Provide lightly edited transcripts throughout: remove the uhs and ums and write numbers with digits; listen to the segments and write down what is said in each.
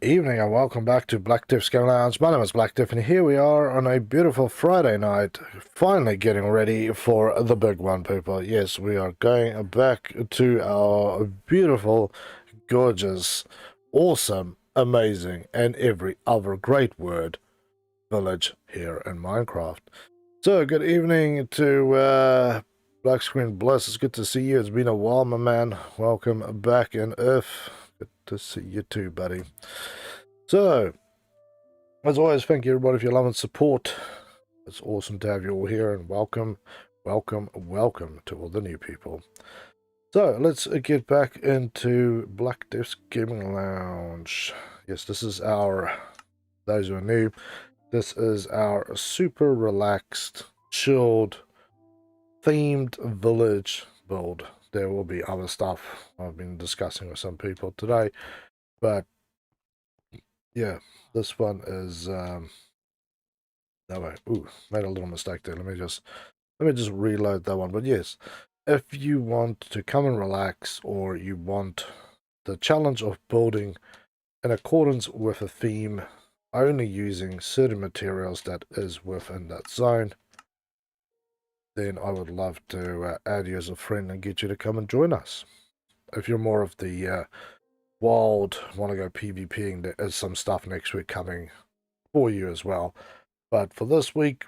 Evening and welcome back to Black Tiff's Game Lounge. My name is Black Tiff and here we are on a beautiful Friday night, finally getting ready for the big one, people. Yes, we are going back to our beautiful, gorgeous, awesome, amazing, and every other great word village here in Minecraft. So, good evening to Black Screen Bliss. It's good to see you. It's been a while, my man. Welcome back in Earth. Good to see you too, buddy. So, as always, thank you everybody for your love and support. It's awesome to have you all here, and welcome to all the new people. So, let's get back into Black Death's Gaming Lounge. Yes, this is our, those who are new, this is our super relaxed, chilled, themed village build. There will be other stuff I've been discussing with some people today, but yeah, this one is no way. Ooh, made a little mistake there. Let me just reload that one. But yes, if you want to come and relax, or you want the challenge of building in accordance with a theme, only using certain materials that is within that zone, then I would love to add you as a friend and get you to come and join us. If you're more of the wild, want to go PvPing, there is some stuff next week coming for you as well. But for this week,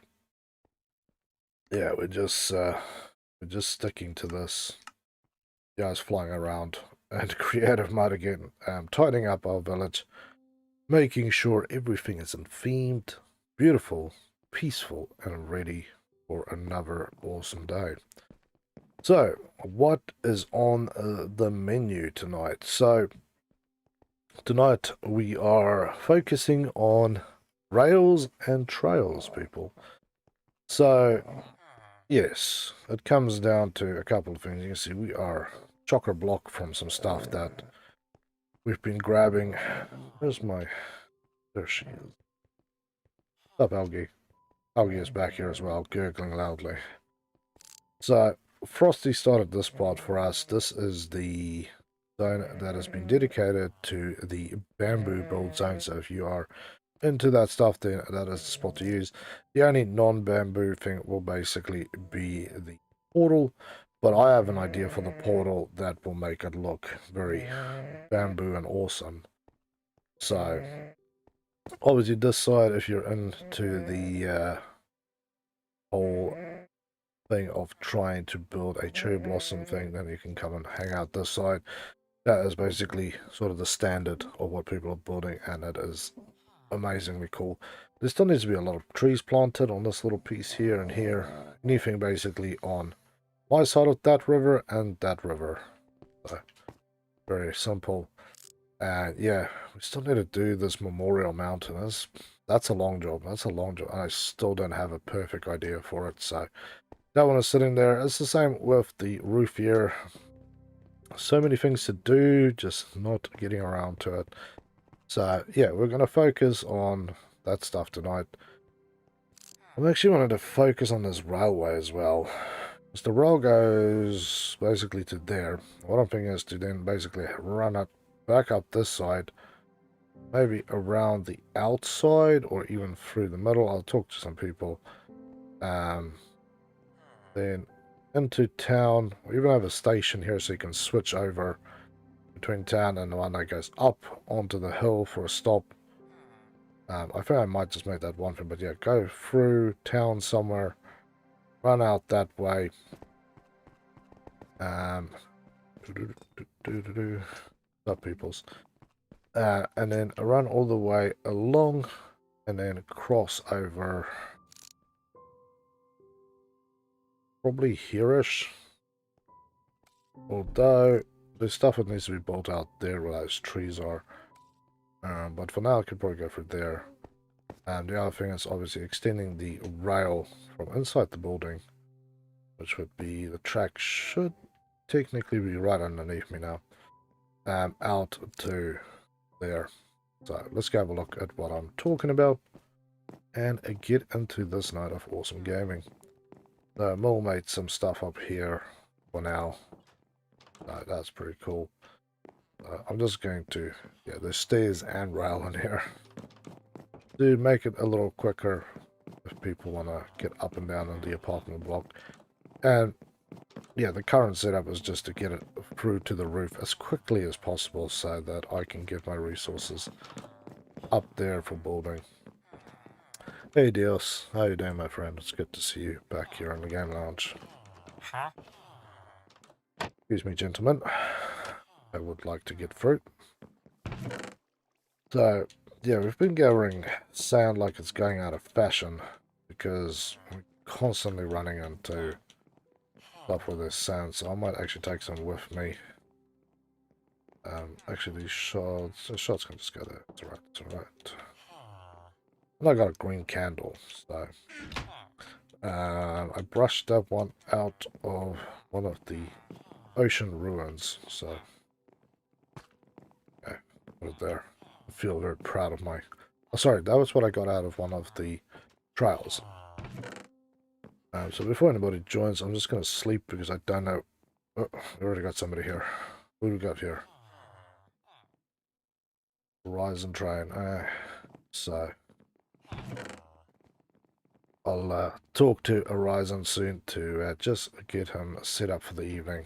yeah, we're just sticking to this. Guys flying around and creative mode again, tidying up our village, making sure everything is themed, beautiful, peaceful, and ready for another awesome day. So, what is on the menu tonight? So, tonight we are focusing on rails and trails, people. So, yes, it comes down to a couple of things. You can see we are chock-a-block from some stuff that we've been grabbing. Where's my... There she is. What's up, Algie? Algie is back here as well, gurgling loudly. So, Frosty started this part for us. This is the zone that has been dedicated to the bamboo build zone. So if you are into that stuff, then that is the spot to use. The only non-bamboo thing will basically be the portal, but I have an idea for the portal that will make it look very bamboo and awesome. So obviously this side, if you're into the whole thing of trying to build a cherry blossom thing, then you can come and hang out this side. That is basically sort of the standard of what people are building, and it is amazingly cool. There still needs to be a lot of trees planted on this little piece here and here. Anything basically on my side of that river and that river. So, very simple. And yeah, we still need to do this memorial mountain. That's a long job. That's a long job. And I still don't have a perfect idea for it. So that one is sitting there. It's the same with the roof here. So many things to do, just not getting around to it. So yeah, we're going to focus on that stuff tonight. I'm actually wanted to focus on this railway as well. Because the rail goes basically to there. What I'm thinking is to then basically run it back up this side. Maybe around the outside or even through the middle. I'll talk to some people. Then into town. We even have a station here so you can switch over between town and the one that goes up onto the hill for a stop. I think I might just make that one thing, but yeah, go through town somewhere, run out that way. Up peoples. And then run all the way along and then cross over probably here-ish. Although there's stuff that needs to be built out there where those trees are. But for now I could probably go through there. And the other thing is obviously extending the rail from inside the building, which would be the track should technically be right underneath me now. Out to there. So let's go have a look at what I'm talking about and get into this night of awesome gaming. Mill made some stuff up here for now. That's pretty cool. I'm just going to, yeah, there's stairs and rail in here to make it a little quicker if people want to get up and down in the apartment block. And yeah, the current setup is just to get it through to the roof as quickly as possible so that I can get my resources up there for building. Hey Dios, how you doing, my friend? It's good to see you back here in the game lounge. Excuse me, gentlemen. I would like to get fruit. So, yeah, we've been gathering sound like it's going out of fashion because we're constantly running into stuff with this sound, so I might actually take some with me. Actually, the shots can just go there. It's alright, it's alright. And I got a green candle, so I brushed that one out of one of the ocean ruins, so okay, put it there. I feel very proud of my... Oh, sorry, that was what I got out of one of the trials. So before anybody joins, I'm just going to sleep because I don't know... Oh, we already got somebody here. Who do we got here? Horizon train. So I'll talk to Horizon soon to just get him set up for the evening,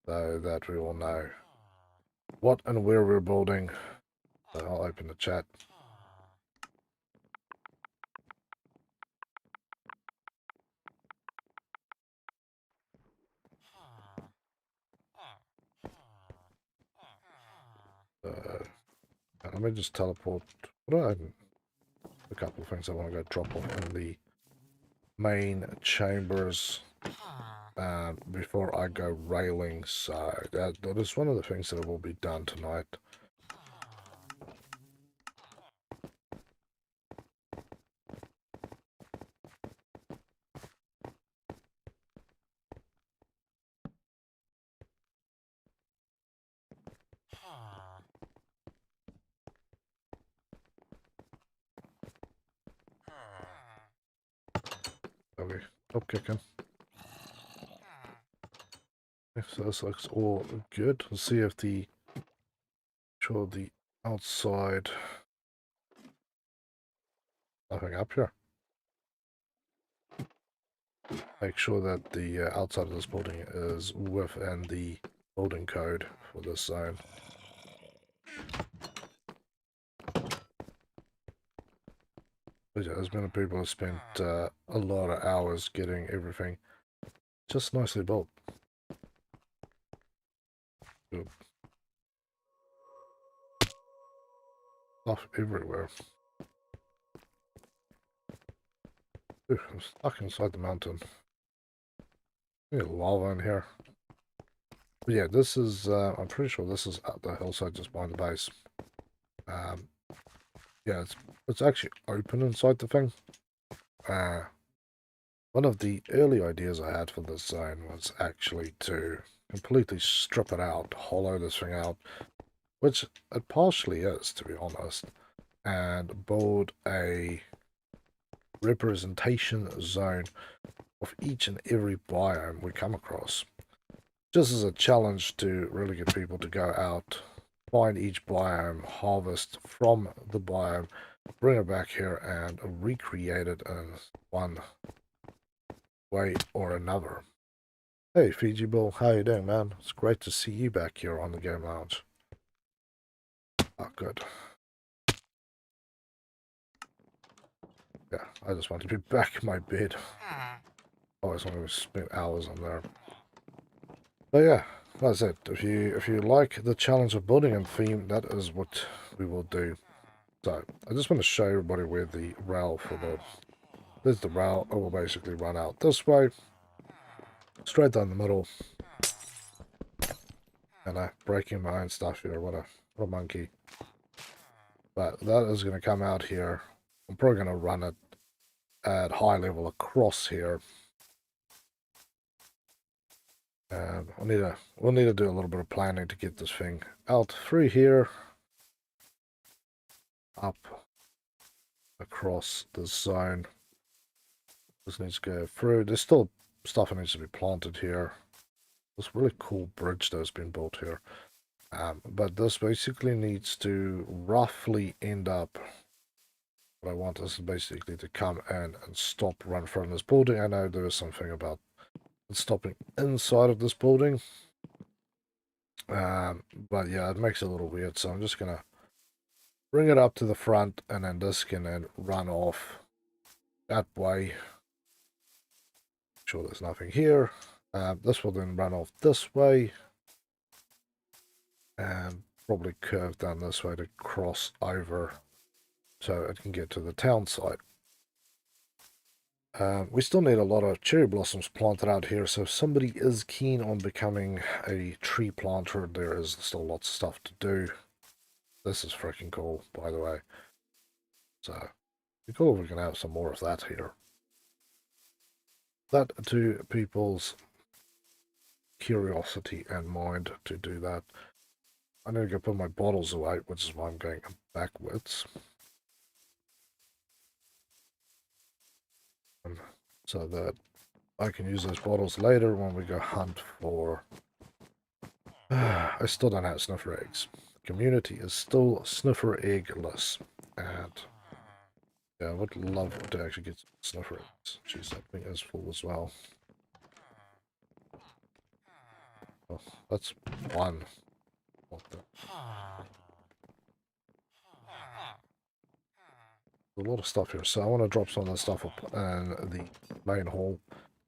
so that we all know what and where we're building. So I'll open the chat. Let me just teleport. A couple of things I want to go drop off in the main chambers before I go railing. So that is one of the things that will be done tonight. Okay, stop kicking. So this looks all good. Let's see if the outside, nothing up here. Make sure that the outside of this building is within the building code for this zone. But yeah, there's been people who spent a lot of hours getting everything just nicely built. Good. Stuff everywhere. Ooh, I'm stuck inside the mountain. There's lava in here. But yeah, this is, I'm pretty sure this is up the hillside just behind the base. Yeah, it's actually open inside the thing. One of the early ideas I had for this zone was actually to completely strip it out, hollow this thing out, which it partially is, to be honest, and build a representation zone of each and every biome we come across. Just as a challenge to really get people to go out, find each biome, harvest from the biome, bring it back here and recreate it in one way or another. Hey Fiji Bull, how you doing, man? It's great to see you back here on the game lounge. Oh, good. Yeah, I just want to be back in my bed. Always want to spend hours on there. But yeah, that's it. If you like the challenge of building and theme, that is what we will do. So I just want to show everybody where the rail for the... There's the rail. It will basically run out this way, straight down the middle. And breaking my own stuff here. What a monkey. But that is going to come out here. I'm probably going to run it at high level across here. And we'll need to do a little bit of planning to get this thing out through here, up across the zone. This needs to go through. There's still stuff that needs to be planted here. This really cool bridge that has been built here. But this basically needs to roughly end up. What I want is basically to come and stop run from this building. I know there is something about stopping inside of this building. But yeah, it makes it a little weird. So I'm just going to bring it up to the front, and then this can then run off that way. Make sure there's nothing here. This will then run off this way. And probably curve down this way to cross over so it can get to the town site. We still need a lot of cherry blossoms planted out here, so if somebody is keen on becoming a tree planter, there is still lots of stuff to do. This is freaking cool, by the way. So, be cool if we can have some more of that here. That to people's curiosity and mind to do that. I need to go put my bottles away, which is why I'm going backwards. So that I can use those bottles later when we go hunt for... I still don't have sniffer eggs. The community is still sniffer eggless. And yeah, I would love to actually get some sniffer eggs. Jeez, that thing is full as well. Oh, that's one. What the... There's a lot of stuff here, so I want to drop some of the stuff up in the main hall.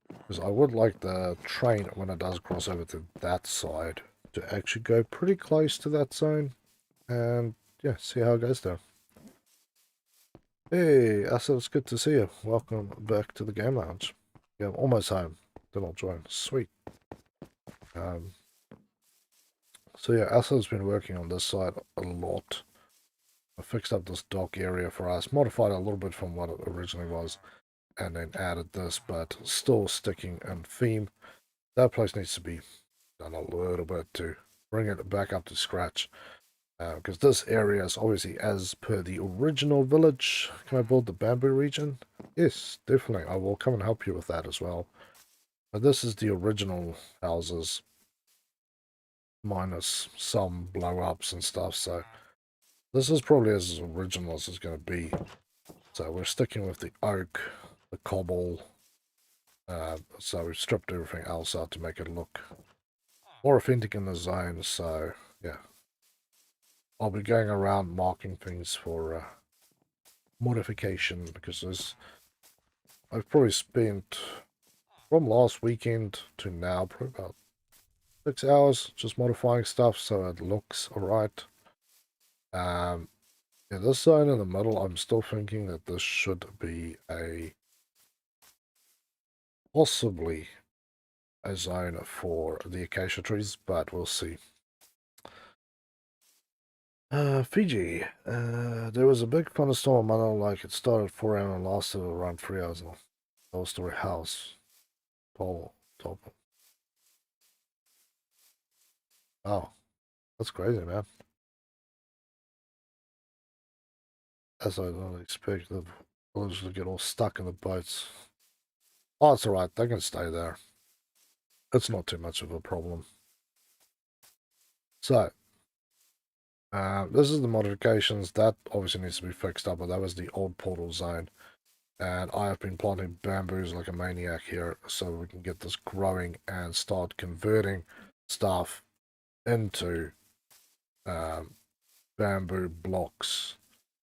Because I would like the train, when it does cross over to that side, to actually go pretty close to that zone. And yeah, see how it goes there. Hey, Asa, it's good to see you. Welcome back to the game lounge. Yeah, I'm almost home. Then I'll join. Sweet. So yeah, Asa's been working on this side a lot. I fixed up this dock area for us, modified it a little bit from what it originally was, and then added this, but still sticking in theme. That place needs to be done a little bit to bring it back up to scratch. Because this area is obviously as per the original village. Can I build the bamboo region? Yes, definitely. I will come and help you with that as well. But this is the original houses, minus some blow-ups and stuff, so this is probably as original as it's going to be. So we're sticking with the oak, the cobble, so we've stripped everything else out to make it look more authentic in the zone, so yeah. I'll be going around marking things for modification, because I've probably spent, from last weekend to now, probably about 6 hours just modifying stuff so it looks alright. Yeah, this zone in the middle, I'm still thinking that this should be possibly a zone for the acacia trees, but we'll see. Fiji. There was a big thunderstorm on Monday, like it started at 4 a.m. and lasted around 3 hours. Story house. Paul top. Oh, that's crazy, man. As I don't expect the villagers to get all stuck in the boats. Oh, it's alright. They can stay there. It's not too much of a problem. So, this is the modifications. That obviously needs to be fixed up, but that was the old portal zone. And I have been planting bamboos like a maniac here so we can get this growing and start converting stuff into bamboo blocks.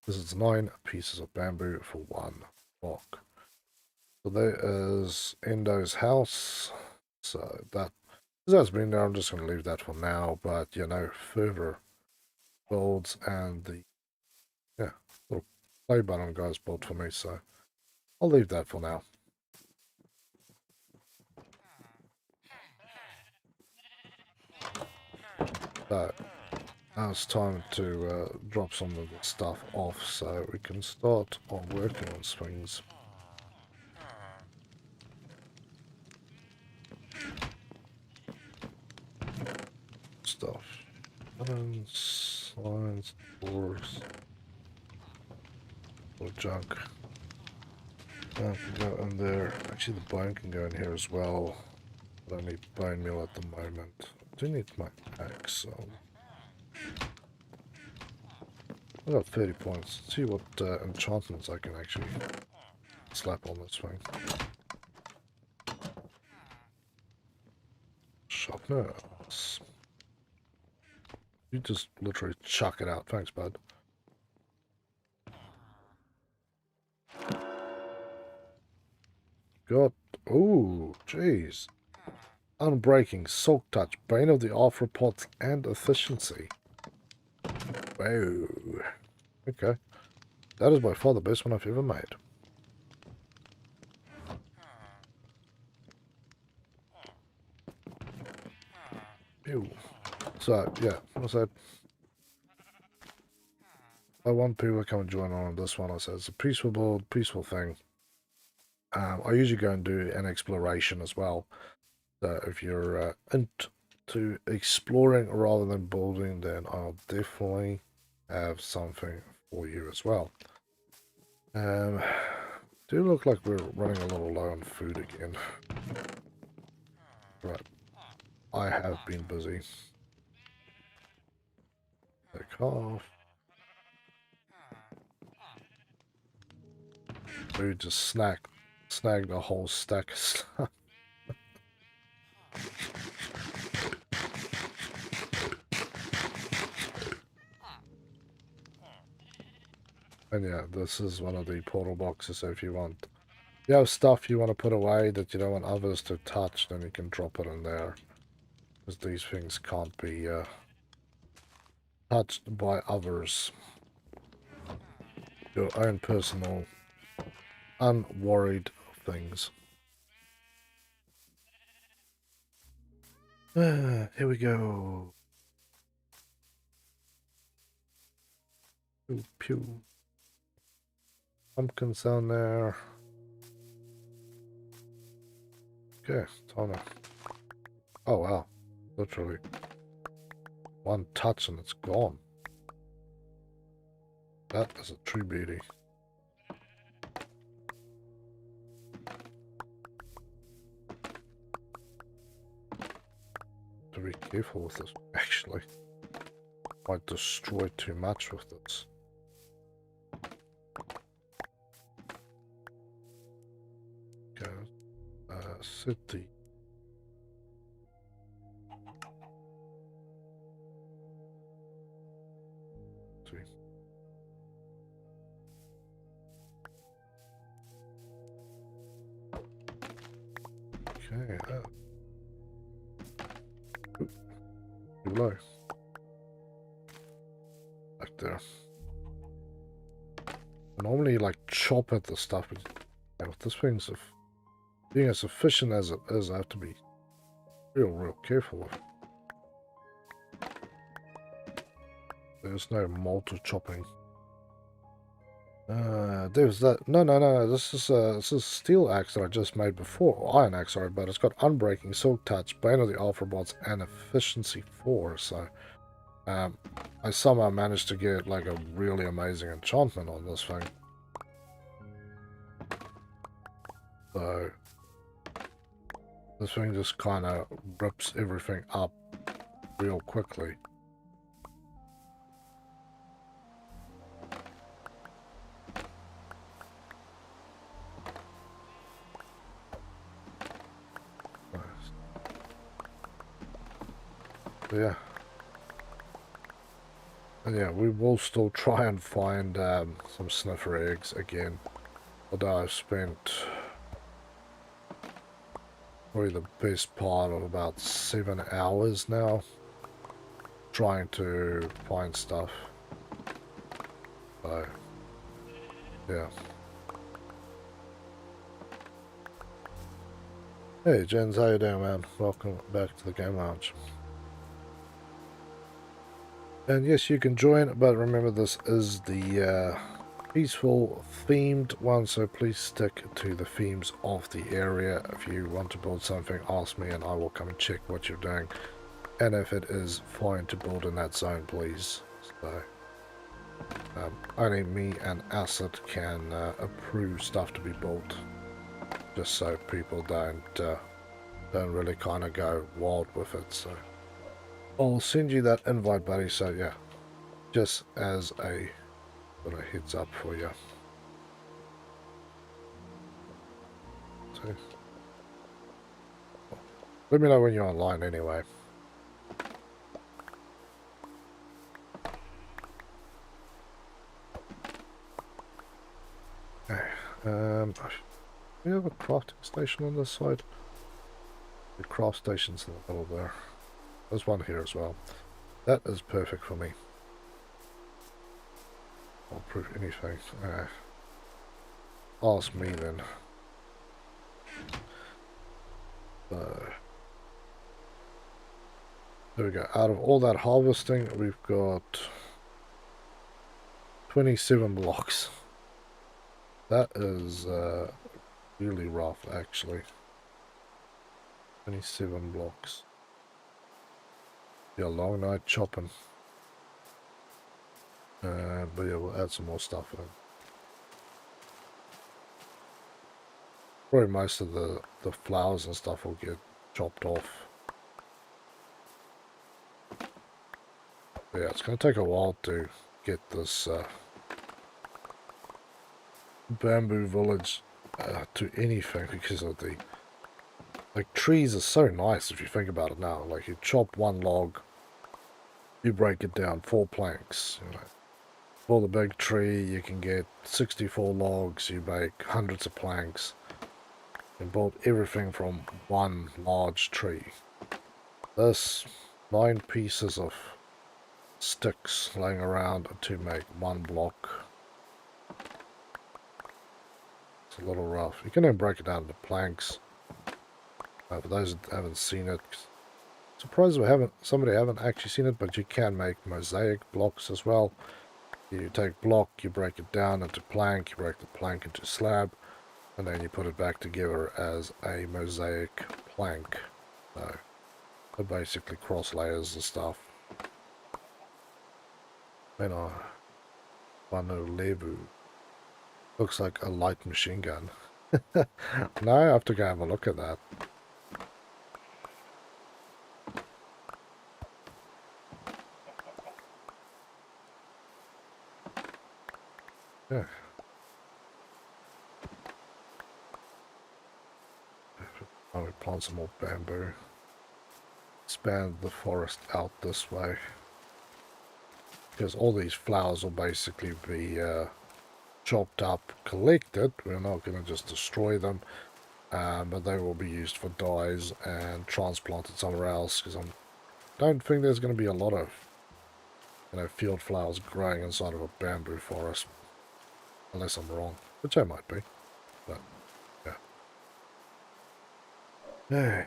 This is 9 pieces of bamboo for 1 block. So there is Endo's house. So that's been there. I'm just going to leave that for now. But, you know, further builds and the little play button guys built for me. So I'll leave that for now. So now it's time to drop some of the stuff off so we can start on working on swings. Stuff. Buttons, lines, doors, or junk. That can go in there. Actually, the bone can go in here as well. I don't need bone meal at the moment. I do need my axe, so I got 30 points. Let's see what enchantments I can actually slap on this thing. Sharpness. You just literally chuck it out. Thanks, bud. Got... Ooh, jeez. Unbreaking, Silk Touch, Bane of the Arthropods, and Efficiency. Wow. Okay. That is by far the best one I've ever made. Ew. So, yeah, I said, I want people to come and join on this one. I said, it's a peaceful build, peaceful thing. I usually go and do an exploration as well. So if you're into exploring rather than building, then I'll definitely have something for you as well. Do look like we're running a little low on food again. Right. I have been busy. Take off. We just snagged a whole stack of stuff. And yeah, this is one of the portal boxes, so if you want... You have stuff you want to put away that you don't want others to touch, then you can drop it in there. Because these things can't be touched by others. Your own personal, unworried things. Here we go. Pew, pew. Pumpkins down there. Okay, time to... Oh wow, literally one touch and it's gone. That is a true beauty. To be careful with this, actually. Might destroy too much with this. Okay, set the... Okay, too low. Back there. I normally like chop at the stuff, but with this thing's being as efficient as it is, I have to be real careful with it. There's no mortar chopping. There's that. No. This is steel axe that I just made before. Iron axe, sorry, but it's got unbreaking, silk touch, bane of the arthropods, and efficiency 4. So, I somehow managed to get like a really amazing enchantment on this thing. So, this thing just kind of rips everything up real quickly. Yeah. And yeah, we will still try and find some sniffer eggs again. Although I've spent probably the best part of about 7 hours now trying to find stuff. So, yeah. Hey Jens, how you doing, man? Welcome back to the game lounge. And yes, you can join, but remember this is the peaceful themed one, so please stick to the themes of the area. If you want to build something, ask me and I will come and check what you're doing. And if it is fine to build in that zone, please. So only me and Acid can approve stuff to be built, just so people don't really kind of go wild with it. So I'll send you that invite, buddy. So yeah, just as a sort of heads up for you. So let me know when you're online anyway. Okay. We have a crafting station on this side. The craft station's in the middle there. There's one here as well. That is perfect for me. I'll prove anything. Ask me then. There we go. Out of all that harvesting, we've got 27 blocks. That is really rough, actually. 27 blocks. Yeah, long night chopping. But yeah, we'll add some more stuff in. Probably most of the flowers and stuff will get chopped off. But yeah, it's going to take a while to get this bamboo village to anything because of the... Like, trees are so nice if you think about it now. Like, you chop one log, you break it down 4 planks, you know. For the big tree, you can get 64 logs, you make hundreds of planks, and build everything from one large tree. This 9 pieces of sticks laying around to make 1 block. It's a little rough. You can then break it down into planks. For those that haven't seen it, surprised somebody haven't actually seen it, but you can make mosaic blocks as well. You take block, you break it down into plank, you break the plank into slab, and then you put it back together as a mosaic plank. So they're basically cross layers and stuff. Then Levu looks like a light machine gun. Now I have to go have a look at that. Yeah. I'll plant some more bamboo. Expand the forest out this way. Because all these flowers will basically be chopped up, collected. We're not going to just destroy them. But they will be used for dyes and transplanted somewhere else. Because I don't think there's going to be a lot of field flowers growing inside of a bamboo forest. Unless I'm wrong. Which I might be. But, yeah. Hey.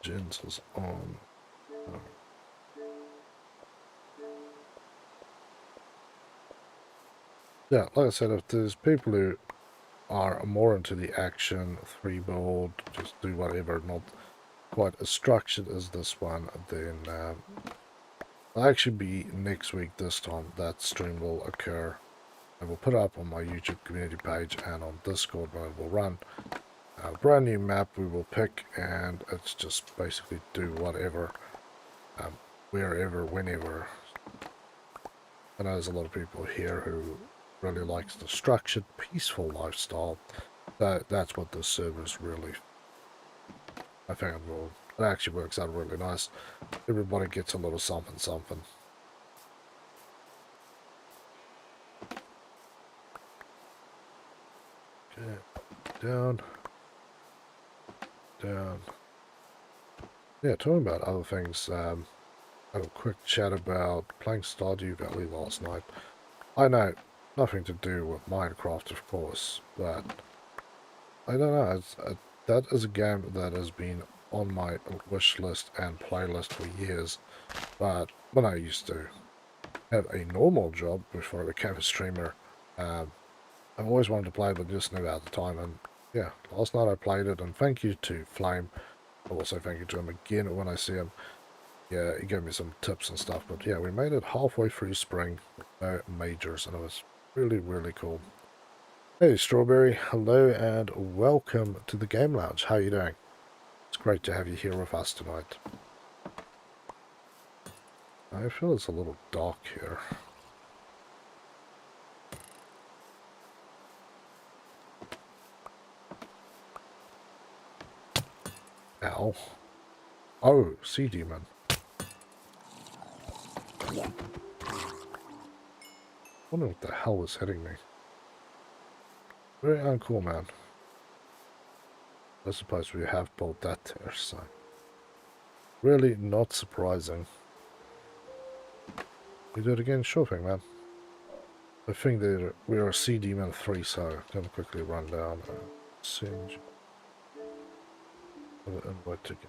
Jens is on. Oh. Yeah, like I said, if there's people who are more into the action 3 build, just do whatever, not quite as structured as this one, then it'll actually be next week this time that stream will occur. I will put it up on my YouTube community page and on Discord when it will run. A brand new map we will pick, and it's just basically do whatever, wherever, whenever. I know there's a lot of people here who really likes the structured, peaceful lifestyle. That's what this server's really, I think it actually works out really nice. Everybody gets a little something something. Okay, down. Yeah, talking about other things, I had a quick chat about playing Stardew Valley last night. I know, nothing to do with Minecraft, of course, but I don't know, that is a game that has been on my wish list and playlist for years. But when I used to have a normal job before I became a streamer, I've always wanted to play, but just never had the time. And yeah, last night I played it, and thank you to Flame. I'll also thank you to him again when I see him. Yeah, he gave me some tips and stuff. But yeah, we made it halfway through spring, no majors, and it was really, really cool. Hey, Strawberry, hello and welcome to the Game Lounge. How are you doing? It's great to have you here with us tonight. I feel it's a little dark here. Ow. Oh, sea demon. I wonder what the hell was hitting me. Very uncool, man. I suppose we have built that there, so... Really not surprising. We do it again? Sure thing, man. I think that we are sea demon 3, so I'm going to quickly run down and singe. Invite ticket.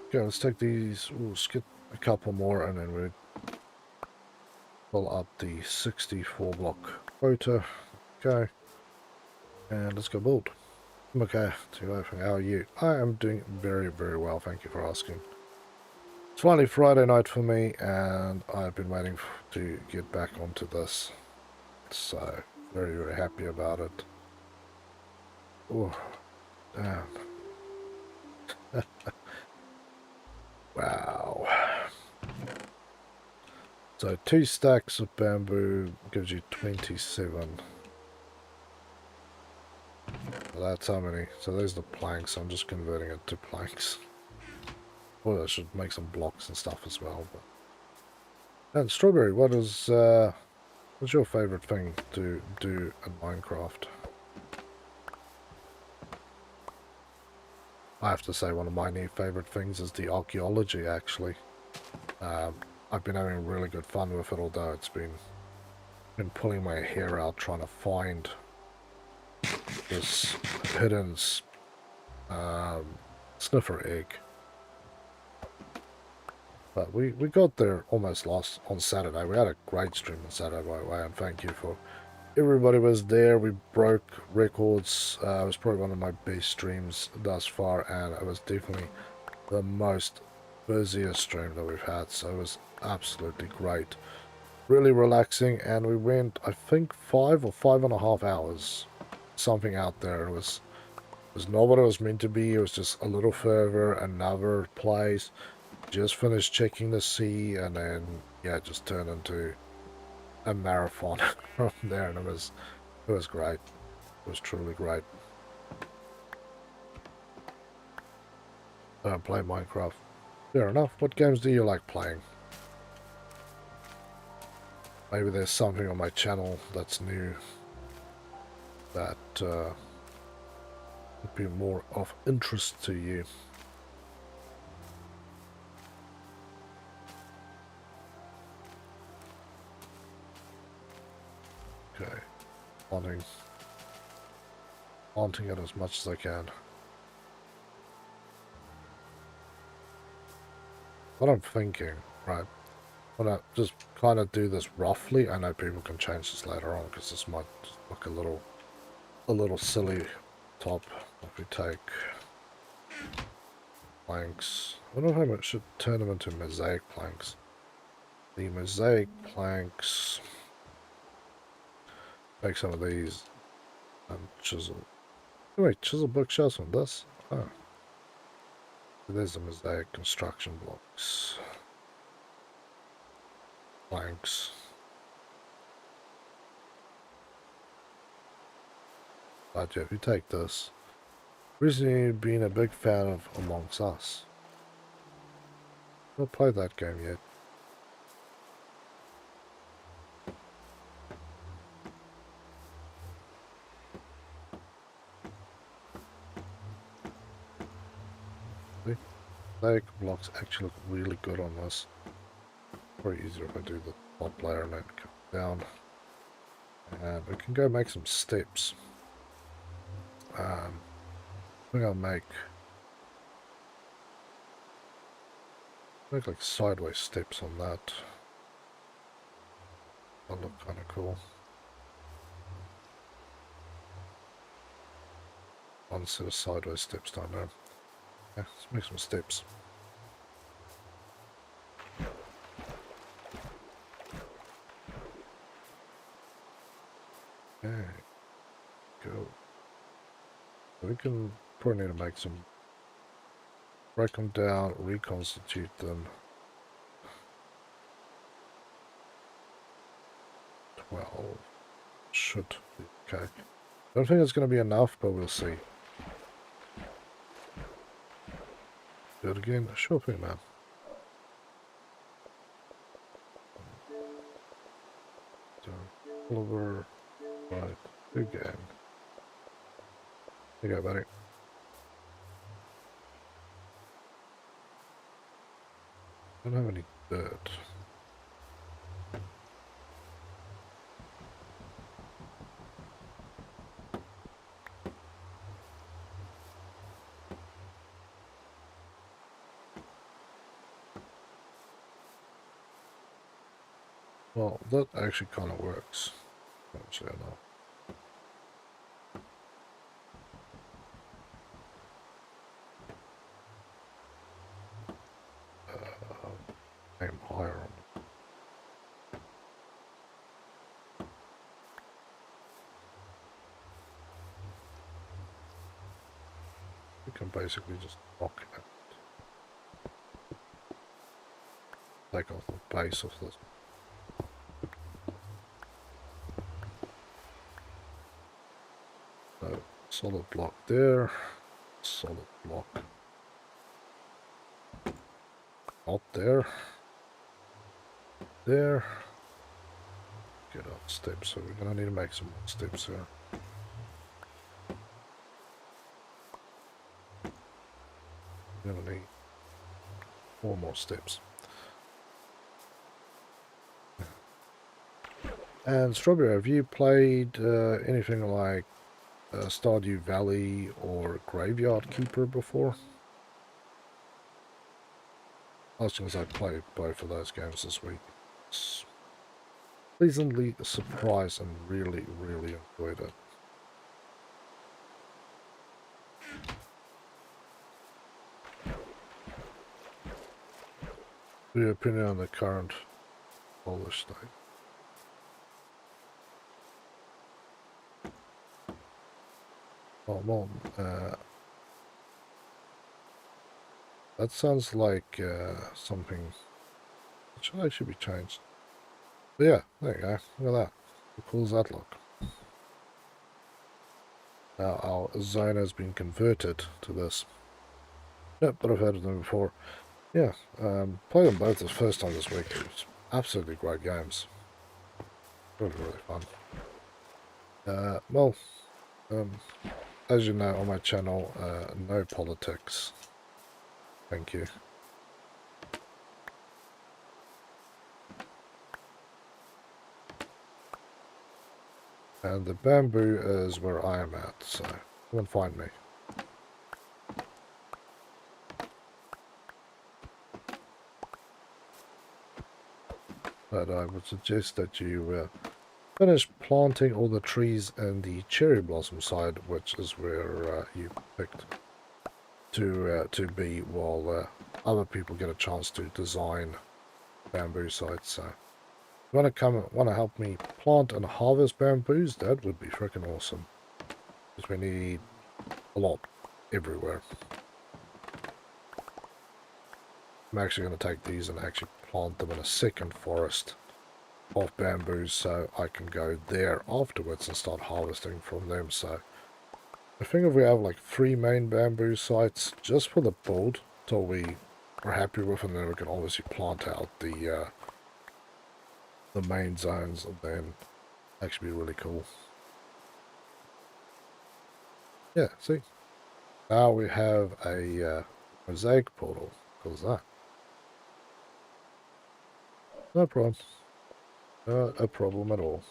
Okay, let's take these. We'll skip a couple more and then we'll pull up the 64 block quota. Okay. And let's go build. Okay, how are you? I am doing very, very well. Thank you for asking. It's finally Friday night for me, and I've been waiting to get back onto this. So, very, very happy about it. Oh, damn. Wow. So, 2 stacks of bamboo gives you 27. Well, that's how many. So, there's the planks. I'm just converting it to planks. Well, I should make some blocks and stuff as well. But... And Strawberry, what's your favorite thing to do in Minecraft? I have to say one of my new favorite things is the archaeology, actually. I've been having really good fun with it, although it's been pulling my hair out trying to find this hidden sniffer egg. But we got there almost on Saturday. We had a great stream on Saturday, by the way, and thank you for everybody was there. We broke records. It was probably one of my best streams thus far, and it was definitely the most busiest stream that we've had, so it was absolutely great. Really relaxing, and we went, I think, 5 or 5.5 hours, something out there. It was not what it was meant to be. It was just a little further, another place. Just finished checking the sea, and then, yeah, it just turned into a marathon from there, and it was great. It was truly great. I don't play Minecraft. Fair enough. What games do you like playing? Maybe there's something on my channel that's new that would be more of interest to you. Okay. Haunting it as much as I can. What I'm thinking, right? I'm gonna just kind of do this roughly. I know people can change this later on because this might look a little silly. Top. If we take planks, I don't know how much should turn them into mosaic planks. The mosaic planks. Make some of these and chisel. Wait, chisel bookshelves on this? Oh. There's the mosaic construction blocks. Planks. But yeah, if you take this. Recently been a big fan of Amongst Us. I've not played that game yet. Mosaic blocks actually look really good on this. Very easier if I do the top layer and then come down. And we can go make some steps. I think I'll make like sideways steps on that. That'll look kind of cool. One set of sideways steps down there. Yeah, let's make some steps. Okay, go. We can probably need to make some, break them down, reconstitute them. 12 should be okay. Don't think it's going to be enough, but we'll see. Do it again. Sure thing, man. Oliver, right, again. Here you go, buddy. Don't have any dirt. Well, that actually kind of works. Actually, I know. Aim higher on them. We can basically just knock it. Take off the base of this. So, solid block there. Solid block. Not there. There. Get up steps, so we're gonna need to make some more steps here. We're gonna need 4 more steps. And Strawberry, have you played anything like Stardew Valley or Graveyard Keeper before? As soon as I played both of those games this week, pleasantly surprised and really, really enjoyed it. What's your opinion on the current Polish state? Oh, well, that sounds like something that should actually be changed. But yeah, there you go. Look at that. How cool does that look? Now our zone has been converted to this. Yep, but I've heard of them before. Yeah, played them both the first time this week. It was absolutely great games. Really, really fun. Well, as you know on my channel, no politics. Thank you. And the bamboo is where I am at, so come and find me. But I would suggest that you finish planting all the trees in the cherry blossom side, which is where you picked to be, while other people get a chance to design bamboo sites. So, if you want to help me plant and harvest bamboos, that would be freaking awesome. Because we need a lot everywhere. I'm actually going to take these and actually plant them in a second forest of bamboos, so I can go there afterwards and start harvesting from them. So I think if we have like 3 main bamboo sites just for the build till we are happy with, and then we can obviously plant out the main zones, and then actually be really cool. Yeah, see, now we have a mosaic portal. How's that? No problem. Not a problem at all.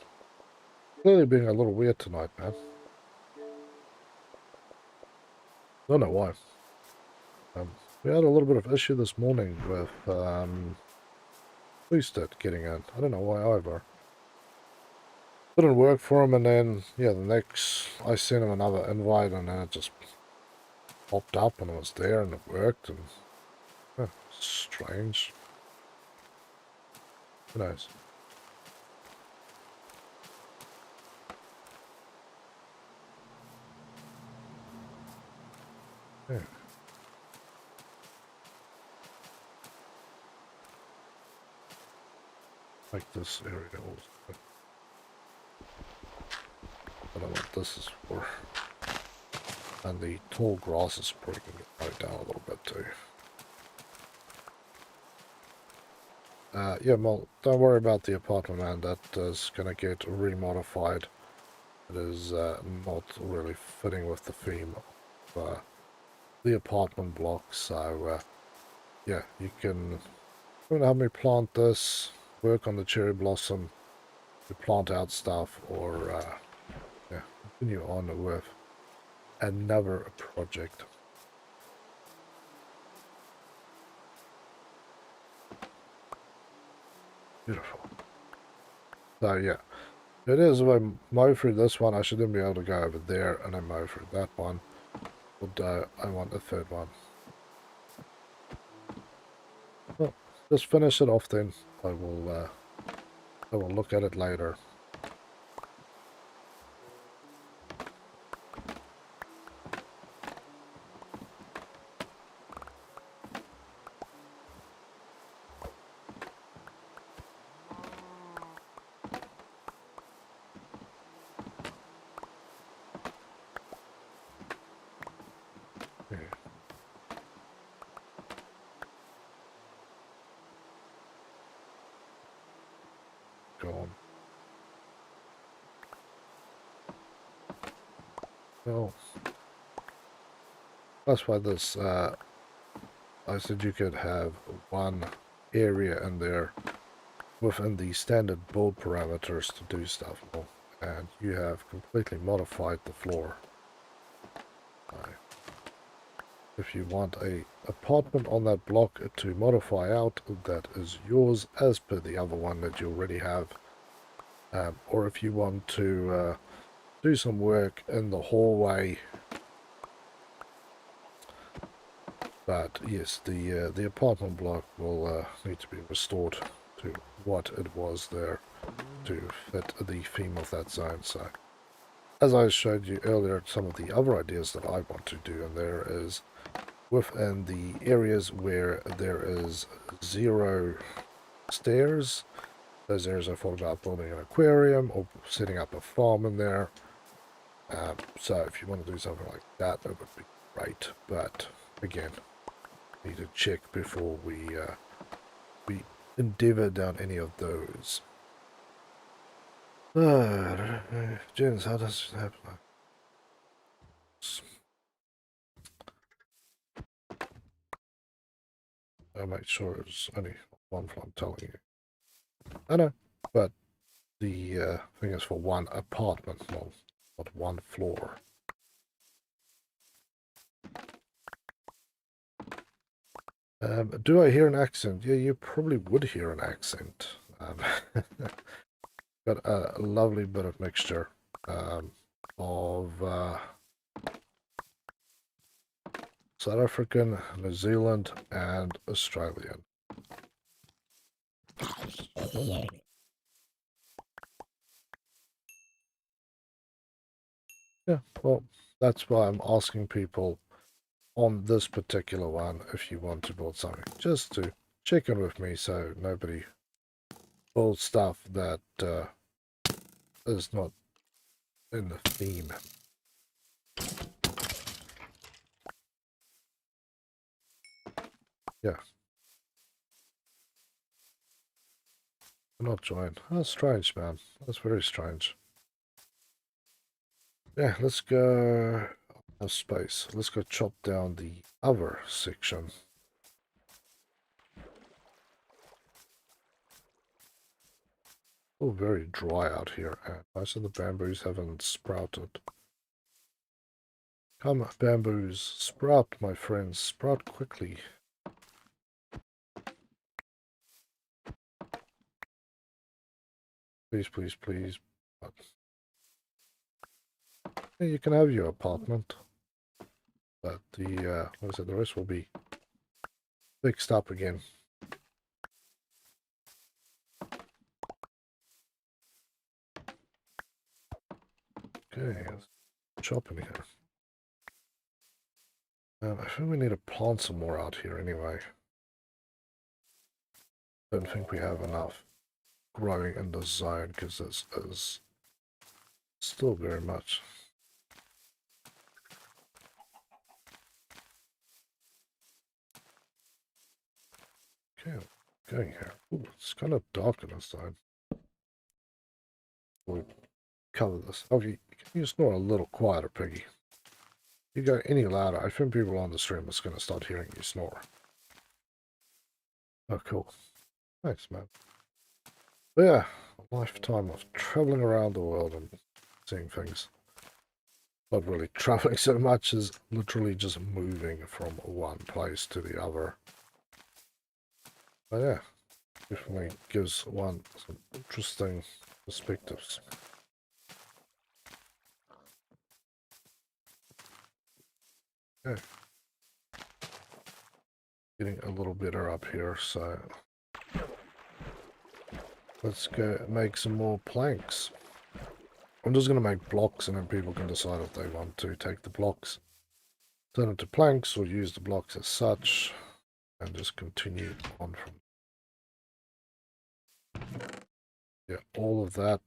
Clearly being a little weird tonight, man. Don't know why. We had a little bit of issue this morning with Wishlist getting in. I don't know why either. Didn't work for him, and then yeah, the next I sent him another invite, and then it just popped up and it was there and it worked, and strange. Who knows? Yeah. Like this area also. I don't know what this is for. And the tall grass is probably going to get mowed down a little bit too. Yeah, well, don't worry about the apartment, man. That is going to get remodified. It is not really fitting with the theme of the apartment block. So, yeah, you can help me plant this, work on the cherry blossom, you plant out stuff, or yeah, continue on with another project. Beautiful. So, yeah. It is if I mow through this one, I shouldn't be able to go over there and then mow through that one. But I want a third one. Well, just finish it off then. I will look at it later. Yeah, go on. Well, that's why this, I said you could have one area in there within the standard build parameters to do stuff. Well, and you have completely modified the floor. If you want a apartment on that block to modify out, that is yours as per the other one that you already have. Or if you want to do some work in the hallway. But yes, the apartment block will need to be restored to what it was there to fit the theme of that zone. So, as I showed you earlier, some of the other ideas that I want to do in there is within the areas where there is 0 stairs. Those areas are, for example, building an aquarium or setting up a farm in there. So if you want to do something like that, that would be great. But again, need to check before we endeavour down any of those. Jens, how does it happen? I'll make sure it's only one floor, I'm telling you. I know, but the thing is for one apartment, not one floor. Do I hear an accent? Yeah, you probably would hear an accent. Got a lovely bit of mixture of South African, New Zealand, and Australian. Yeah, well, that's why I'm asking people on this particular one if you want to build something, just to check in with me so nobody builds stuff that is not in the theme. Yeah. Not join. That's strange, man. That's very strange. Yeah, let's go. Have space. Let's go chop down the other section. Oh, very dry out here. And most of the bamboos haven't sprouted. Come, bamboos, sprout, my friends. Sprout quickly. Please, please, please. Yeah, you can have your apartment. But the, like I said, the rest will be fixed up again. Okay, let's chop in here. I think we need to plant some more out here anyway. Don't think we have enough growing in this zone because this is still very much. Okay, going here. Ooh, it's kind of dark in this zone. We'll cover this. Okay, can you snore a little quieter, Piggy? If you go any louder, I think people on the stream is going to start hearing you snore. Oh, cool. Thanks, man. But yeah, a lifetime of traveling around the world and seeing things. Not really traveling so much as literally just moving from one place to the other. But yeah, definitely gives one some interesting perspectives. Okay. Getting a little better up here, so let's go make some more planks. I'm just going to make blocks and then people can decide if they want to take the blocks, turn into planks, or use the blocks as such, and just continue on from. Yeah, all of that,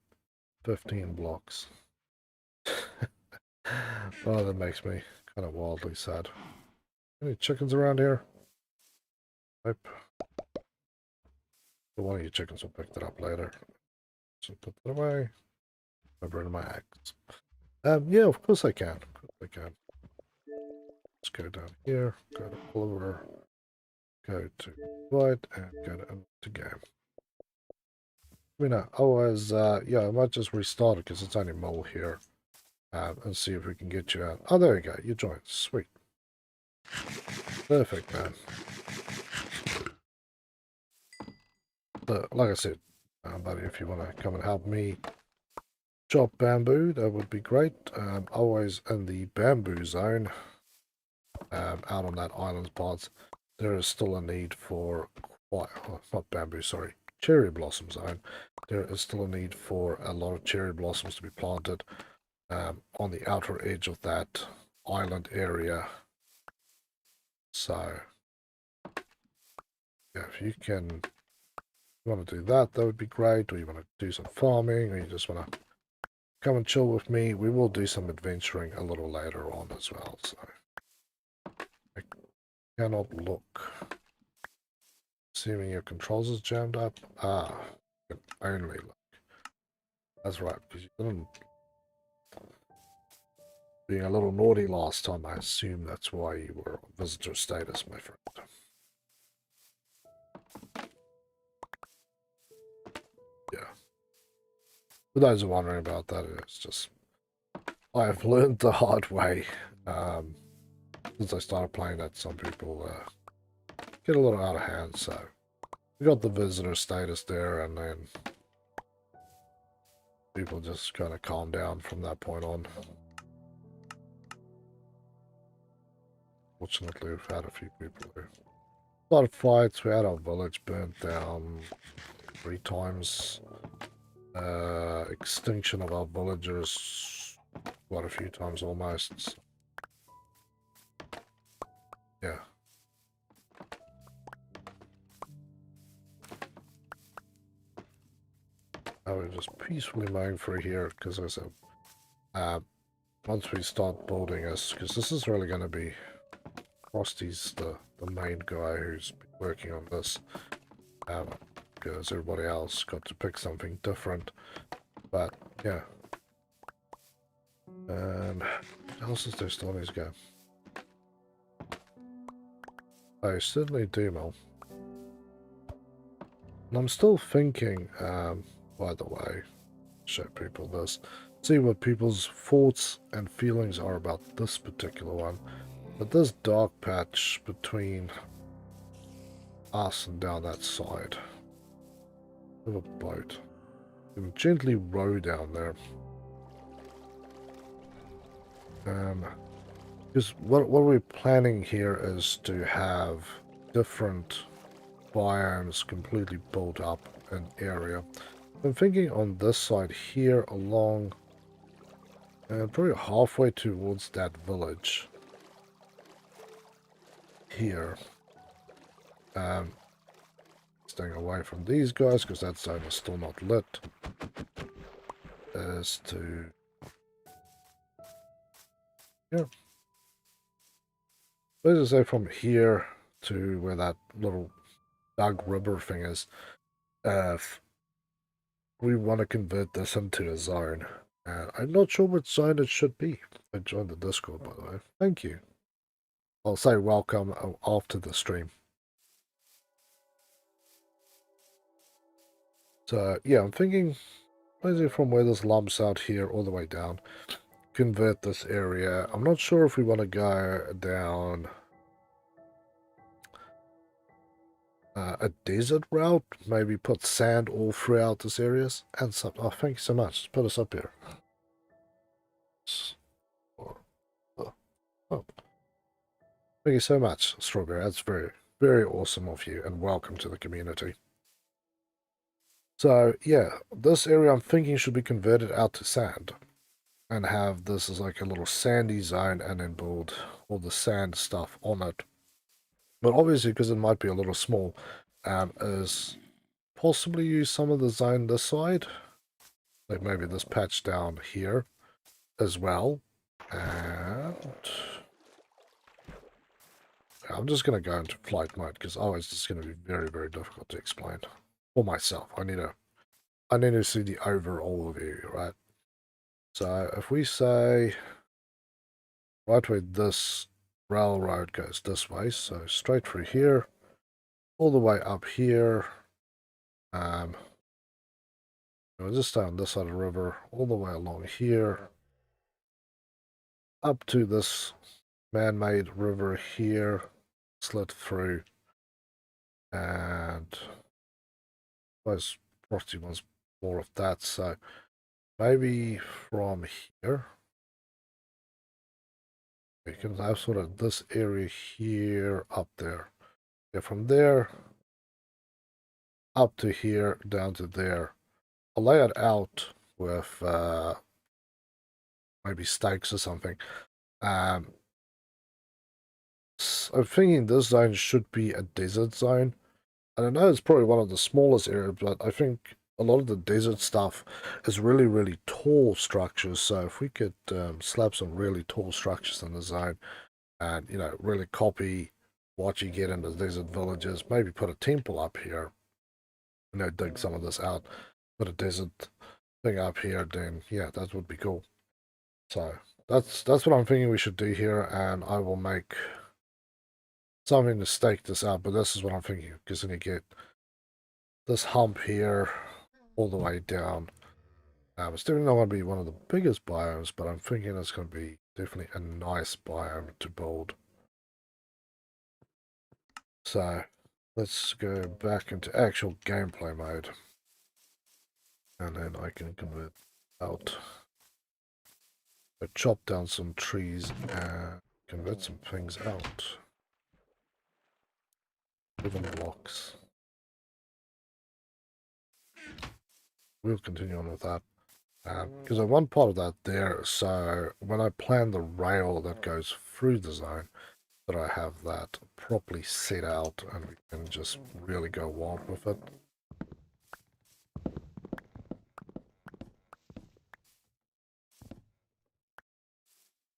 15 blocks. Oh, that makes me kind of wildly sad. Any chickens around here? Nope. But one of you chickens will pick that up later. So put that away. I burn my axe. Yeah, of course I can. Of course I can. Let's go down here, go to Oliver, go to White, and go to game. You know, otherwise, yeah, I might just restart it because it's only Mole here. And see if we can get you out. Oh, there you go. You joined. Sweet. Perfect, man. But like I said, buddy, if you want to come and help me chop bamboo, that would be great. Always in the bamboo zone, out on that island part, there is still a need for not bamboo, sorry, cherry blossom zone. There is still a need for a lot of cherry blossoms to be planted on the outer edge of that island area. So, yeah, if you can, want to do that, that would be great. Or you want to do some farming, or you just want to come and chill with me. We will do some adventuring a little later on as well. So, I cannot look. Assuming your controls is jammed up. Ah, you can only look. That's right, because you didn't. Being a little naughty last time, I assume that's why you were on visitor status, my friend. Yeah. For those who are wondering about that, it's just I have learned the hard way since I started playing that. Some people get a little out of hand, so we got the visitor status there, and then people just kind of calm down from that point on. Fortunately, we've had a few people who a lot of fights. We had our village burnt down 3 times. Extinction of our villagers quite a few times almost. Yeah. Now we're just peacefully mowing through here because I said, once we start building us, because this is really going to be Frosty's the main guy who's been working on this. Because everybody else got to pick something different. But yeah. What else is there still needs to go? Oh, certainly do, Mel. And I'm still thinking, by the way, show people this. See what people's thoughts and feelings are about this particular one. But this dark patch between us and down that side. We have a boat. We can gently row down there. Because what we're planning here is to have different biomes completely built up an area. I'm thinking on this side here along probably halfway towards that village. here. Staying away from these guys because that zone is still not lit. Is to let's just say from here to where that little dug river thing is. We want to convert this into a zone. And I'm not sure what zone it should be. I joined the Discord, by the way. Thank you. I'll say welcome after the stream. So, yeah, I'm thinking, basically from where this lumps out here all the way down, convert this area. I'm not sure if we want to go down a desert route, maybe put sand all throughout this areas. And some, oh, thank you so much. Put us up here. Oh. Thank you so much, Strawberry. That's very, very awesome of you, and welcome to the community. So, yeah, this area I'm thinking should be converted out to sand and have this as like a little sandy zone and then build all the sand stuff on it. But obviously, because it might be a little small, is possibly use some of the zone this side. Like maybe this patch down here as well. And I'm just going to go into flight mode because otherwise it's going to be very, very difficult to explain for myself. I need to see the overall view, right? So if we say right where this railroad goes this way, so straight through here, all the way up here, we'll just stay on this side of the river, all the way along here, up to this man-made river here, slit through, and I suppose Frosty wants more of that, so maybe from here, we can have sort of this area here, up there. Yeah, from there, up to here, down to there. I'll lay it out with maybe stakes or something. I'm thinking this zone should be a desert zone. And I know it's probably one of the smallest areas, but I think a lot of the desert stuff is really, really tall structures. So if we could slap some really tall structures in the zone and, you know, really copy what you get in the desert villages, maybe put a temple up here, you know, dig some of this out, put a desert thing up here, then yeah, that would be cool. So that's what I'm thinking we should do here, and I will make something to stake this out, but this is what I'm thinking, because then you get this hump here all the way down. It's definitely not going to be one of the biggest biomes, but I'm thinking it's going to be definitely a nice biome to build. So let's go back into actual gameplay mode, and then I can convert out. Chop down some trees and convert some things out. Even blocks. We'll continue on with that. Because I want part of that there, so when I plan the rail that goes through the zone, that I have that properly set out and we can just really go wild with it.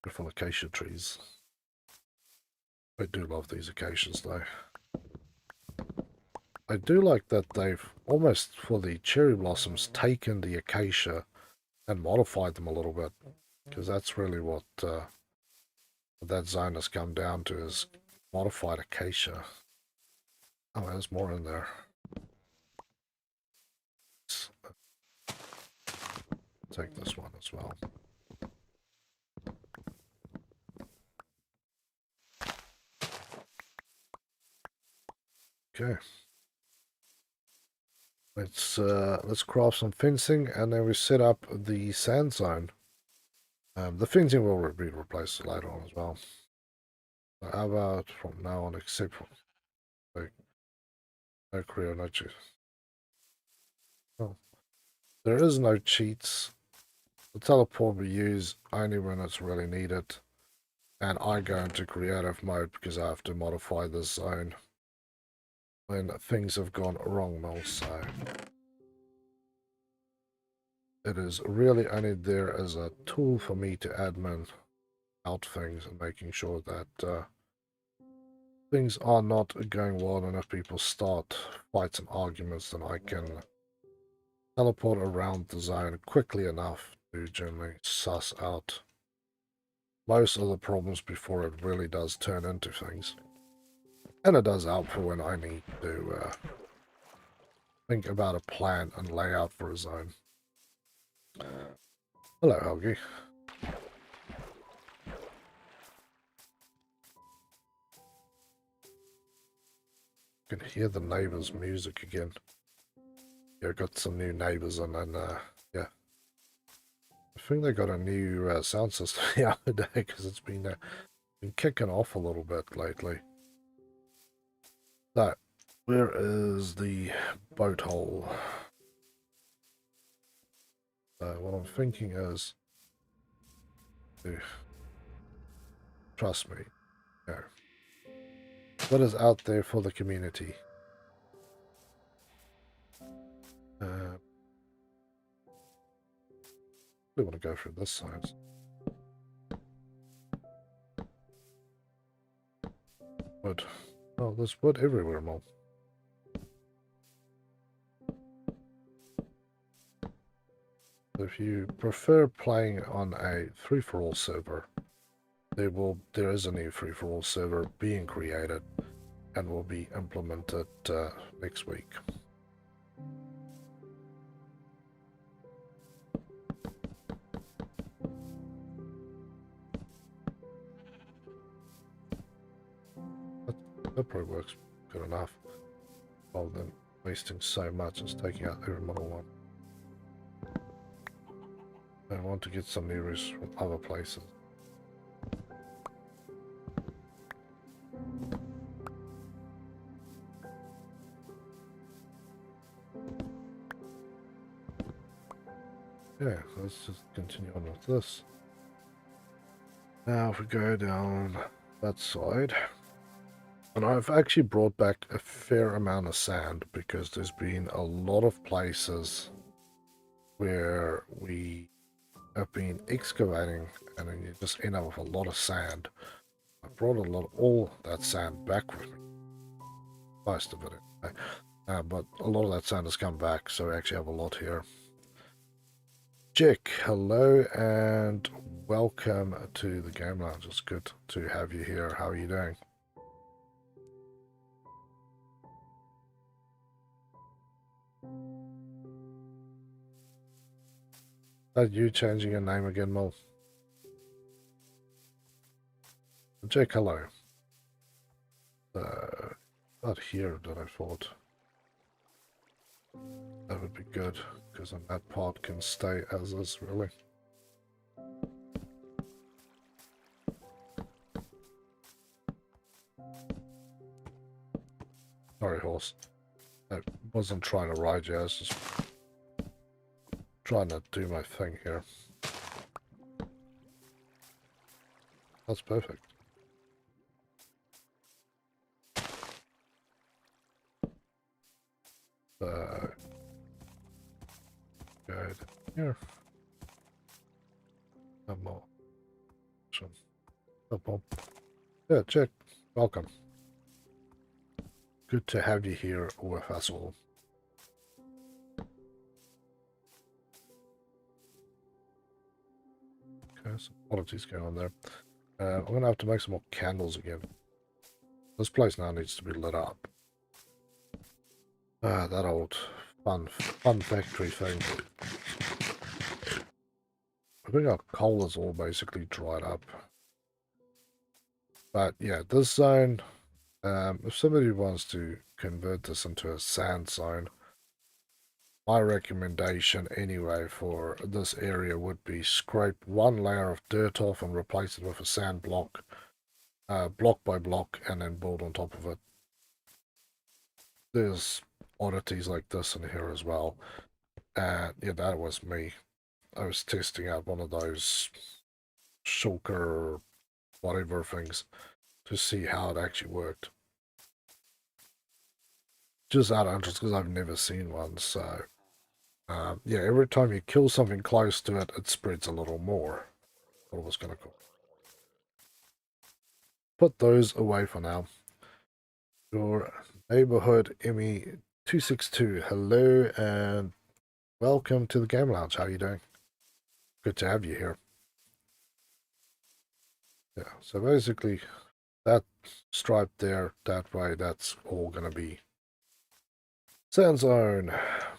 Beautiful acacia trees. I do love these acacias though. I do like that they've almost, for the cherry blossoms, taken the acacia and modified them a little bit, because that's really what that zone has come down to, is modified acacia. Oh, there's more in there. Let's take this one as well. Okay. Let's craft some fencing, and then we set up the sand zone. The fencing will be replaced later on as well. So how about from now on, except for like, no career, no cheats. Oh, there is no cheats. The teleport we use only when it's really needed. and I go into creative mode because I have to modify this zone when things have gone wrong also. It is really only there as a tool for me to admin out things and making sure that things are not going well, and if people start fights and arguments, then I can teleport around the zone quickly enough to generally suss out most of the problems before it really does turn into things. And it does help for when I need to think about a plan and layout for a zone. Hello, Helgi. You can hear the neighbors' music again. Yeah, got some new neighbors, and then, yeah. I think they got a new sound system the other day because it's been kicking off a little bit lately. So, where is the boat hole? What I'm thinking is, trust me, no. What is out there for the community? We want to go through this side. Wood. Oh, there's wood everywhere, Mom. If you prefer playing on a free-for-all server, there is a new free-for-all server being created and will be implemented next week. That probably works good enough, rather than wasting so much as taking out every model one. I want to get some mirrors from other places. Yeah, let's just continue on with this. Now if we go down that side, and I've actually brought back a fair amount of sand because there's been a lot of places where we have been excavating and then you just end up with a lot of sand. I brought all that sand back with me. Most of it, anyway. But a lot of that sand has come back, so we actually have a lot here. Jack, hello and welcome to the Game Lounge. It's good to have you here. How are you doing? Are you changing your name again, Mol? Jake, hello. Not here that I thought. That would be good, because then that part can stay as is, really. Sorry, horse. I wasn't trying to ride you, I was just trying to do my thing here. That's perfect. Good. Here. One more. Yeah, Jack, welcome. Good to have you here with us all. Okay, some qualities going on there. I'm going to have to make some more candles again. This place now needs to be lit up. That old fun factory thing. I think our coal is all basically dried up. But yeah, this zone, if somebody wants to convert this into a sand zone, my recommendation anyway for this area would be scrape one layer of dirt off and replace it with a sand block, block by block, and then build on top of it. There's oddities like this in here as well. And yeah, that was me. I was testing out one of those shulker whatever things to see how it actually worked. Just out of interest because I've never seen one, so yeah, every time you kill something close to it, it spreads a little more. Thought it was kind of cool. Put those away for now. Your neighborhood Emmy262, hello and welcome to the Game Lounge. How are you doing? Good to have you here. Yeah, so basically that stripe there, that way, that's all going to be sand zone.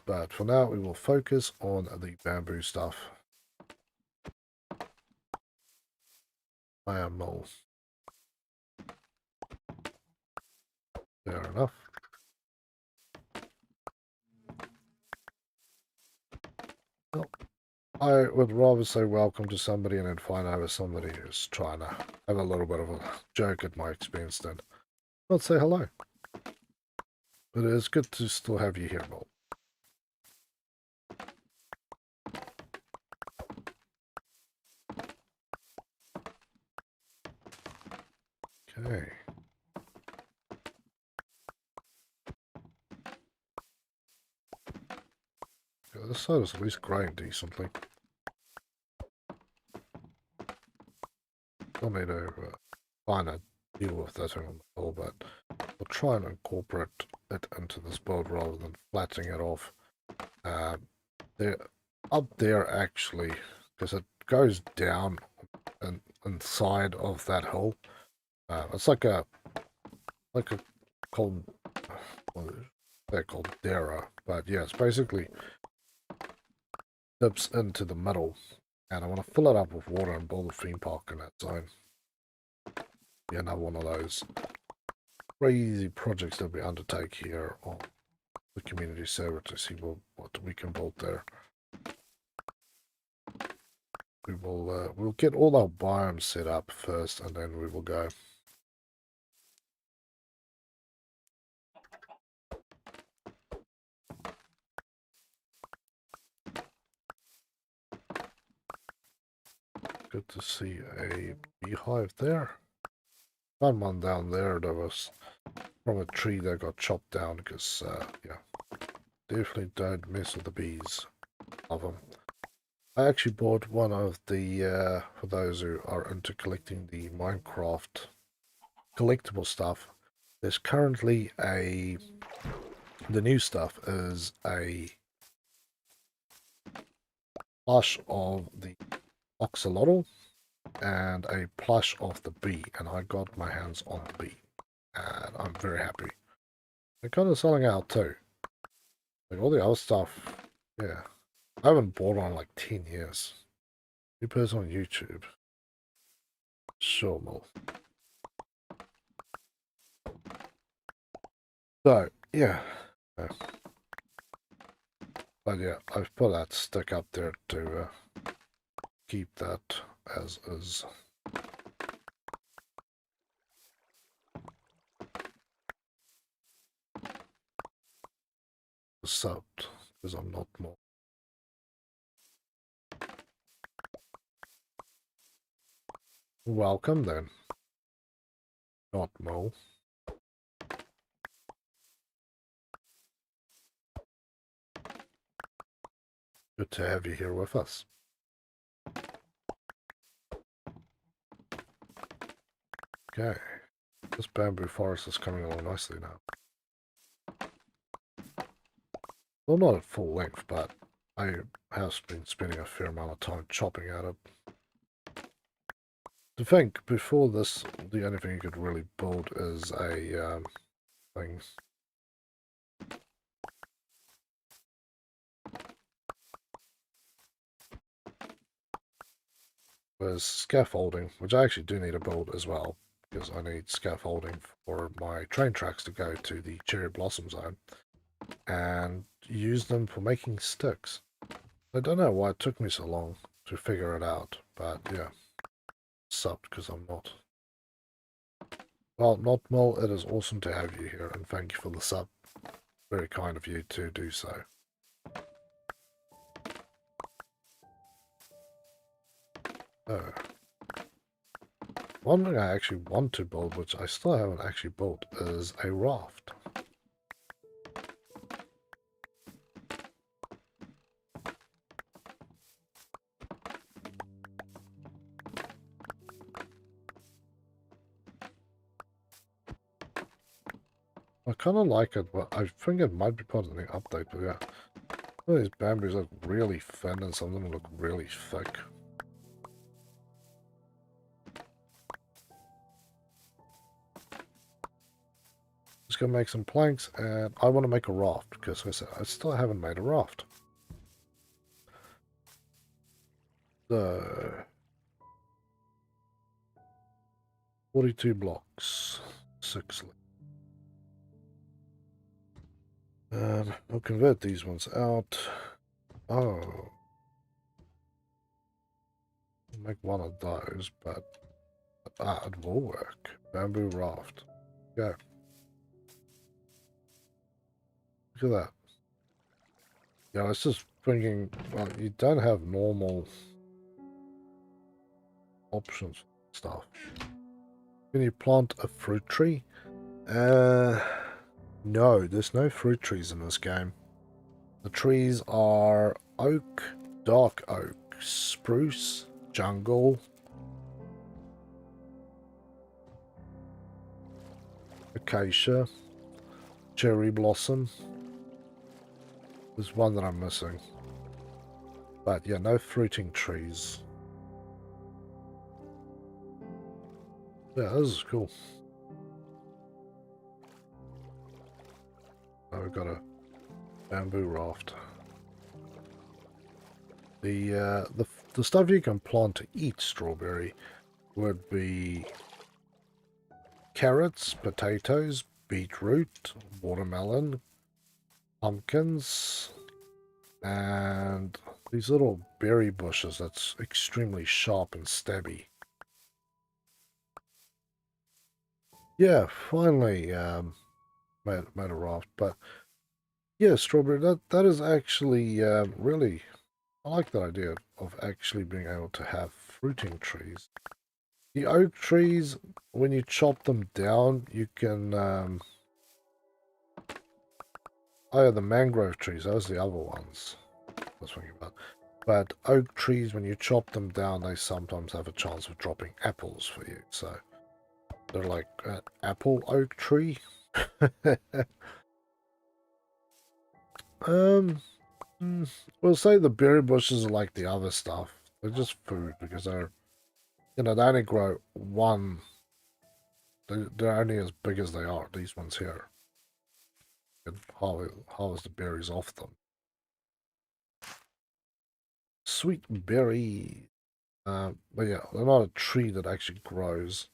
But for now, we will focus on the bamboo stuff. I am mole. Fair enough. Well, I would rather say welcome to somebody and then find out if somebody who's trying to have a little bit of a joke at my expense than not say hello. But it's good to still have you here, Mole. Okay. Yeah, this side is at least growing decently. Still need to find a deal with that on the whole, but we'll try and incorporate it into this build rather than flattening it off. They're up there actually, because it goes down and inside of that hole. It's like a called well, they're called Dara, but yeah, it's basically dips into the middle, and I want to fill it up with water and build a theme park in that zone. Yeah, another one of those crazy projects that we undertake here on the community server to see what we can build there. We will we'll get all our biomes set up first, and then we will go. Good to see a beehive there. Found one down there that was from a tree that got chopped down because, yeah, definitely don't mess with the bees. Love them. I actually bought one of the, for those who are into collecting the Minecraft collectible stuff, there's currently the new stuff is a plush of the oxalotl and a plush of the bee, and I got my hands on the bee, and I'm very happy. They're kind of selling out too. Like all the other stuff, yeah. I haven't bought one in like 10 years. New person on YouTube. Sure, Mo. So, yeah. But yeah, I've put that stick up there to keep that as is. Subbed, because I'm not more. Welcome then. Not Mo. Good to have you here with us. Okay. This bamboo forest is coming along nicely now. Well, not at full length, but I have been spending a fair amount of time chopping at it. To think, before this, the only thing you could really build is a thing. Was scaffolding, which I actually do need to build as well, because I need scaffolding for my train tracks to go to the cherry blossom zone and use them for making sticks. I don't know why it took me so long to figure it out, but yeah, subbed because I'm not. Well, not Mol, it is awesome to have you here, and thank you for the sub. Very kind of you to do so. one thing I actually want to build, which I still haven't actually built, is a raft. I kind of like it, but I think it might be part of the update, but yeah. Some of these bamboos look really thin and some of them look really thick. Just gonna make some planks, and I want to make a raft, because like I said, I still haven't made a raft. So, 42 blocks, 6. I'll convert these ones out. Oh, I'll make one of those, but it will work. Bamboo raft. Go. Look at that. Yeah, I was just thinking, well, you don't have normal options for stuff. Can you plant a fruit tree? No, there's no fruit trees in this game. The trees are oak, dark oak, spruce, jungle, acacia, cherry blossom. There's one that I'm missing. But yeah, no fruiting trees. Yeah, this is cool. Oh, we've got a bamboo raft. The stuff you can plant to eat strawberry would be carrots, potatoes, beetroot, watermelon, pumpkins, and these little berry bushes that's extremely sharp and stabby. Yeah, finally made a raft, but yeah, strawberry, that is actually really, I like that idea of actually being able to have fruiting trees. The oak trees, when you chop them down, you can, oh yeah, the mangrove trees, those are the other ones I was thinking about. But oak trees, when you chop them down, they sometimes have a chance of dropping apples for you. So they're like an apple oak tree. um, we'll say the berry bushes are like the other stuff. They're just food because they're, they only grow one. They're only as big as they are. These ones here. You can harvest the berries off them. Sweet berry. But yeah, they're not a tree that actually grows.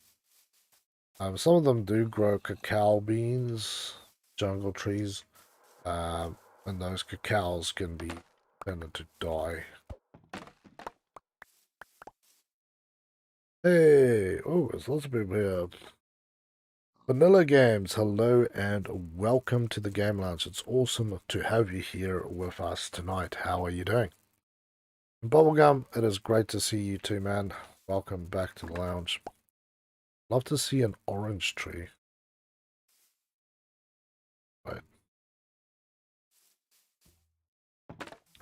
Some of them do grow cacao beans, jungle trees, and those cacaos can be tended to die. Hey, oh, there's lots of people here. Vanilla Games, hello and welcome to the Game Lounge. It's awesome to have you here with us tonight. How are you doing? Bubblegum, it is great to see you too, man. Welcome back to the lounge. Love to see an orange tree. Right.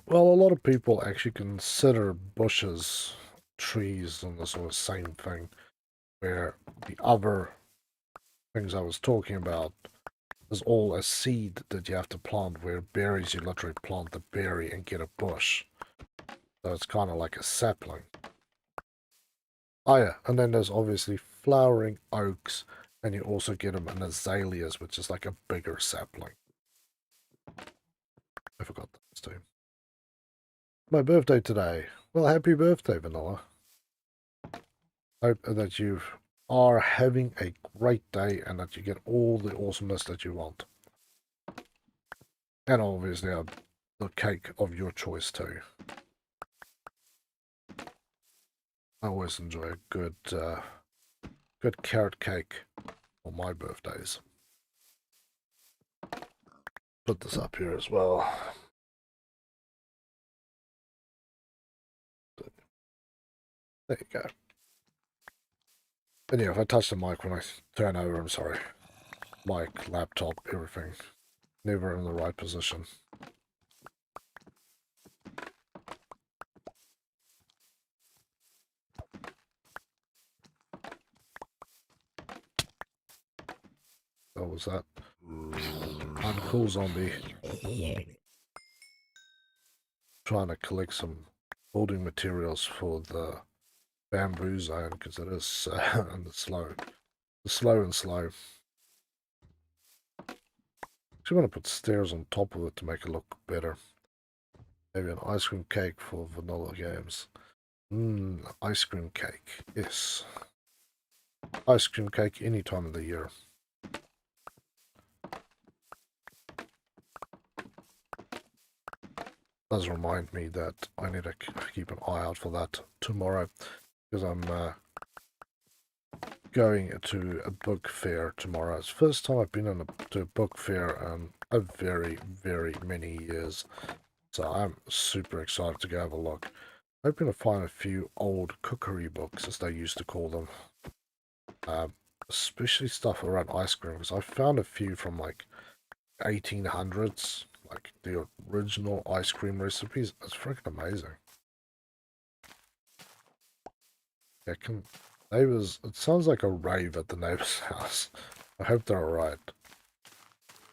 Well, a lot of people actually consider bushes trees and the sort of same thing, where the other things I was talking about is all a seed that you have to plant, where berries you literally plant the berry and get a bush. So it's kind of like a sapling. Oh yeah, and then there's obviously flowering oaks, and you also get them in azaleas, which is like a bigger sapling. I forgot those two. My birthday today. Well, happy birthday, Vanilla. Hope that you are having a great day and that you get all the awesomeness that you want. And obviously the cake of your choice too. I always enjoy a good carrot cake on my birthdays. Put this up here as well. There you go. And yeah, if I touch the mic when I turn over, I'm sorry. Mic, laptop, everything. Never in the right position. What was that? Uncool zombie. Trying to collect some building materials for the bamboo zone because it is and it's slow and slow. Actually want to put stairs on top of it to make it look better. Maybe an ice cream cake for vanilla games. Ice cream cake. Yes. Ice cream cake any time of the year. Does remind me that I need to keep an eye out for that tomorrow because I'm going to a book fair tomorrow. It's the first time I've been to a book fair in a very, very many years. So I'm super excited to go have a look. Hoping to find a few old cookery books, as they used to call them. Especially stuff around ice cream, because I found a few from like 1800s, like the original ice cream recipes. It's freaking amazing. Yeah, it sounds like a rave at the neighbor's house. I hope they're alright.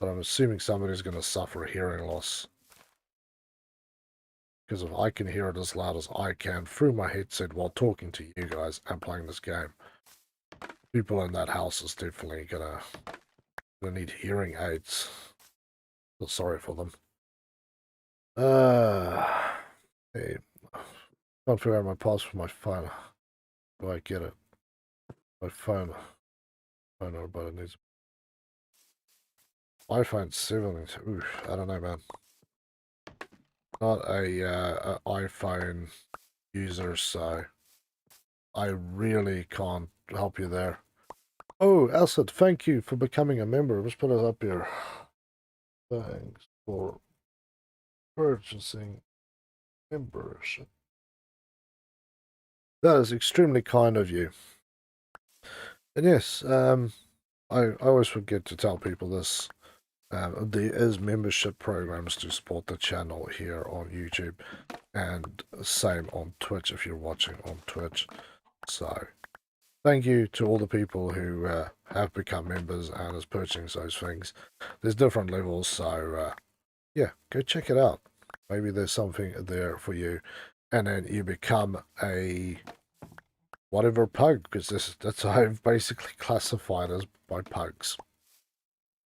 But I'm assuming somebody's going to suffer a hearing loss. Because if I can hear it as loud as I can through my headset while talking to you guys and playing this game, people in that house is definitely gonna need hearing aids. Feel sorry for them. Hey, can't figure out my password for my phone. Do I get it? My phone. I know, but it needs iPhone 7. Ooh, I don't know, man. Not a iPhone user, so I really can't help you there. Oh, Elsa, thank you for becoming a member. Let's put it up here. Thanks for purchasing membership. That is extremely kind of you. And yes, I always forget to tell people this. There is membership programs to support the channel here on YouTube, and same on Twitch if you're watching on Twitch. So, thank you to all the people who have become members and is purchasing those things. There's different levels, so yeah, go check it out. Maybe there's something there for you, and then you become a whatever pug, because that's how I've basically classified as my pugs.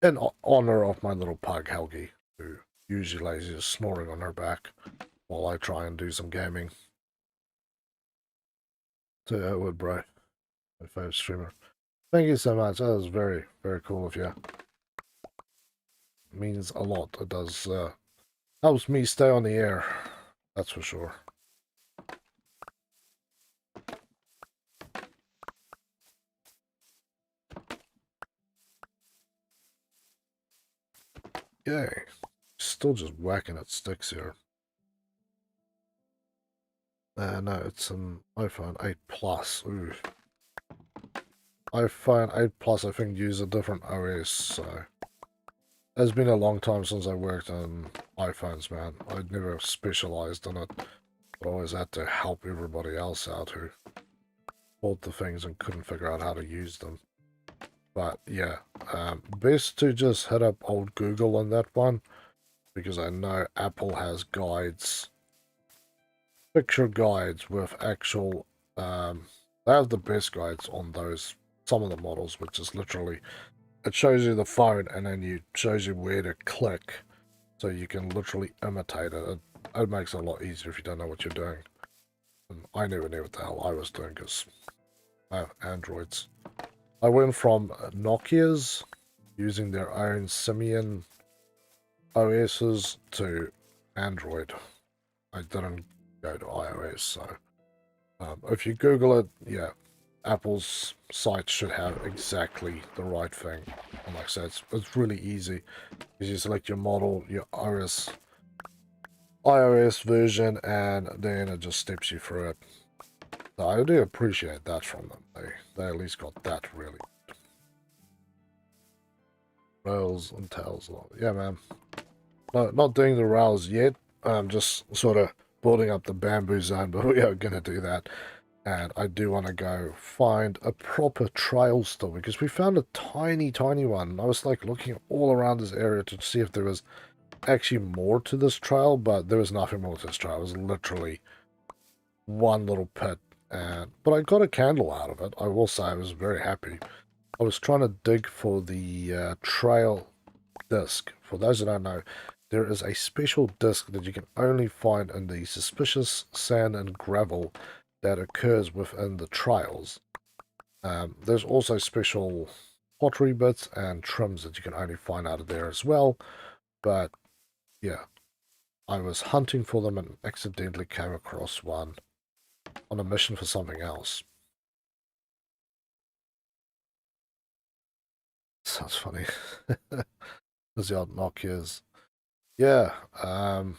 In honor of my little pug, Helgi, who usually is just snoring on her back while I try and do some gaming. So yeah, I would, bro. My favorite streamer. Thank you so much. That was very, very cool of you. It means a lot. It does, helps me stay on the air. That's for sure. Yay. Still just whacking at sticks here. No, it's an iPhone 8 Plus. Ooh. iPhone 8 Plus, I think, use a different OS, so... It's been a long time since I worked on iPhones, man. I'd never specialized in it. But I always had to help everybody else out who bought the things and couldn't figure out how to use them. But, yeah. Best to just hit up old Google on that one, because I know Apple has guides, picture guides with actual, they have the best guides on those, some of the models, which is literally, it shows you the phone and then it shows you where to click, so you can literally imitate it. It makes it a lot easier if you don't know what you're doing. And I never knew what the hell I was doing because I have Androids. I went from Nokia's, using their own Simian OSs, to Android. I didn't go to iOS, so if you Google it, yeah, Apple's site should have exactly the right thing. And like I said, it's really easy. You select your model, your iOS version, and then it just steps you through it. So I do appreciate that from them. They at least got that really. Rails and tails. Yeah, man. No, not doing the rails yet. I'm just sort of building up the bamboo zone, but we are going to do that. And I do want to go find a proper trail still, because we found a tiny, tiny one. I was like looking all around this area to see if there was actually more to this trail, but there was nothing more to this trail. It was literally one little pit. But I got a candle out of it. I will say I was very happy. I was trying to dig for the trail disc. For those that don't know, there is a special disc that you can only find in the suspicious sand and gravel that occurs within the trails. There's also special pottery bits and trims that you can only find out of there as well. But yeah, I was hunting for them and accidentally came across one on a mission for something else. Sounds funny. There's the old Nokias. Yeah, the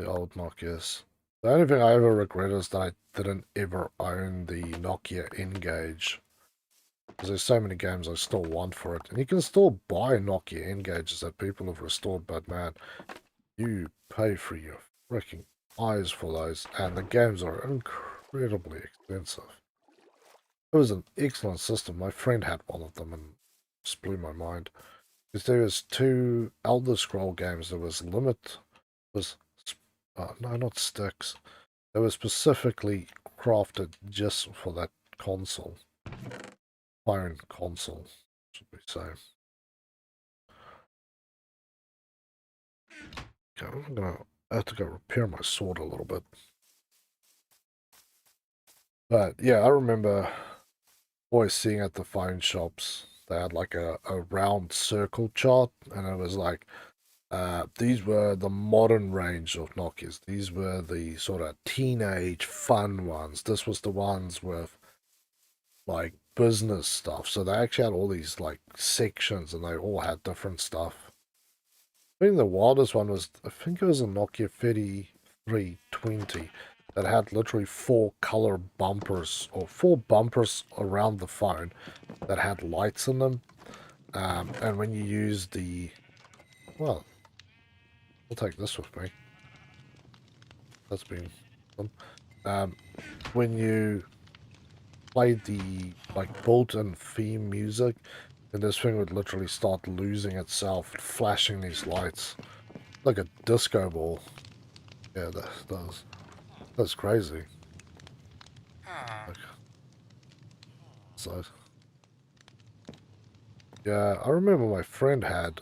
old Nokias. The only thing I ever regret is that I didn't ever own the Nokia N-Gage. Because there's so many games I still want for it. And you can still buy Nokia N-Gages that people have restored, but man, you pay for your freaking eyes for those. And the games are incredibly expensive. It was an excellent system. My friend had one of them and it just blew my mind. Because there was two Elder Scroll games. There was no, not Styx. They were specifically crafted just for that console. Phone console, should we say. Okay, I'm gonna have to go repair my sword a little bit. But yeah, I remember always seeing at the phone shops, they had like a round circle chart, and it was like, these were the modern range of Nokias. These were the sort of teenage fun ones. This was the ones with like business stuff. So they actually had all these like sections and they all had different stuff. I think the wildest one was, I think it was a Nokia 3320 that had literally four color bumpers or four bumpers around the phone that had lights in them. And when you use well, I'll take this with me. That's been fun. When you played the like built-in theme music, and this thing would literally start losing itself, flashing these lights like a disco ball. Yeah, that's crazy. Like, so yeah, I remember my friend had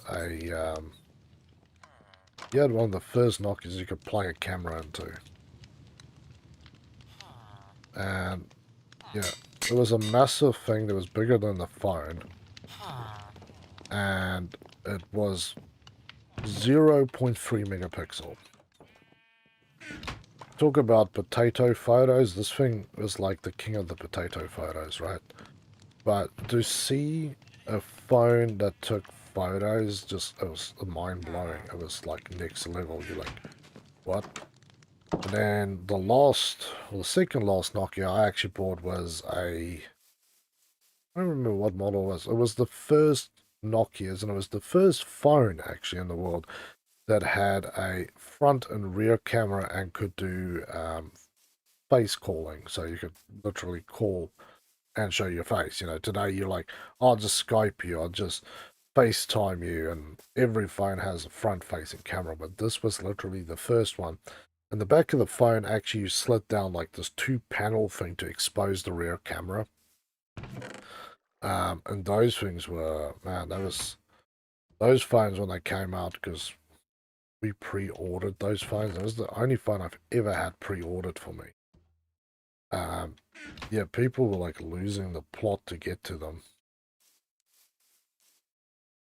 he had one of the first Nokias you could plug a camera into, and yeah, it was a massive thing that was bigger than the phone, and it was 0.3 megapixel. Talk about potato photos. This thing was like the king of the potato photos, right? But to see a phone that took photos, it was mind-blowing. It was like next level. You're like, what? And then the second last Nokia I actually bought was I don't remember what model it was. It was the first Nokias, and it was the first phone actually in the world that had a front and rear camera and could do face calling. So you could literally call and show your face. You know, today you're like, I'll just Skype you, I'll just FaceTime you, and every phone has a front-facing camera, but this was literally the first one. And the back of the phone actually you slid down like this two-panel thing to expose the rear camera. And those things were, man, those phones when they came out, because we pre-ordered those phones. That was the only phone I've ever had pre-ordered for me. Yeah, people were like losing the plot to get to them.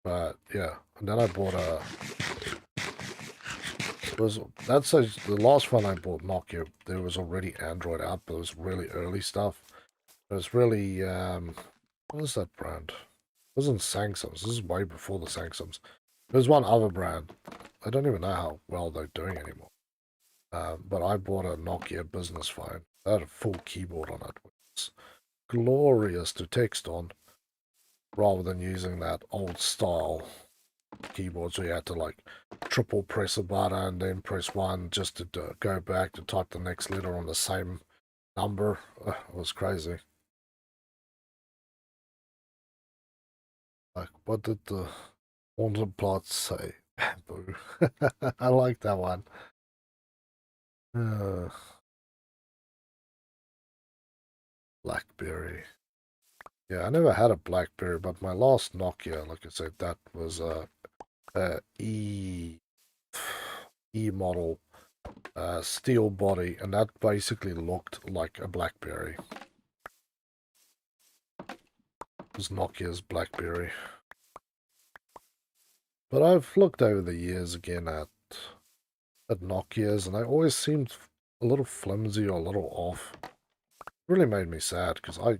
But yeah, and then I bought the last one I bought Nokia. There was already Android out, but it was really early stuff. It was really what is that brand? It wasn't Samsung's. This is way before the Samsung's. There's one other brand. I don't even know how well they're doing anymore. But I bought a Nokia business phone. I had a full keyboard on it. It's glorious to text on, rather than using that old style keyboards where you had to like triple press a button and then press 1 just to go back to type the next letter on the same number. It was crazy. Like, what did the haunted plot say? Bamboo. I like that one. Uh, Blackberry. Yeah, I never had a Blackberry, but my last Nokia, like I said, that was a E model steel body, and that basically looked like a Blackberry. It was Nokia's Blackberry. But I've looked over the years again at Nokia's, and they always seemed a little flimsy or a little off. It really made me sad because I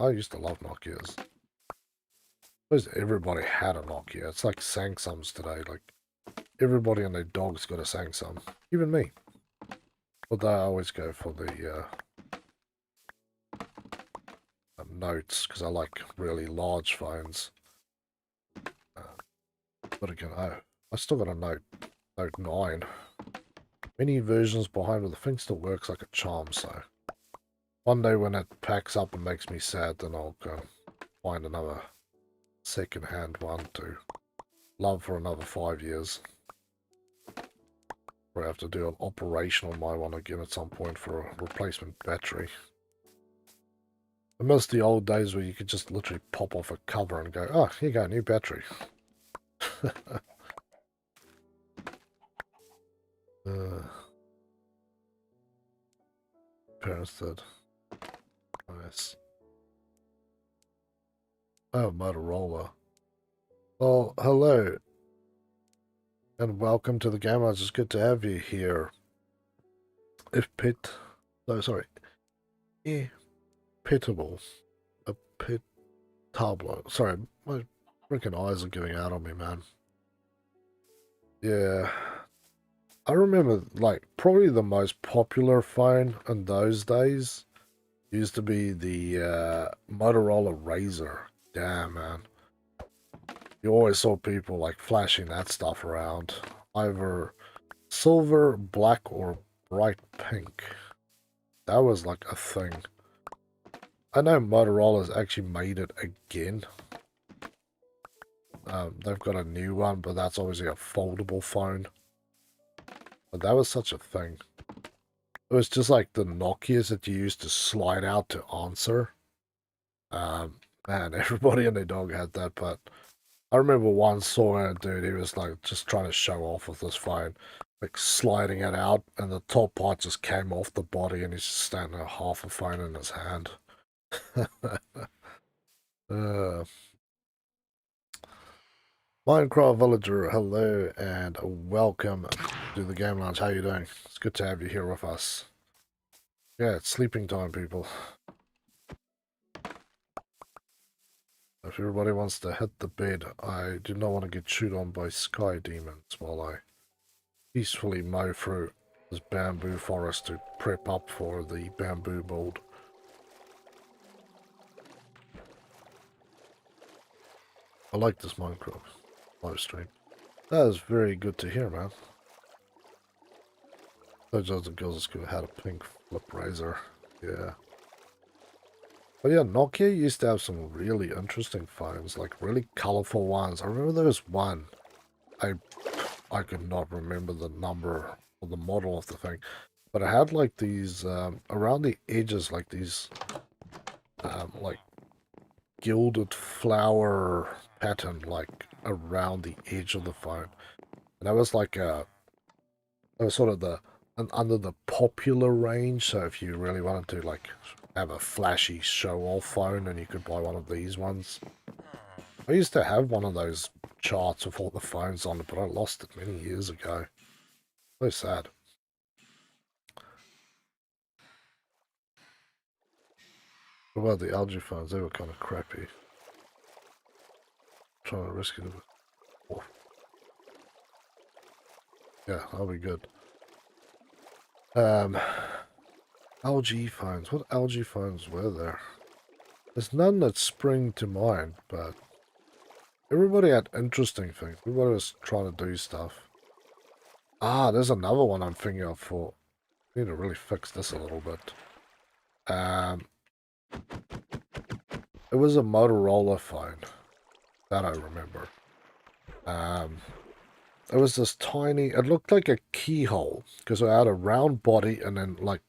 used to love Nokia's. I suppose everybody had a Nokia. It's like Samsungs today. Like everybody and their dog's got a Samsung, even me. But I always go for the Notes because I like really large phones. But again, I still got a Note 9. Many versions behind, but the thing still works like a charm, so one day when it packs up and makes me sad, then I'll go find another second-hand one to love for another 5 years. Or I have to do an operation on my one again at some point for a replacement battery. I miss the old days where you could just literally pop off a cover and go, oh, here you go, new battery. Parents did. Nice. Oh, Motorola. Well, hello. And welcome to the Game Lounge. It's good to have you here. Pitable. A pit tableau. Sorry, my freaking eyes are giving out on me, man. Yeah. I remember, like, probably the most popular phone in those days used to be the Motorola Razr. Damn, man. You always saw people, like, flashing that stuff around. Either silver, black, or bright pink. That was, like, a thing. I know Motorola's actually made it again. They've got a new one, but that's obviously a foldable phone. But that was such a thing. It was just like the Nokias that you used to slide out to answer. Man, everybody and their dog had that, but I remember one saw a dude, he was like just trying to show off with this phone, like sliding it out, and the top part just came off the body, and he's just standing there, half a phone in his hand. uh, Minecraft Villager, hello and welcome to the Game Lounge. How you doing? It's good to have you here with us. Yeah, it's sleeping time, people. If everybody wants to hit the bed, I do not want to get chewed on by sky demons while I peacefully mow through this bamboo forest to prep up for the bamboo build. I like this Minecraft live stream. That is very good to hear, man. Those other girls had a pink flip razor. Yeah. But yeah, Nokia used to have some really interesting phones, like really colorful ones. I remember there was one. I could not remember the number or the model of the thing, but it had like these around the edges, like these like gilded flower pattern, like around the edge of the phone, and that was like it was sort of under the popular range. So if you really wanted to like have a flashy show-off phone, and you could buy one of these ones. I used to have one of those charts with all the phones on it, but I lost it many years ago. So sad. What about the LG phones? They were kind of crappy. Trying to rescue them. Oh. Yeah, that'll be good. LG phones. What LG phones were there? There's none that spring to mind, but everybody had interesting things. Everybody was trying to do stuff. Ah, there's another one I'm thinking of for. I need to really fix this a little bit. Um, it was a Motorola phone. That I remember. Um, it was this tiny, it looked like a keyhole because it had a round body and then like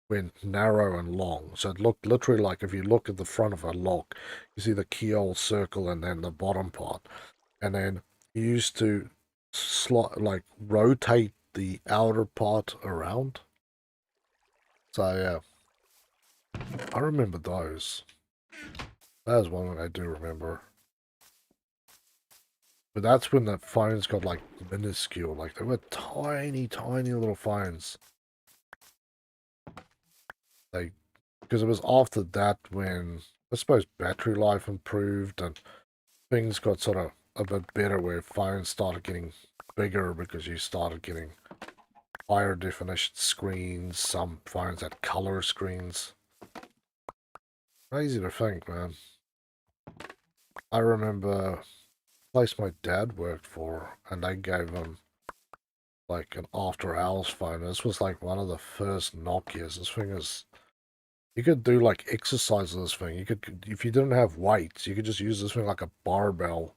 went narrow and long. So it looked literally like if you look at the front of a lock, you see the keyhole circle and then the bottom part. And then you used to slot like rotate the outer part around. So yeah, I remember those. That is one that I do remember. But that's when the phones got like minuscule, like they were tiny, tiny little phones. Like, because it was after that when I suppose battery life improved and things got sort of a bit better where phones started getting bigger because you started getting higher definition screens. Some phones had color screens. Crazy to think, man. I remember the place my dad worked for and they gave him like an after hours phone. This was like one of the first Nokias. This thing is, you could do like exercise with this thing. You could, if you didn't have weights, you could just use this thing like a barbell.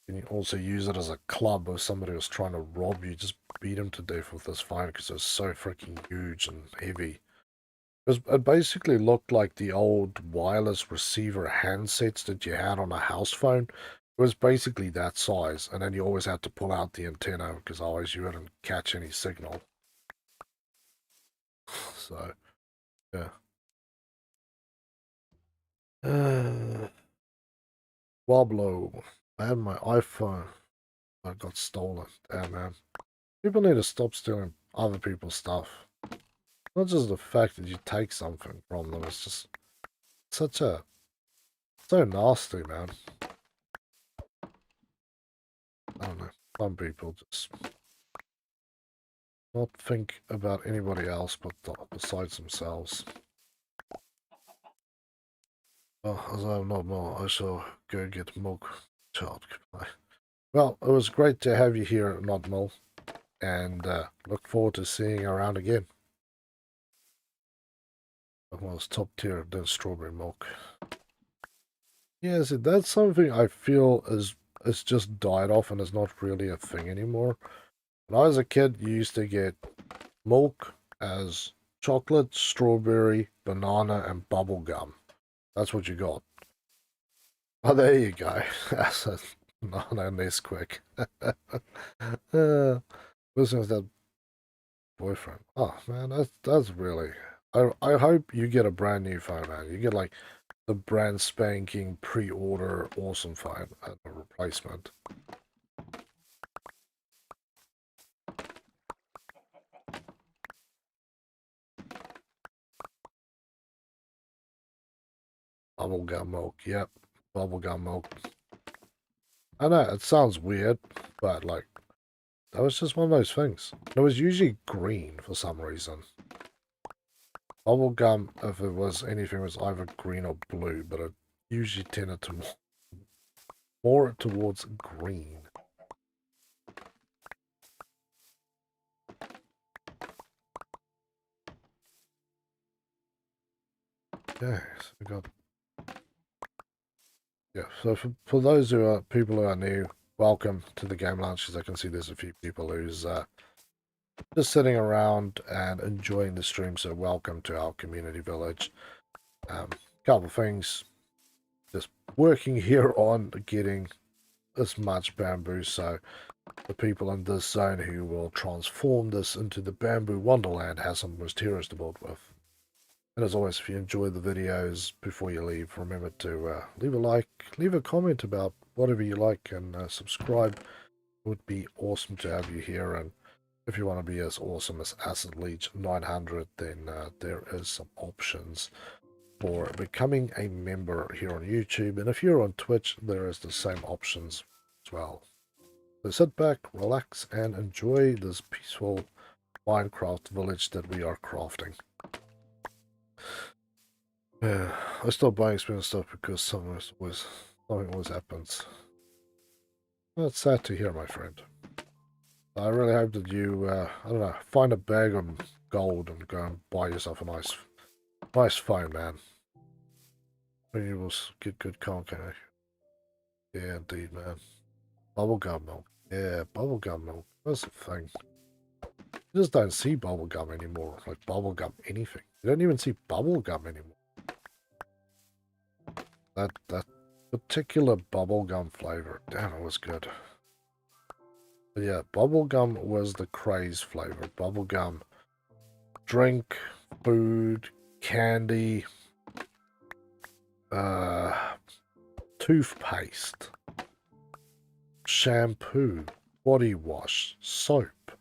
And you also use it as a club if somebody was trying to rob you. Just beat him to death with this phone because it was so freaking huge and heavy. It basically looked like the old wireless receiver handsets that you had on a house phone. It was basically that size, and then you always had to pull out the antenna because otherwise you wouldn't catch any signal. So, yeah. Woblo. I had my iPhone. I got stolen. Damn, man. People need to stop stealing other people's stuff. Not just the fact that you take something from them. It's just such a... so nasty, man. I don't know. Some people just not think about anybody else but besides themselves. Oh, as I have not more, I shall go get milk. Child, goodbye. Well, it was great to have you here at Notmill, and look forward to seeing you around again. Well, it's top tier than strawberry milk. Yeah, see, that's something I feel is it's just died off and is not really a thing anymore. When I was a kid, you used to get milk as chocolate, strawberry, banana, and bubble gum. That's what you got. Oh, there you go. That's a banana Nesquik. Listening to that boyfriend. Oh man, that's really. I hope you get a brand new phone, man. You get like the brand spanking pre-order awesome phone as a replacement. Bubblegum milk, yep. Bubblegum milk. I know, it sounds weird, but like, that was just one of those things. It was usually green for some reason. Bubblegum, if it was anything, was either green or blue, but it usually tended to more towards green. Okay, so we got... yeah, so for those who are people who are new, welcome to the game lounge. As I can see, there's a few people who's just sitting around and enjoying the stream. So welcome to our community village. Couple things, just working here on getting as much bamboo so the people in this zone who will transform this into the bamboo wonderland has some materials to build with. And as always, if you enjoy the videos, before you leave, remember to leave a like, leave a comment about whatever you like, and subscribe. It would be awesome to have you here. And if you want to be as awesome as Acid Leech 900, then there is some options for becoming a member here on YouTube. And if you're on Twitch, there is the same options as well. So sit back, relax, and enjoy this peaceful Minecraft village that we are crafting. Yeah, I stopped buying expensive stuff because something always happens. That's sad to hear, my friend. I really hope that you, I don't know, find a bag of gold and go and buy yourself a nice phone, man. And you will get good content. Yeah, indeed, man. Bubblegum milk. Yeah, bubblegum milk. That's the thing. You just don't see bubblegum anymore. Like bubblegum anything. You don't even see bubblegum anymore. That particular bubblegum flavor. Damn, it was good. But yeah, bubblegum was the craze flavor. Bubblegum. Drink, food, candy, toothpaste, shampoo, body wash, soap,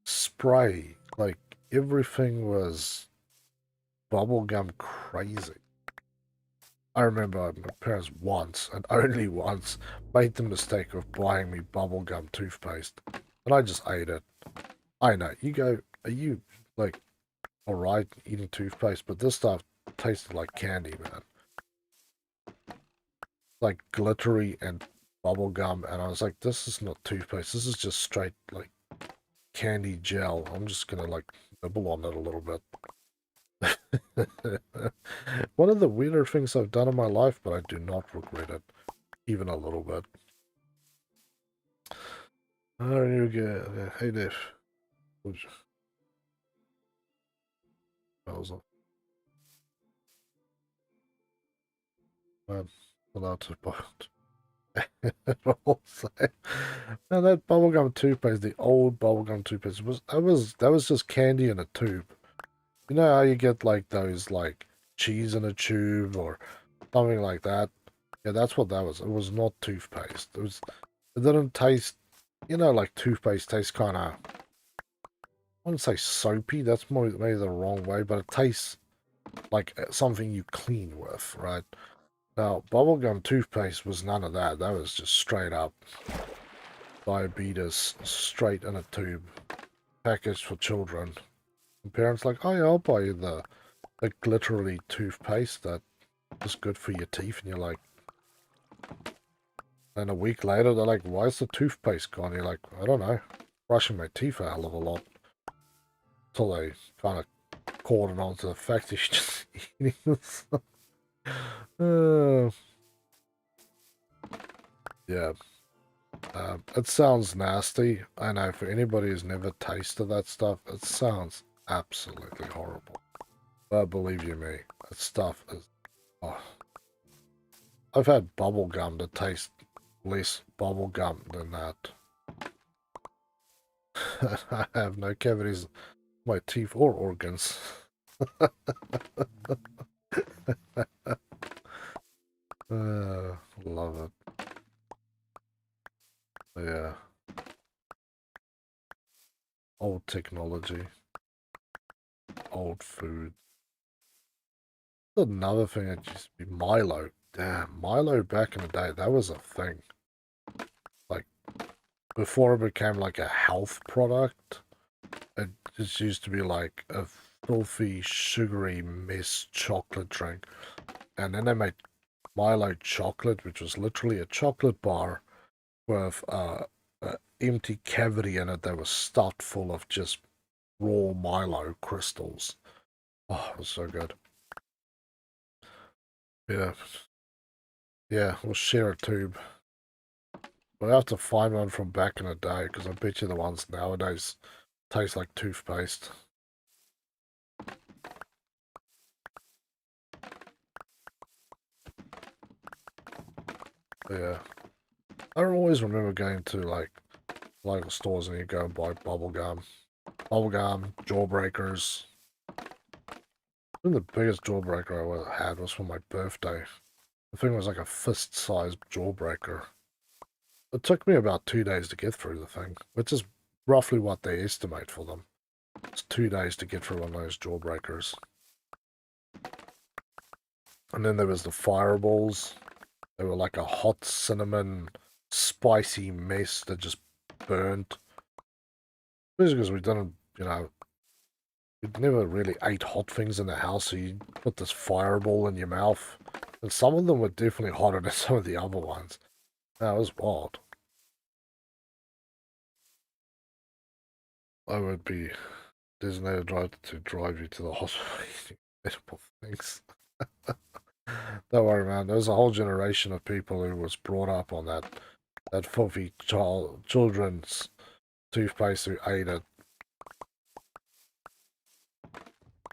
spray. Like, everything was bubblegum crazy. I remember my parents once, and only once, made the mistake of buying me bubblegum toothpaste. And I just ate it. I know. You go, are you, like, alright eating toothpaste? But this stuff tasted like candy, man. Like, glittery and bubblegum. And I was like, this is not toothpaste. This is just straight, like, candy gel. I'm just gonna, like, nibble on it a little bit. One of the weirder things I've done in my life, but I do not regret it, even a little bit. Oh, you get, hey Dave. I'm allowed to buy it. Also, man, that bubblegum toothpaste, the old bubblegum toothpaste, was just candy in a tube. You know how you get like those like cheese in a tube or something like that? Yeah, that's what that was. It was not toothpaste. It didn't taste, you know, like toothpaste tastes kind of, I wouldn't say soapy, that's maybe the wrong way, but it tastes like something you clean with, right? Now, bubblegum toothpaste was none of that. That was just straight up diabetes, straight in a tube, packaged for children. And parents like, oh yeah, I'll buy you the glittery toothpaste that is good for your teeth. And you're like, and a week later, they're like, why is the toothpaste gone? You're like, I don't know, brushing my teeth a hell of a lot. Until they kind of caught it onto the fact that you're just eating this. Yeah. It sounds nasty. I know for anybody who's never tasted that stuff, it sounds absolutely horrible. But believe you me, that stuff is... Oh. I've had bubble gum that tastes less bubble gum than that. I have no cavities in my teeth or organs. Love it. Yeah. Old technology. Old food. Another thing that used to be Milo. Damn, Milo back in the day, that was a thing. Like, before it became like a health product, it just used to be like a filthy, sugary mess chocolate drink. And then they made Milo chocolate, which was literally a chocolate bar with an empty cavity in it that was stuffed full of just raw Milo crystals. Oh, it was so good. Yeah. Yeah, we'll share a tube. We'll have to find one from back in the day, because I bet you the ones nowadays taste like toothpaste. Yeah. I always remember going to, like, local stores and you go and buy bubble gum. Bubblegum, jawbreakers. I think the biggest jawbreaker I ever had was for my birthday. The thing was like a fist-sized jawbreaker. It took me about 2 days to get through the thing, which is roughly what they estimate for them. It's 2 days to get through one of those jawbreakers. And then there was the fireballs. They were like a hot cinnamon, spicy mess that just burnt. Basically, because we didn't, you know, you'd never really ate hot things in the house, so you put this fireball in your mouth. And some of them were definitely hotter than some of the other ones. That was wild. I would be designated driver to drive you to the hospital eating edible things. Don't worry, man. There's a whole generation of people who was brought up on that filthy children's toothpaste who ate it.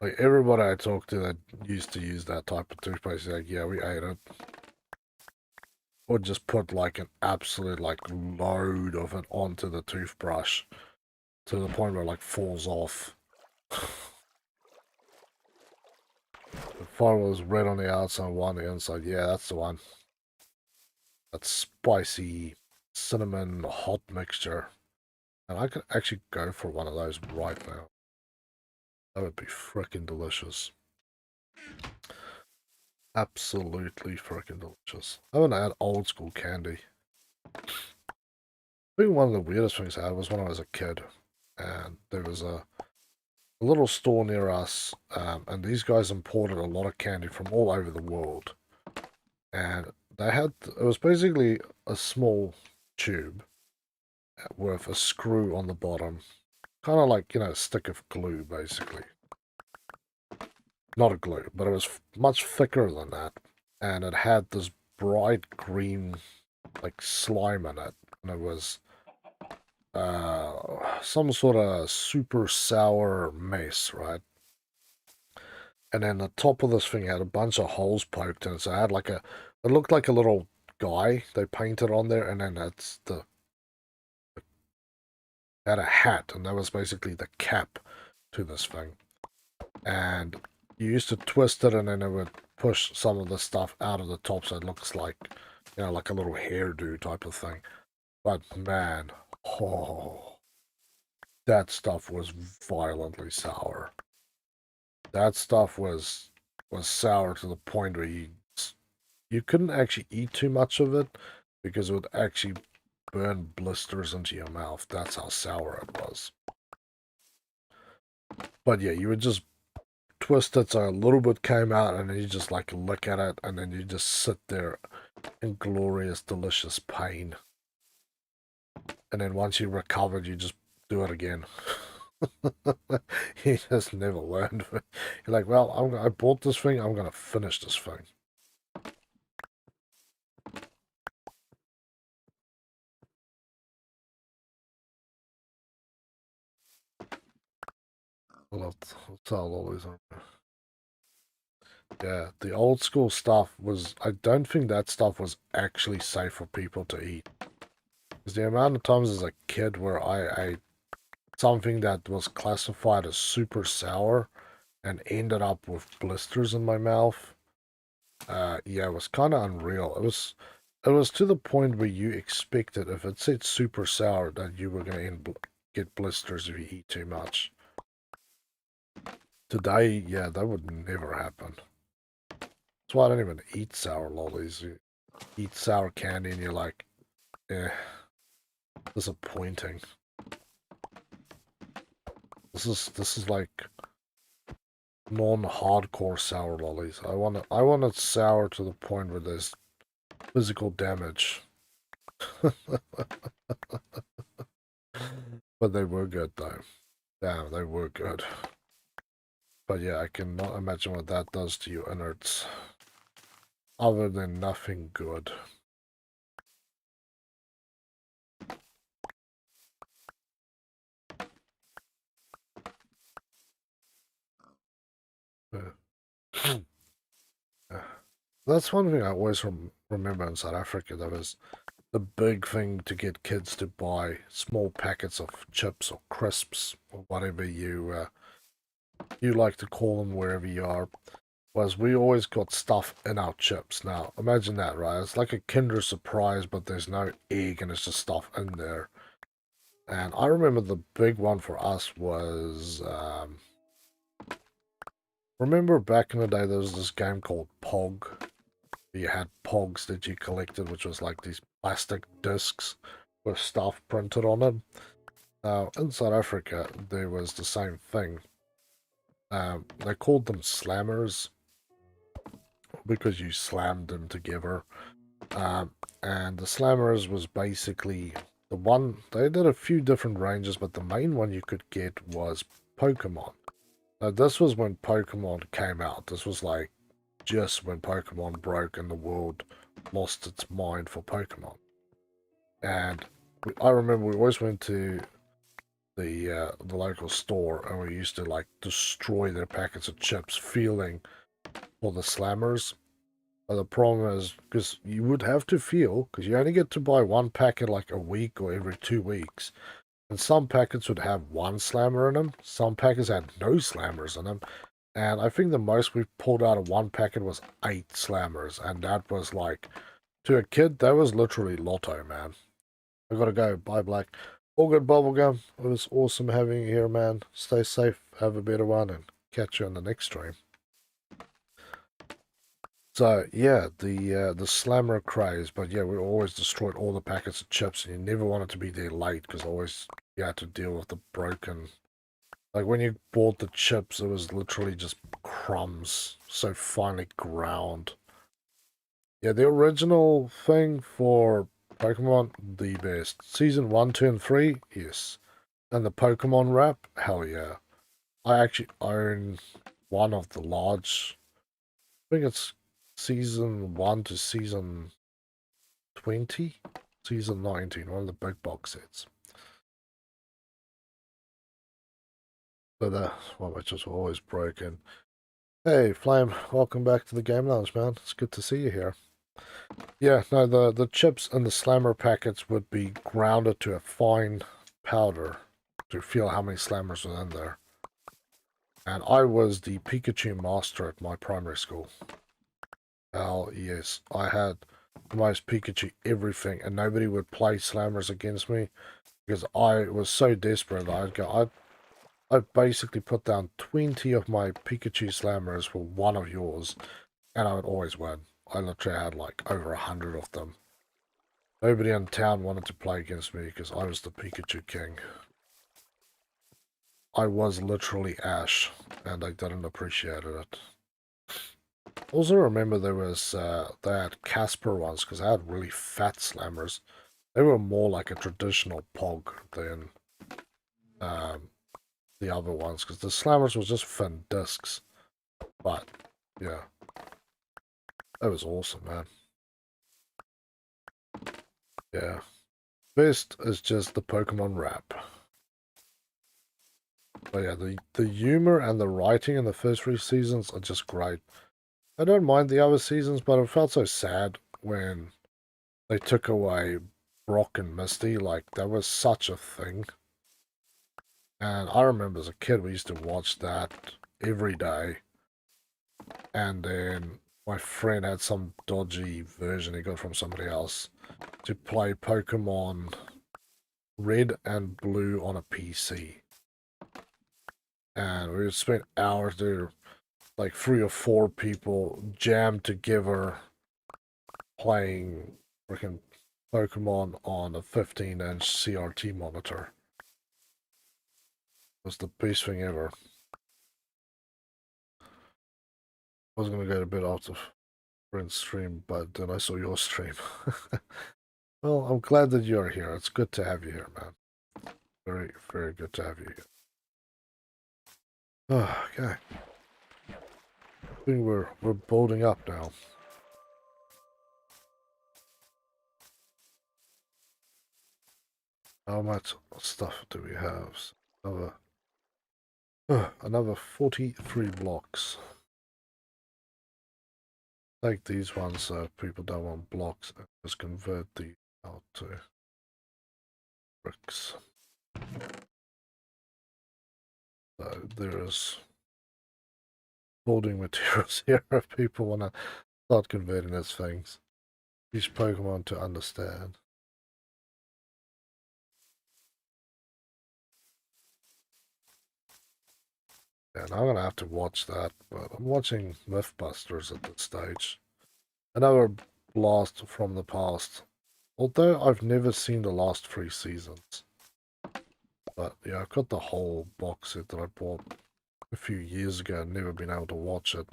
Like everybody I talked to that used to use that type of toothpaste, like, yeah, we ate it. Or just put like an absolute like load of it onto the toothbrush to the point where it like falls off. The fire was red on the outside, one on the inside. Yeah, that's the one. That spicy cinnamon hot mixture. And I could actually go for one of those right now. That would be freaking delicious. Absolutely freaking delicious. I haven't had old school candy. I think one of the weirdest things I had was when I was a kid. And there was a little store near us. And these guys imported a lot of candy from all over the world. And they had, it was basically a small tube with a screw on the bottom. Kind of like, a stick of glue, basically. Not a glue, but it was much thicker than that. And it had this bright green, like, slime in it. And it was some sort of super sour mess, right? And then the top of this thing had a bunch of holes poked in it. So it had like it looked like a little guy they painted on there. And then had a hat. And that was basically the cap to this thing. And you used to twist it and then it would push some of the stuff out of the top so it looks like, like a little hairdo type of thing. But man, oh, that stuff was violently sour. That stuff was sour to the point where you couldn't actually eat too much of it because it would actually burn blisters into your mouth. That's how sour it was. But yeah, you would just twist it so a little bit came out and then you just like look at it and then you just sit there in glorious, delicious pain. And then once you recovered, you just do it again. You just never learned. You're like, well, I bought this thing, I'm going to finish this thing. Well, I'll tell all these. Yeah, the old school stuff was, I don't think that stuff was actually safe for people to eat. Because the amount of times as a kid where I ate something that was classified as super sour and ended up with blisters in my mouth, yeah, it was kind of unreal. It was to the point where you expected if it said super sour that you were going to get blisters if you eat too much. Today, yeah, that would never happen. That's why I don't even eat sour lollies. You eat sour candy and you're like, eh, disappointing. This is like non-hardcore sour lollies. I want it sour to the point where there's physical damage. But they were good though. Damn, they were good. But yeah, I cannot imagine what that does to your innards. Other than nothing good. That's one thing I always remember in South Africa. That was the big thing to get kids to buy small packets of chips or crisps or whatever you like to call them wherever you are. Was we always got stuff in our chips. Now imagine that, right? It's like a Kinder Surprise, but there's no egg and it's just stuff in there. And I remember the big one for us was remember back in the day there was this game called Pog. You had Pogs that you collected, which was like these plastic discs with stuff printed on them. Now, in South Africa, there was the same thing. They called them slammers because you slammed them together. And the slammers was basically the one, they did a few different ranges, but the main one you could get was Pokemon. Now, this was when Pokemon came out. This was like just when Pokemon broke and the world lost its mind for Pokemon. And I remember we always went to the local store and we used to like destroy their packets of chips, feeling for the slammers. But the problem is because you would have to feel because you only get to buy one packet like a week or every 2 weeks. And some packets would have one slammer in them. Some packets had no slammers in them. And I think the most we pulled out of one packet was 8 slammers. And that was like, to a kid, that was literally lotto, man. I gotta go. Bye, Black. All good, Bubblegum. It was awesome having you here, man. Stay safe, have a better one, and catch you on the next stream. So, yeah, the slammer craze, but yeah, we always destroyed all the packets of chips, and you never wanted to be there late, because always you had to deal with the broken... Like, when you bought the chips, it was literally just crumbs, so finely ground. Yeah, the original thing for Pokemon, the best. Season 1, 2, and 3, yes. And the Pokemon wrap, hell yeah. I actually own one of the large... I think it's season 1 to season 20? Season 19, one of the big box sets. So that's one which is always broken. Hey, Flame, welcome back to the Game Lounge, man. It's good to see you here. Yeah, no, the chips and the slammer packets would be grounded to a fine powder to feel how many slammers were in there. And I was the Pikachu master at my primary school. Hell yes, I had the most Pikachu everything, and nobody would play slammers against me because I was so desperate. I'd basically put down 20 of my Pikachu slammers for one of yours, and I would always win. I literally had like over 100 of them. Nobody in town wanted to play against me because I was the Pikachu king. I was literally Ash, and I didn't appreciate it. Also remember there was, they had Casper ones, because they had really fat slammers. They were more like a traditional Pog than the other ones, because the slammers was just thin discs. But, yeah. That was awesome, man. Yeah. Best is just the Pokemon rap. But yeah, the humor and the writing in the first 3 seasons are just great. I don't mind the other seasons, but it felt so sad when they took away Brock and Misty. Like, that was such a thing. And I remember as a kid, we used to watch that every day. And then my friend had some dodgy version he got from somebody else to play Pokemon Red and Blue on a PC. And we would spend hours there, like 3 or 4 people jammed together playing freaking Pokemon on a 15-inch CRT monitor. It was the best thing ever. I was going to go to bed after friend's stream, but then I saw your stream. Well, I'm glad that you're here. It's good to have you here, man. Very, very good to have you here. Oh, okay. I think we're building up now. How much stuff do we have? Another 43 blocks. Take these ones so if people don't want blocks, just convert these out to bricks. So there's building materials here if people want to start converting as things. Use Pokemon to understand. Yeah, and I'm going to have to watch that, but I'm watching Mythbusters at this stage. Another blast from the past. Although I've never seen the last 3 seasons. But yeah, I've got the whole box set that I bought a few years ago and never been able to watch it.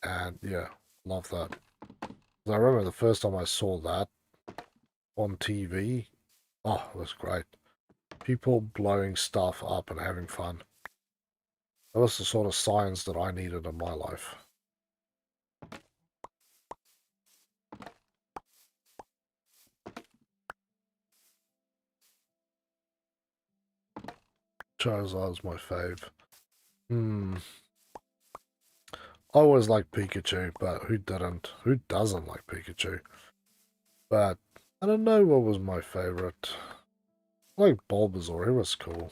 And yeah, love that. I remember the first time I saw that on TV. Oh, it was great. People blowing stuff up and having fun. That was the sort of science that I needed in my life. Charizard's my fave. I always liked Pikachu, but who didn't? Who doesn't like Pikachu? But I don't know what was my favorite. I like Bulbasaur, he was cool.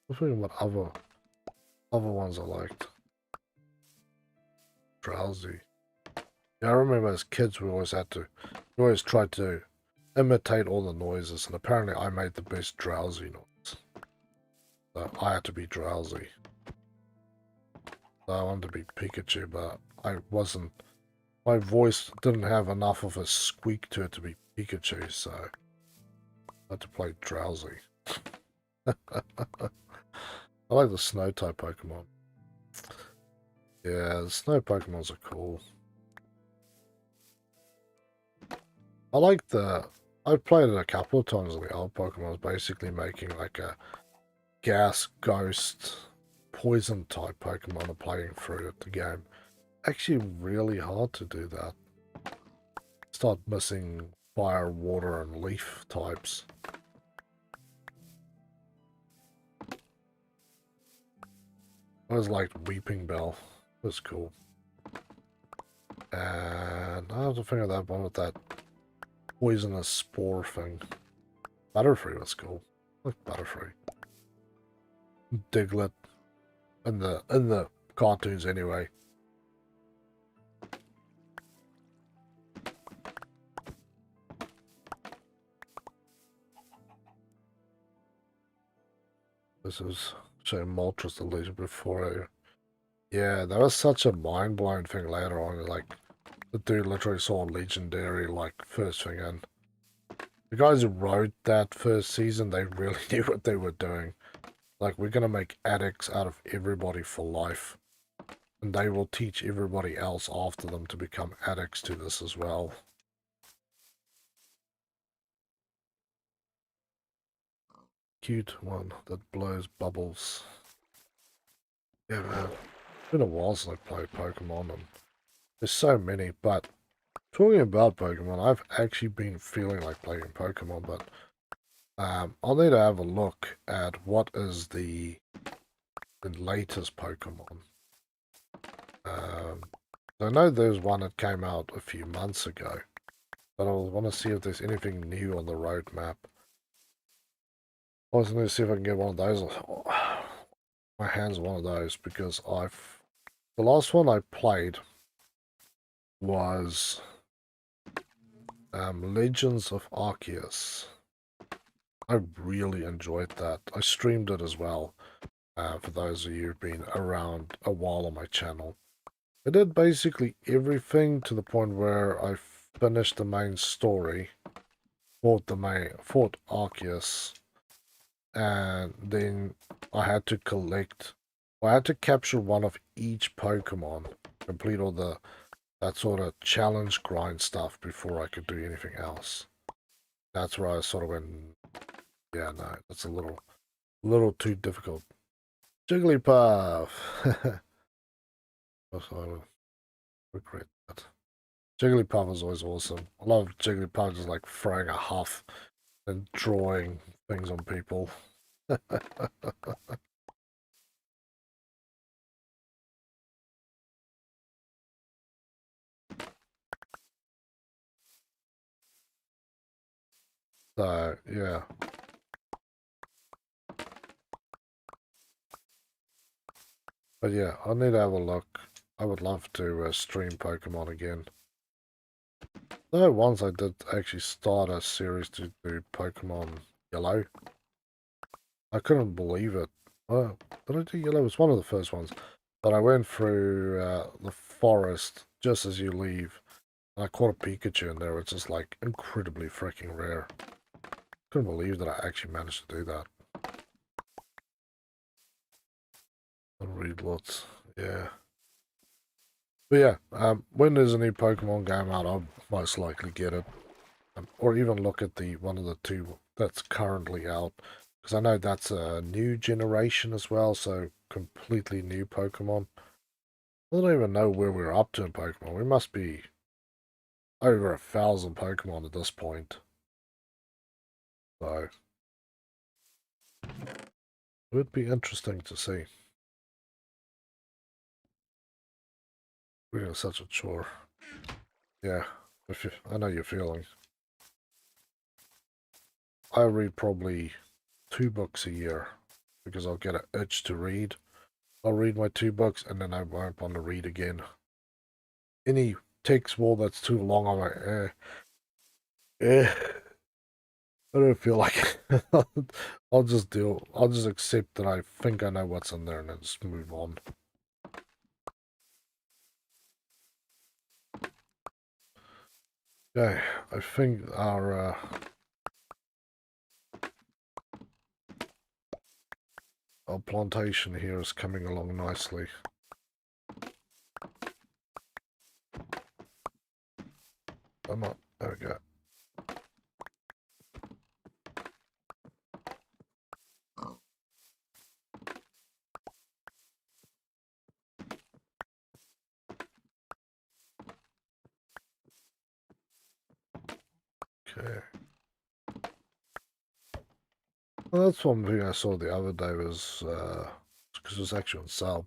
I'm thinking what other ones I liked. Drowsy. Yeah, I remember as kids we always tried to imitate all the noises, and apparently I made the best drowsy noise. So I had to be drowsy. So I wanted to be Pikachu, but I wasn't. My voice didn't have enough of a squeak to it to be Pikachu, so I had to play drowsy. I like the snow type Pokemon. Yeah, the snow Pokemons are cool. I've played it a couple of times in the old Pokemon, basically making like a gas ghost poison type Pokemon and playing through the game. Actually really hard to do that. Start missing fire, water, and leaf types. I was like Weeping Bell. It was cool. And I have to figure that one with that poisonous spore thing. Butterfree was cool. I like Butterfree. Diglett. In the cartoons anyway. This is showing Moltres the leader before. Yeah, that was such a mind-blowing thing later on. Like, the dude literally saw Legendary, like, first thing in. The guys who wrote that first season, they really knew what they were doing. Like, we're gonna make addicts out of everybody for life. And they will teach everybody else after them to become addicts to this as well. Cute one that blows bubbles. Yeah, man. It's been a while since I played Pokemon, and there's so many, but talking about Pokemon, I've actually been feeling like playing Pokemon, but I'll need to have a look at what is the latest Pokemon. I know there's one that came out a few months ago, but I want to see if there's anything new on the roadmap. I was going to see if I can get one of those. My hands on one of those because the last one I played was Legends of Arceus. I really enjoyed that. I streamed it as well. For those of you who've been around a while on my channel. I did basically everything to the point where I finished the main story, fought Arceus, and then I had to capture one of each Pokemon, complete all that sort of challenge grind stuff before I could do anything else. That's where I sort of went, yeah, no, that's a little too difficult. Jigglypuff! I regret that. Jigglypuff is always awesome. I love Jigglypuff just like throwing a huff and drawing things on people. So, yeah. But yeah, I need to have a look. I would love to stream Pokemon again. Though once I did actually start a series to do Pokemon Yellow. I couldn't believe it. Oh, did I do Yellow? It was one of the first ones. But I went through the forest just as you leave. And I caught a Pikachu in there, which is like incredibly freaking rare. Couldn't believe that I actually managed to do that. I'll read lots, yeah. But yeah, when there's a new Pokemon game out, I'll most likely get it. Or even look at the one of the two that's currently out. Because I know that's a new generation as well, so completely new Pokemon. I don't even know where we're up to in Pokemon. We must be over 1,000 Pokemon at this point. So, it would be interesting to see. We're such a chore. Yeah, I know your feeling. I read probably 2 books a year because I'll get an itch to read. I'll read my 2 books and then I won't want to read again. Any text wall that's too long, I'm like, I don't feel like it. I'll just accept that I think I know what's in there and then just move on. Okay, I think our plantation here is coming along nicely. Come on, there we go. Okay. Well, that's one thing I saw the other day was, because it was actually on sale,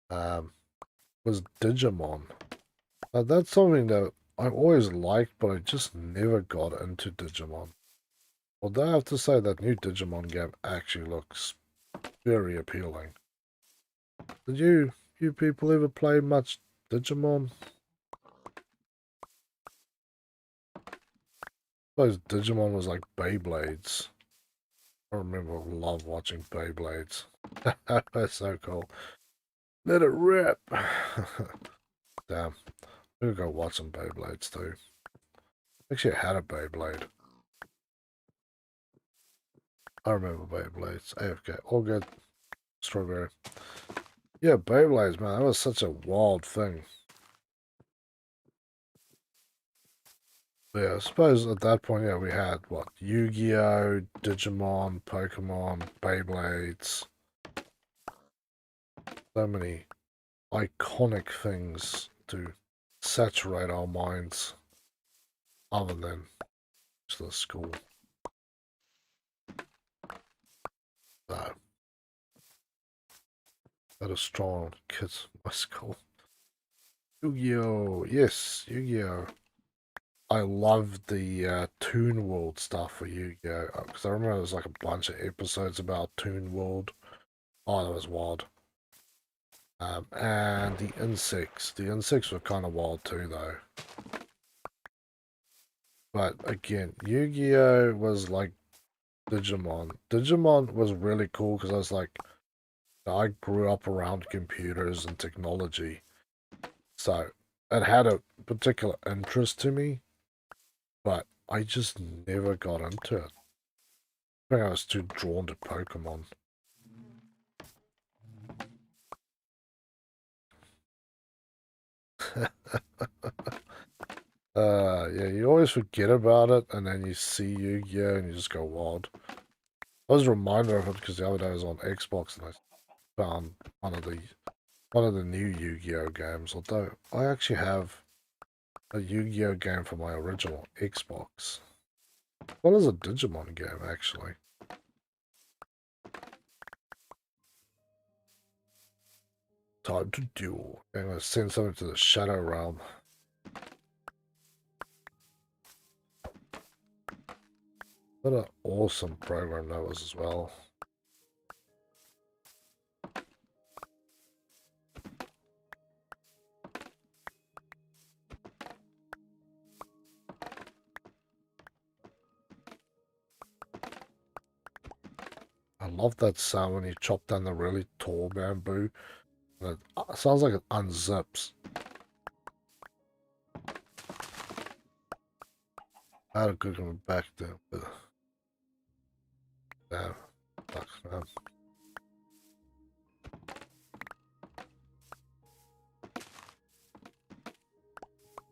um, was Digimon. That's something that I always liked, but I just never got into Digimon. Although I have to say that new Digimon game actually looks very appealing. Did you people ever play much Digimon? Those Digimon was like Beyblades. I remember love watching Beyblades. That's so cool. Let it rip. Damn. I'm gonna go watch some Beyblades too. Actually, I had a Beyblade. I remember Beyblades. AFK. All good. Strawberry. Yeah, Beyblades, man. That was such a wild thing. Yeah, I suppose at that point, yeah, we had, what, Yu-Gi-Oh!, Digimon, Pokemon, Beyblades. So many iconic things to saturate our minds other than just the school. No, that is strong kids in my school. Yu-Gi-Oh! Yes, Yu-Gi-Oh! I loved the Toon World stuff for Yu-Gi-Oh! Because I remember there was like a bunch of episodes about Toon World. Oh, that was wild. And the insects. The insects were kind of wild too, though. But again, Yu-Gi-Oh! Was like Digimon. Digimon was really cool because I was like, I grew up around computers and technology. So it had a particular interest to me, but I just never got into it. I think I was too drawn to Pokemon. Yeah, you always forget about it, and then you see Yu-Gi-Oh! And you just go wild. I was reminded of it because the other day I was on Xbox and I found one of the new Yu-Gi-Oh! Games, although I actually have a Yu-Gi-Oh! Game for my original Xbox. What is a Digimon game, actually? Time to duel. I'm going to send something to the Shadow Realm. What an awesome program that was as well. I love that sound when you chop down the really tall bamboo. And it sounds like it unzips. I had a good one back there, but damn, fuck, man.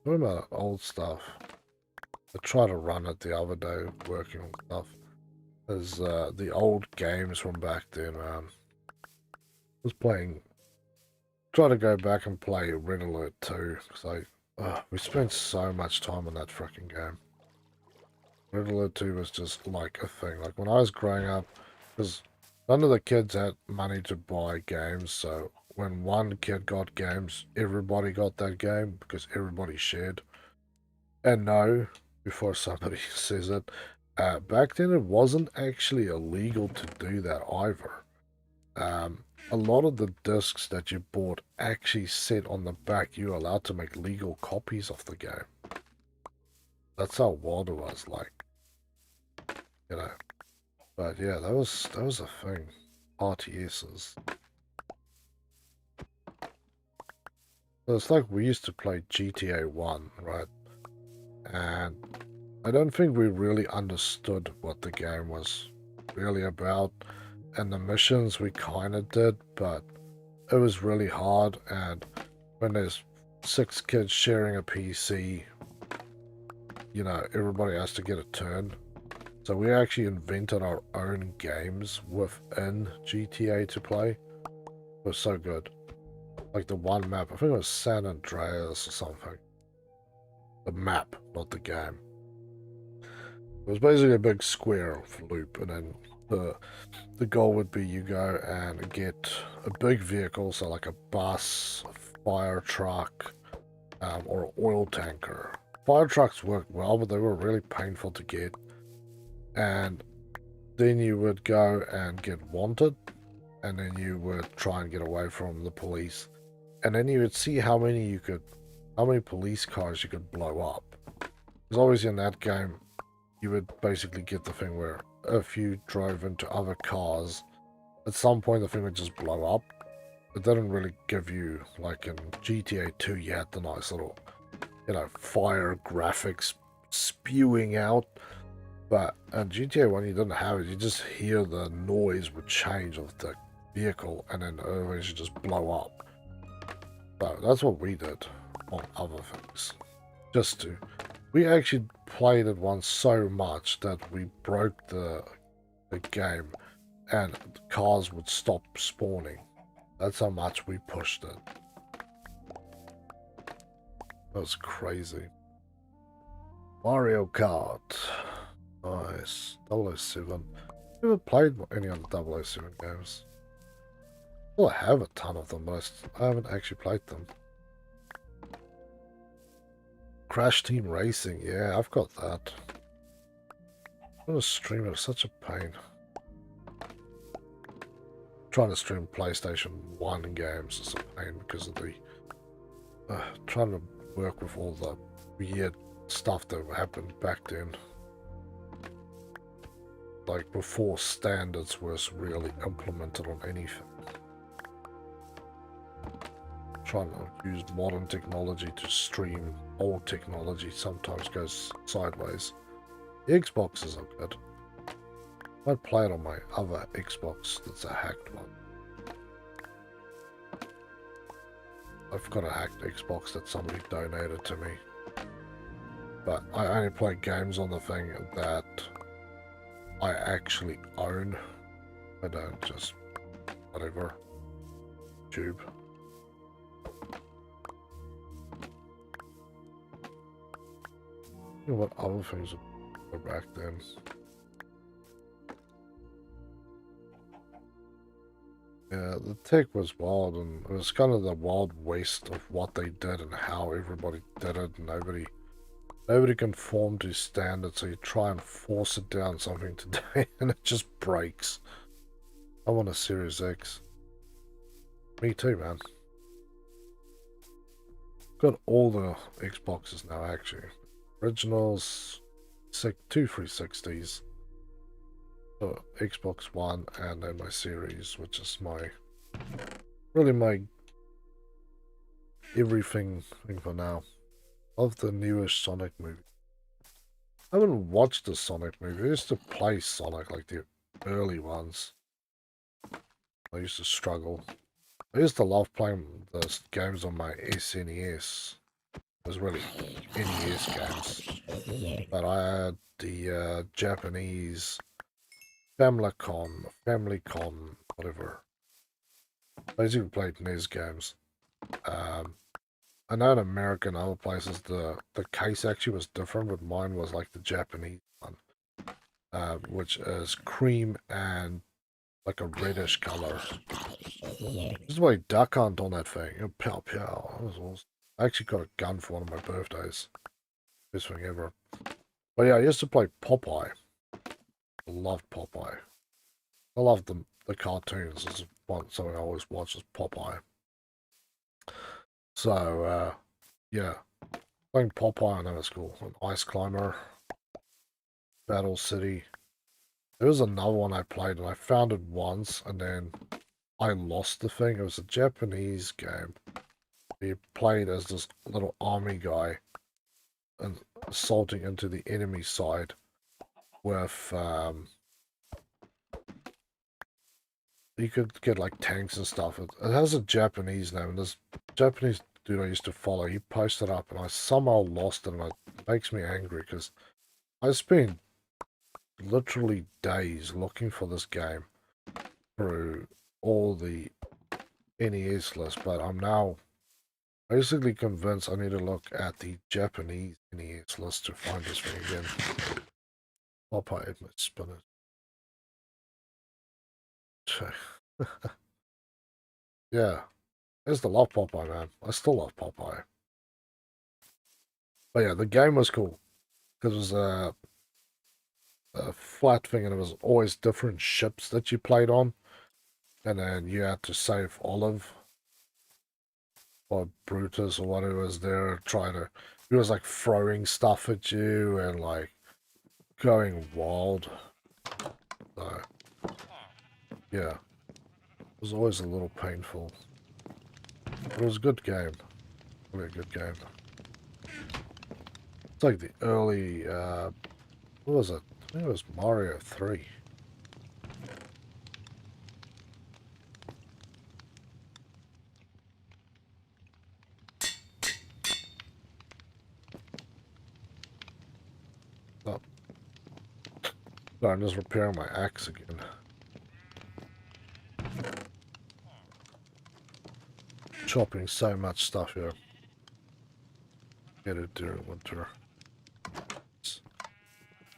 What about old stuff? I tried to run it the other day, working on stuff. There's the old games from back then, man. I was playing, trying to go back and play Red Alert 2, because we spent so much time on that freaking game. Red Alert 2 was just like a thing. Like when I was growing up, because none of the kids had money to buy games, so when one kid got games, everybody got that game because everybody shared. And no, before somebody says it, back then it wasn't actually illegal to do that either. A lot of the discs that you bought actually said on the back you're allowed to make legal copies of the game. That's how wild it was, like, you know. But yeah, that was a thing. RTSs. So it's like we used to play GTA 1, right? And I don't think we really understood what the game was really about. And the missions we kind of did, but it was really hard. And when there's 6 kids sharing a PC, you know, everybody has to get a turn. So we actually invented our own games within GTA to play. It was so good. Like the one map, I think it was San Andreas or something. The map, not the game. It was basically a big square loop, and then the goal would be you go and get a big vehicle, so like a bus, a fire truck, or an oil tanker. Fire trucks worked well, but they were really painful to get. And then you would go and get wanted, and then you would try and get away from the police. And then you would see how many police cars you could blow up. Because always in that game, you would basically get the thing where if you drove into other cars, at some point the thing would just blow up. It didn't really give you, like in GTA 2, you had the nice little, you know, fire graphics spewing out. But in GTA 1, you didn't have it. You just hear the noise would change of the vehicle, and then it would just blow up. But that's what we did on other things. We actually played it once so much that we broke the game, and the cars would stop spawning. That's how much we pushed it. That was crazy. Mario Kart. Nice. 007. Never played any of the 007 games. Well, I have a ton of them, but I haven't actually played them. Crash Team Racing. Yeah, I've got that. I'm gonna stream it. It's such a pain. Trying to stream PlayStation 1 games is a pain because of the... trying to work with all the weird stuff that happened back then. Like before standards was really implemented on anything. Trying to use modern technology to stream old technology sometimes goes sideways. The Xboxes are good. I might play it on my other Xbox that's a hacked one. I've got a hacked Xbox that somebody donated to me. But I only play games on the thing that I actually own. I don't just whatever. Tube. You know what other things were back then? Yeah, the tech was wild, and it was kind of the wild west of what they did and how everybody did it. Nobody conformed to standards, so you try and force it down something today, and it just breaks. I want a Series X. Me too, man. Got all the Xboxes now, actually. Originals, 2 360s. Xbox One, and then my Series, which is really my everything thing for now. Of the newest Sonic movie. I haven't watched the Sonic movie. I used to play Sonic, like the early ones. I used to struggle. I used to love playing the games on my SNES. It was really NES games. But I had the Japanese Famicom, whatever. Basically played NES games. Um, I know in America and other places the case actually was different, but mine was like the Japanese one, which is cream and like a reddish color. Just the way duck hunt on that thing. Pow pow. That was awesome. I actually got a gun for one of my birthdays. Best thing ever. But yeah, I used to play Popeye. I loved Popeye. I loved the cartoons. It's something I always watched is Popeye. So yeah, playing Popeye I know it's cool. An Ice Climber, Battle City. There was another one I played and I found it once and then I lost the thing. It was a Japanese game. You played as this little army guy and assaulting into the enemy side with you could get like tanks and stuff. It has a Japanese name, and this Japanese dude I used to follow, he posted up, and I somehow lost it, and it makes me angry because I spent literally days looking for this game through all the NES list, but I'm now basically convinced I need to look at the Japanese NES list to find this thing again. Popeye at my spinner. Yeah, I used to love Popeye, man. I still love Popeye. But yeah, the game was cool because it was a flat thing and it was always different ships that you played on. And then you had to save Olive or Brutus or whatever was there trying to. He was like throwing stuff at you and like going wild. So, yeah, it was always a little painful. But it was a good game. Really a good game. It's like the early, what was it? I think it was Mario 3. Oh, sorry, I'm just repairing my axe again. Chopping so much stuff here. Get it during winter.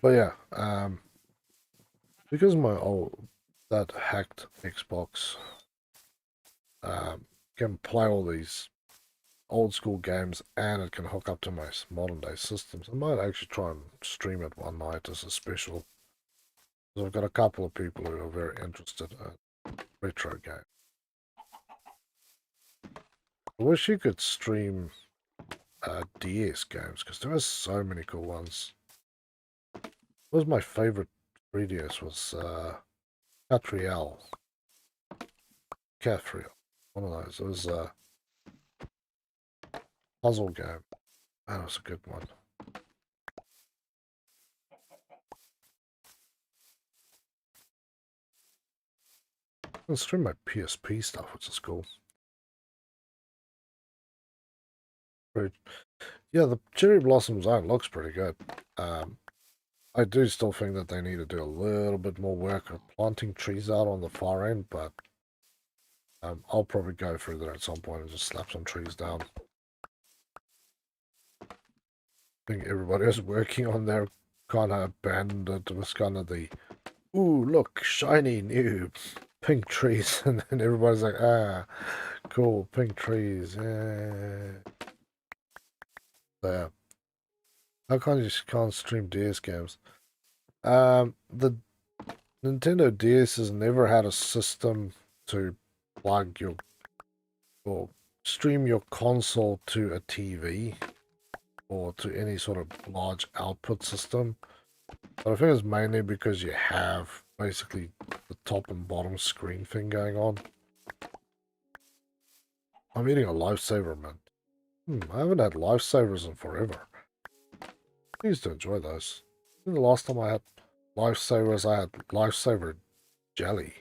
But yeah, because my old that hacked Xbox can play all these old school games and it can hook up to my modern day systems. I might actually try and stream it one night as a special. Because I've got a couple of people who are very interested in retro games. I wish you could stream DS games because there are so many cool ones. What was my favorite 3DS was Catriel. Catriel. One of those. It was a puzzle game. That was a good one. I can stream my PSP stuff, which is cool. Yeah, the Cherry Blossom Zone looks pretty good. I do still think that they need to do a little bit more work of planting trees out on the far end, but I'll probably go through there at some point and just slap some trees down. I think everybody was working on their kind of abandoned it. It was kind of the, ooh, look, shiny new pink trees. And then everybody's like, ah, cool, pink trees. Yeah. So, yeah. How come you just can't stream DS games? The Nintendo DS has never had a system to plug your or stream your console to a TV or to any sort of large output system. But I think it's mainly because you have basically the top and bottom screen thing going on. I'm eating a lifesaver, man. I haven't had lifesavers in forever. I used to enjoy those. The last time I had lifesavers, I had lifesaver jelly.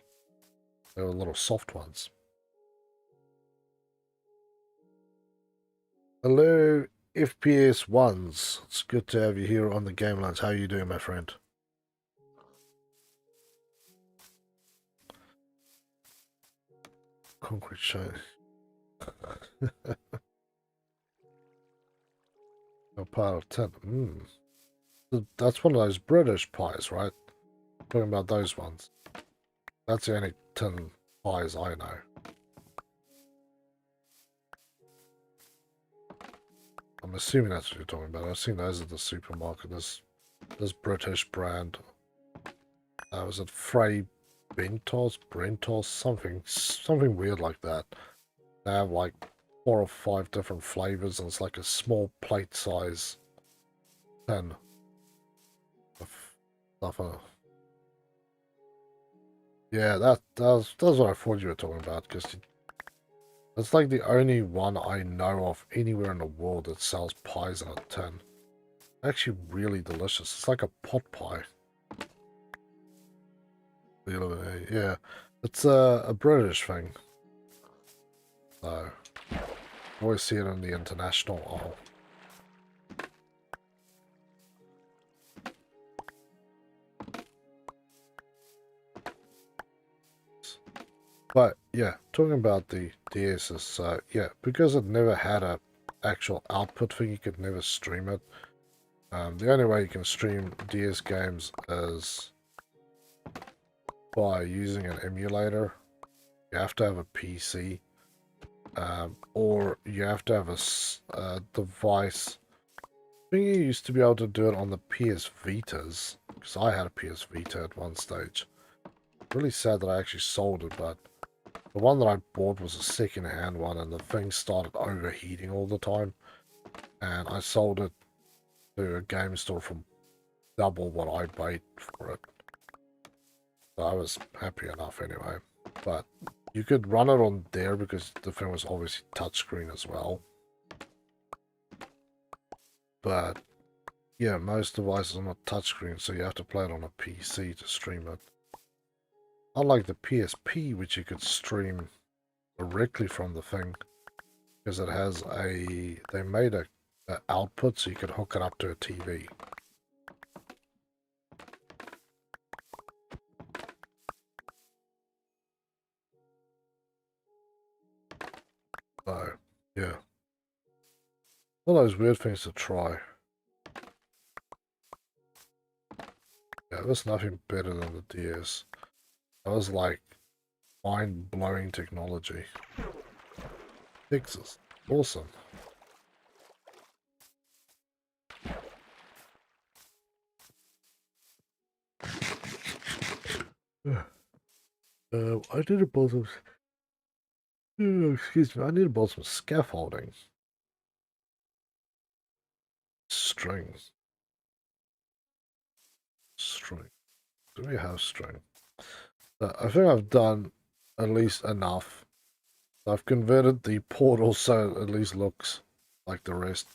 They were little soft ones. Hello, FPS ones. It's good to have you here on the Game Lounge. How are you doing, my friend? Concrete show. A pile of tin. That's one of those British pies, right? Talking about those ones. That's the only tin pies I know. I'm assuming that's what you're talking about. I've seen those at the supermarket. This British brand. Was it Frey Brentos, something weird like that. They have like 4 or 5 different flavors, and it's like a small plate size tin of stuff in it. Yeah, that's what I thought you were talking about, because it's like the only one I know of anywhere in the world that sells pies in a tin. Actually really delicious. It's like a pot pie. Yeah, it's a British thing. So, I always see it in the international aisle. But yeah, talking about the DS's, yeah, because it never had a actual output thing, you could never stream it. The only way you can stream DS games is by using an emulator. You have to have a PC, or you have to have a device. I think you used to be able to do it on the PS Vitas, because I had a PS Vita at one stage. Really sad that I actually sold it, but the one that I bought was a second-hand one, and the thing started overheating all the time. And I sold it to a game store for double what I paid for it. So I was happy enough anyway. But you could run it on there because the thing was obviously touchscreen as well. But yeah, most devices are not touchscreen, so you have to play it on a PC to stream it. Unlike the PSP, which you could stream directly from the thing, because it has they made a output so you could hook it up to a TV. So, yeah. All those weird things to try. Yeah, there's nothing better than the DS. That was like mind-blowing technology. Texas. Awesome. I need to build some... excuse me, I need to build some scaffolding. String. String. Do we have string? I think I've done at least enough. I've converted the portal so it at least looks like the rest.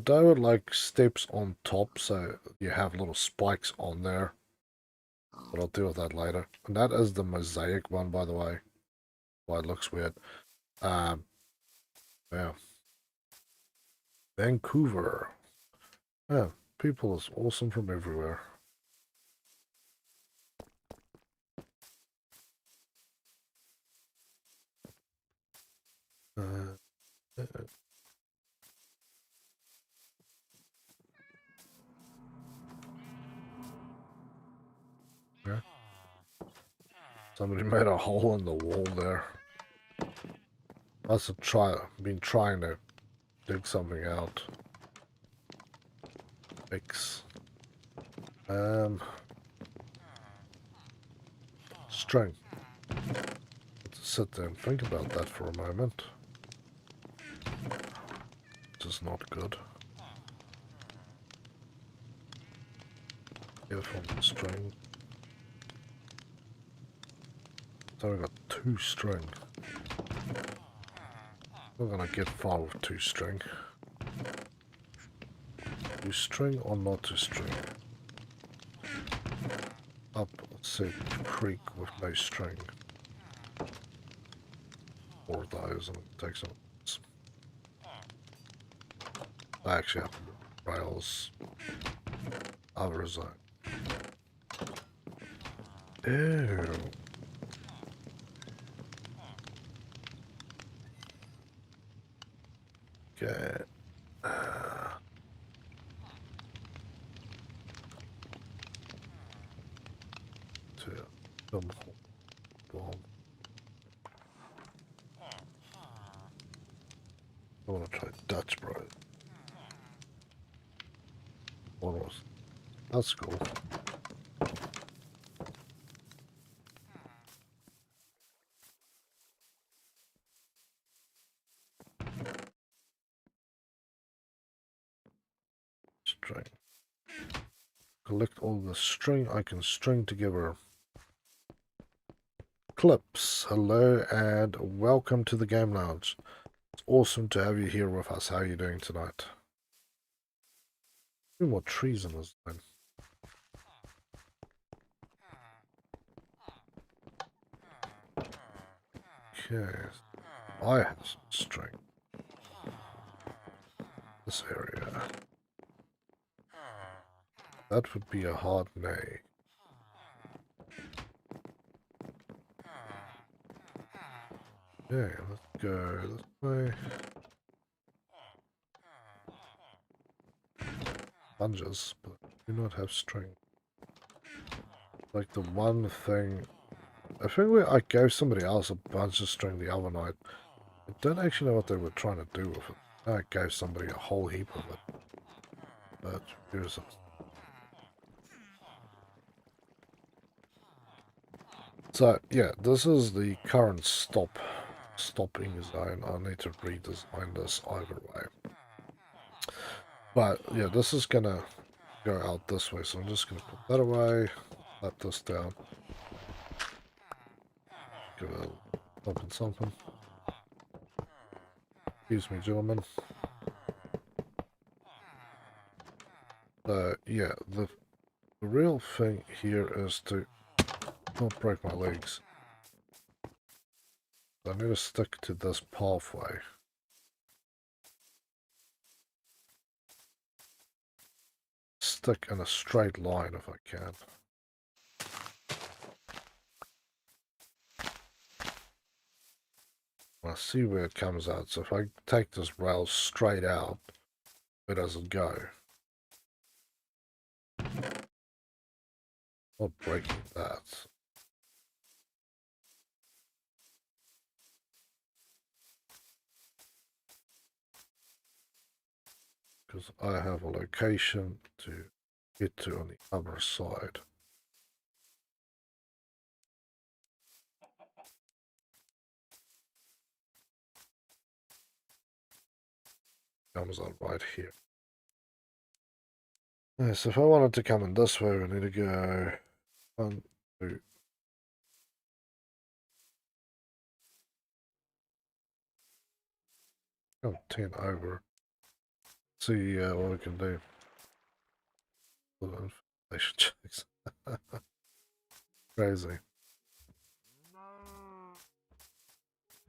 I would like steps on top so you have little spikes on there. But I'll deal with that later. And that is the mosaic one, by the way. Why it looks weird. Yeah. Vancouver. Yeah, people is awesome from everywhere. Uh, yeah. Somebody made a hole in the wall there. Must have been trying to dig something out. Fix. String. Let's sit there and think about that for a moment. This is not good. Careful with string. So I got 2 string. We're gonna get far with 2 string. 2 string or not 2 string? said creek with no string. Four of those and take some. I actually have to do rails. Other zone. Ew. Okay. To film bomb. I want to try Dutch, bro. Almost. That's cool. String. Collect all the string I can string together. Clips, hello and welcome to the Game Lounge. It's awesome to have you here with us. How are you doing tonight? A few more trees in this thing. Okay, I have some string. This area. That would be a hard nay. Okay, let's go this way. Lunges, but do not have string. Like the one thing... I think I gave somebody else a bunch of string the other night. I don't actually know what they were trying to do with it. I gave somebody a whole heap of it. But here's it. So, yeah, this is the current stopping zone. I need to redesign this either way. But, yeah, this is going to go out this way. So I'm just going to put that away, let this down. Give it something. Excuse me, gentlemen. Yeah, the real thing here is to not break my legs. I need to stick to this pathway. Stick in a straight line if I can. I see where it comes out. So if I take this rail straight out, where does it go? Not breaking that. Because I have a location to get to on the other side. Comes out right here. So if I wanted to come in this way, we need to go 1, 2. Oh, 10 over. See what we can do. Information checks. Crazy.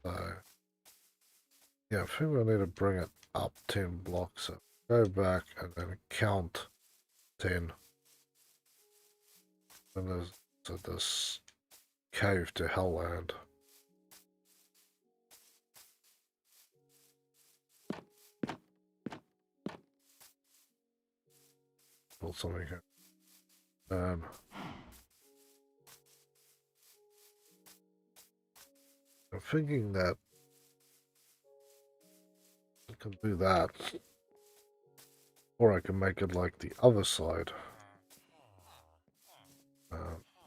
So, yeah, I think we need to bring it up 10 blocks. So go back and then count 10. And there's this cave to Hellland. Build something here. I'm thinking that I can do that. Or I can make it like the other side.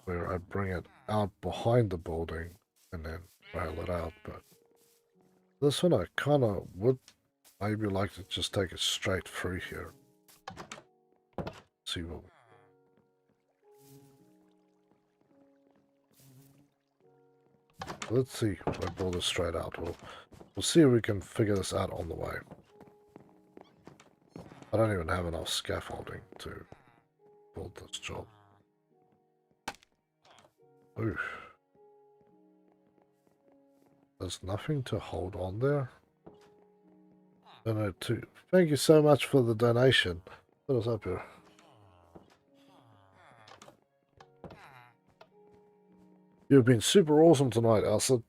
Where I bring it out behind the building and then rail it out. But this one I kind of would maybe like to just take it straight through here. See what let's see if I build this straight out. We'll see if we can figure this out on the way. I don't even have enough scaffolding to build this job. Oof. There's nothing to hold on there. Donate Thank you so much for the donation. Put us up here. You've been super awesome tonight, Alcid.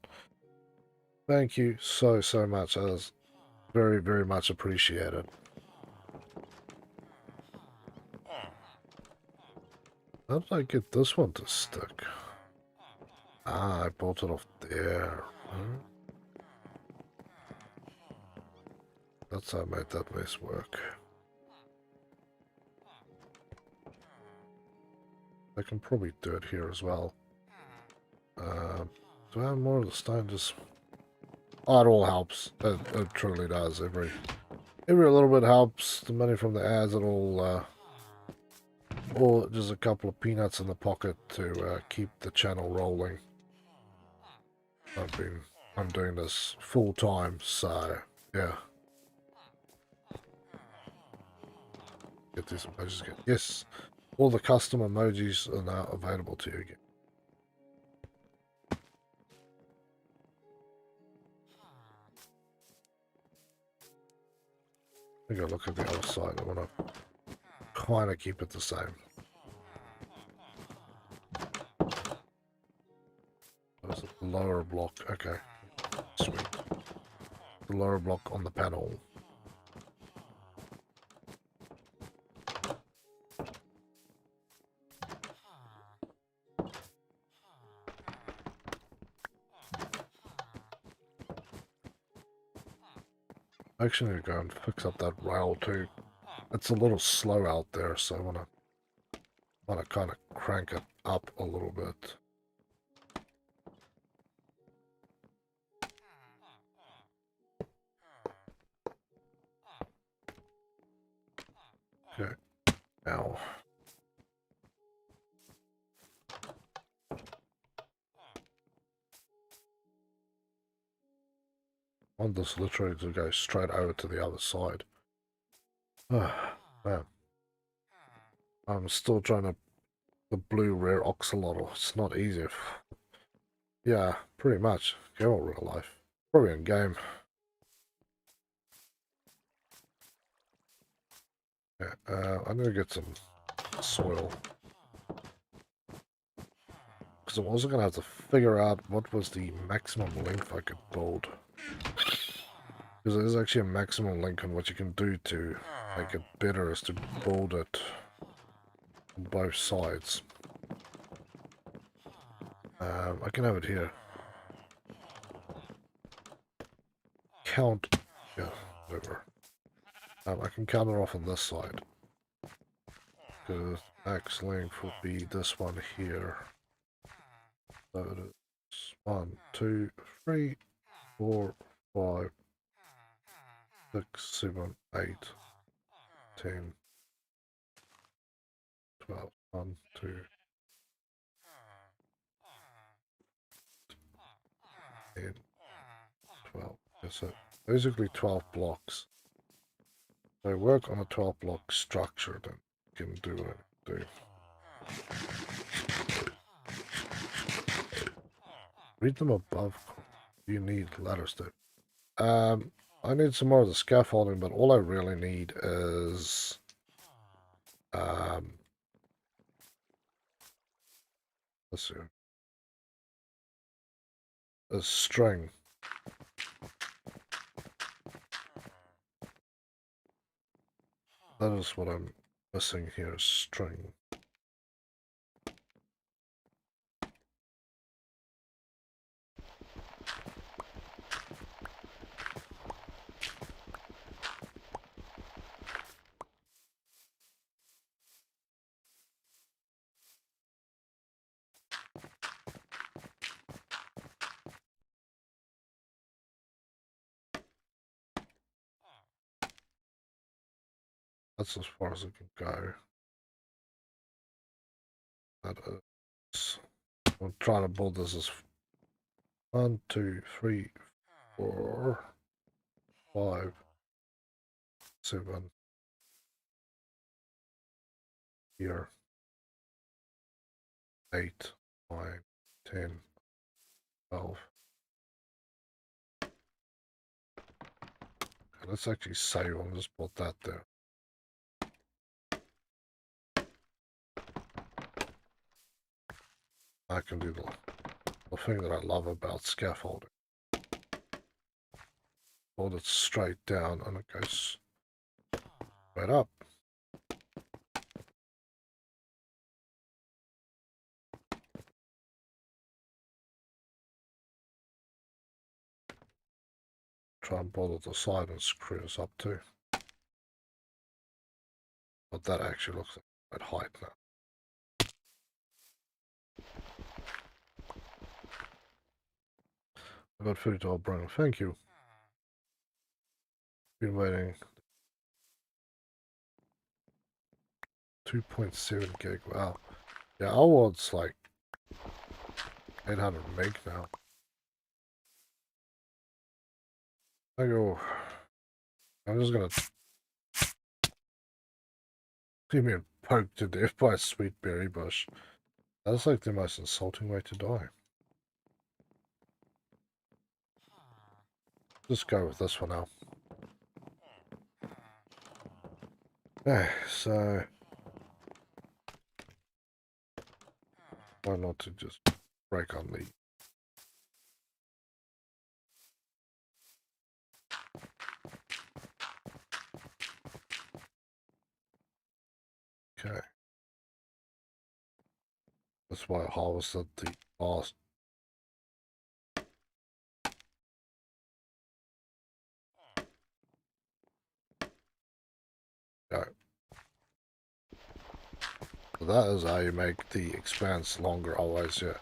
Thank you so much. That is very, very much appreciated. How did I get this one to stick? Ah, I bought it off there. Hmm? That's how I made that mess work. I can probably do it here as well. Do I have more of the stone? Just... Oh, it all helps. It truly does. Every little bit helps. The money from the ads, it'll... or just a couple of peanuts in the pocket to keep the channel rolling. I'm doing this full time, so yeah. Get these emojis again. Yes, all the custom emojis are now available to you again. I gotta look at the other side. I want to kind of keep it the same. There's a lower block. Okay, sweet. The lower block on the panel. Actually, I'm going to go and fix up that rail too. It's a little slow out there, so I want to kind of crank it up a little bit. Okay, now I want this literally to go straight over to the other side. Man. I'm still trying to the blue rare oxalotl. It's not easy. Yeah, pretty much. Go on real life. Probably in game. Yeah, I'm gonna get some soil. Because I'm also gonna have to figure out what was the maximum length I could build. Because there's actually a maximum length on what you can do to make it better is to build it on both sides. I can have it here. Count. Yeah, whatever. I can count it off on this side. Because max length will be this one here. So it is 1, 2, 3, 4, 5, 6, 7, 8, 10, 12. 1, 2, 10, 12. So basically 12 blocks. So work on a 12 block structure, then you can do what I do. Read them above. You need letters there. I need some more of the scaffolding, but all I really need is let's see, a string. That is what I'm missing here, is string. That's as far as it can go. That is. I'm trying to build this as 1, 2, 3, 4, 5, 7 here, 8, 9, 10, 12. Okay, let's actually save. I'll just put that there. I can do the thing that I love about scaffolding. Hold it straight down and it goes right up. Try and pull it to the side and screw us up too. But that actually looks like at height now. I got food to bring. Thank you. Been waiting. 2.7 gig. Wow. Yeah, our world's like 800 meg now. I go. I'm just gonna leave me poked to death by a sweet berry bush. That's like the most insulting way to die. Just go with this for now. Okay, so why not to just break on the okay. That's why I harvested the last. Go. So that is how you make the expanse longer always, yeah.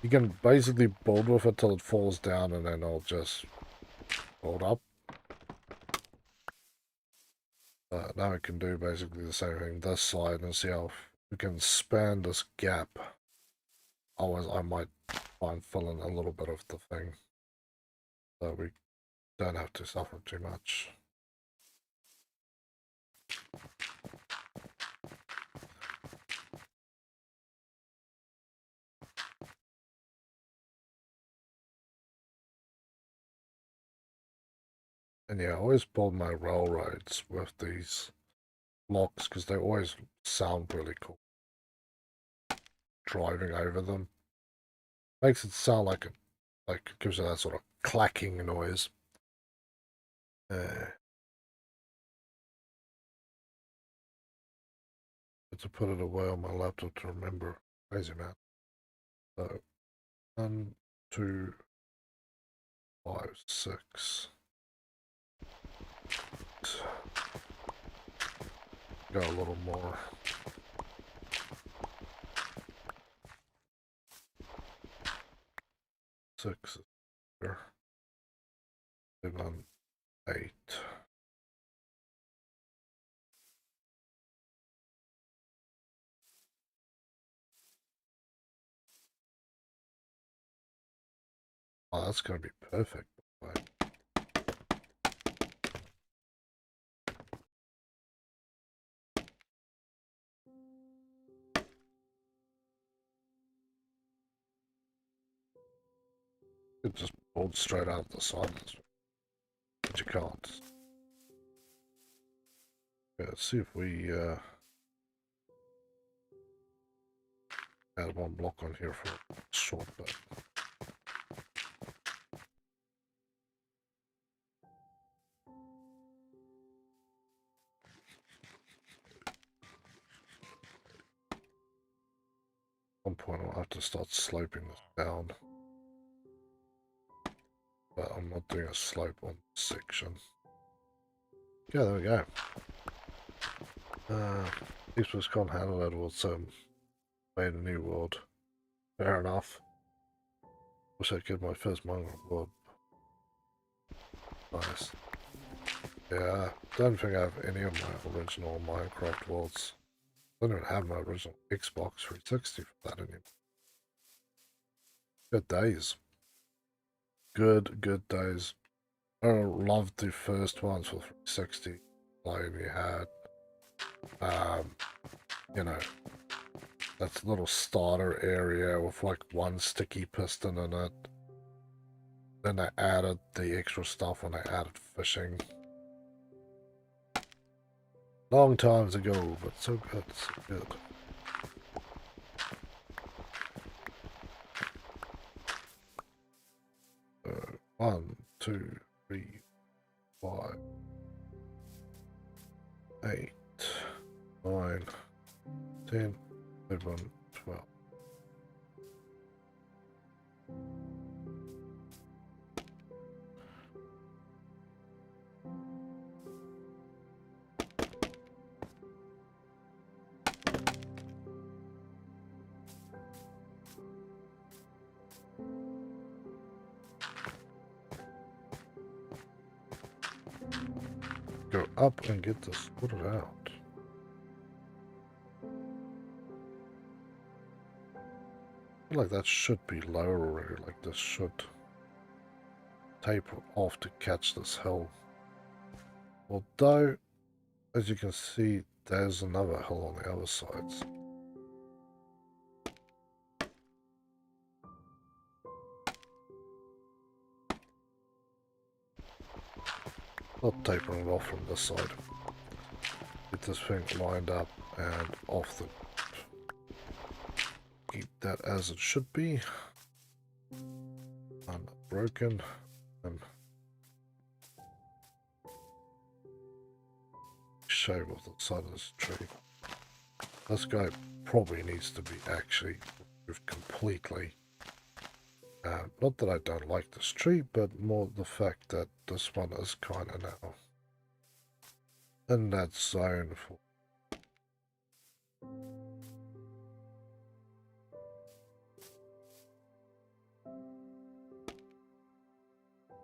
You can basically build with it till it falls down and then it'll just build up. Now we can do basically the same thing this side and see how we can span this gap. Otherwise I might try and fill in a little bit of the thing. So we don't have to suffer too much. And yeah, I always build my railroads with these blocks because they always sound really cool. Driving over them makes it sound like it gives it that sort of clacking noise. To put it away on my laptop to remember. Crazy man. So 1, 2, 5, 6. Go a little more. 6 there. 7, 8. Oh, that's going to be perfect. You just build straight out the side, but you can't. Yeah, let's see if we add one block on here for a short bit. At one point I'll have to start sloping this down. But I'm not doing a slope on this section. Yeah, there we go. This was can't handle it, also made a new world. Fair enough. Wish I could get my first Minecraft world. Nice. Yeah, don't think I have any of my original Minecraft worlds. I don't even have my original Xbox 360 for that anymore. Good days. Good days. I loved the first ones for 360. Like you had, you know, That's a little starter area with like one sticky piston in it. Then I added the extra stuff when I added fishing. Long times ago, but so good, so good. So 1, 2, 3, 5, 8, 9, 10, 11, 12. Go up and get this sorted out. I feel like that should be lower already, like this should taper off to catch this hill. Although, as you can see, there's another hill on the other sides. Not tapering it off from this side. Get this thing lined up and off the... Keep that as it should be. Unbroken. And shave off the side of this tree. This guy probably needs to be actually removed completely. Not that I don't like this tree, but more the fact that this one is kind of now in that zone for...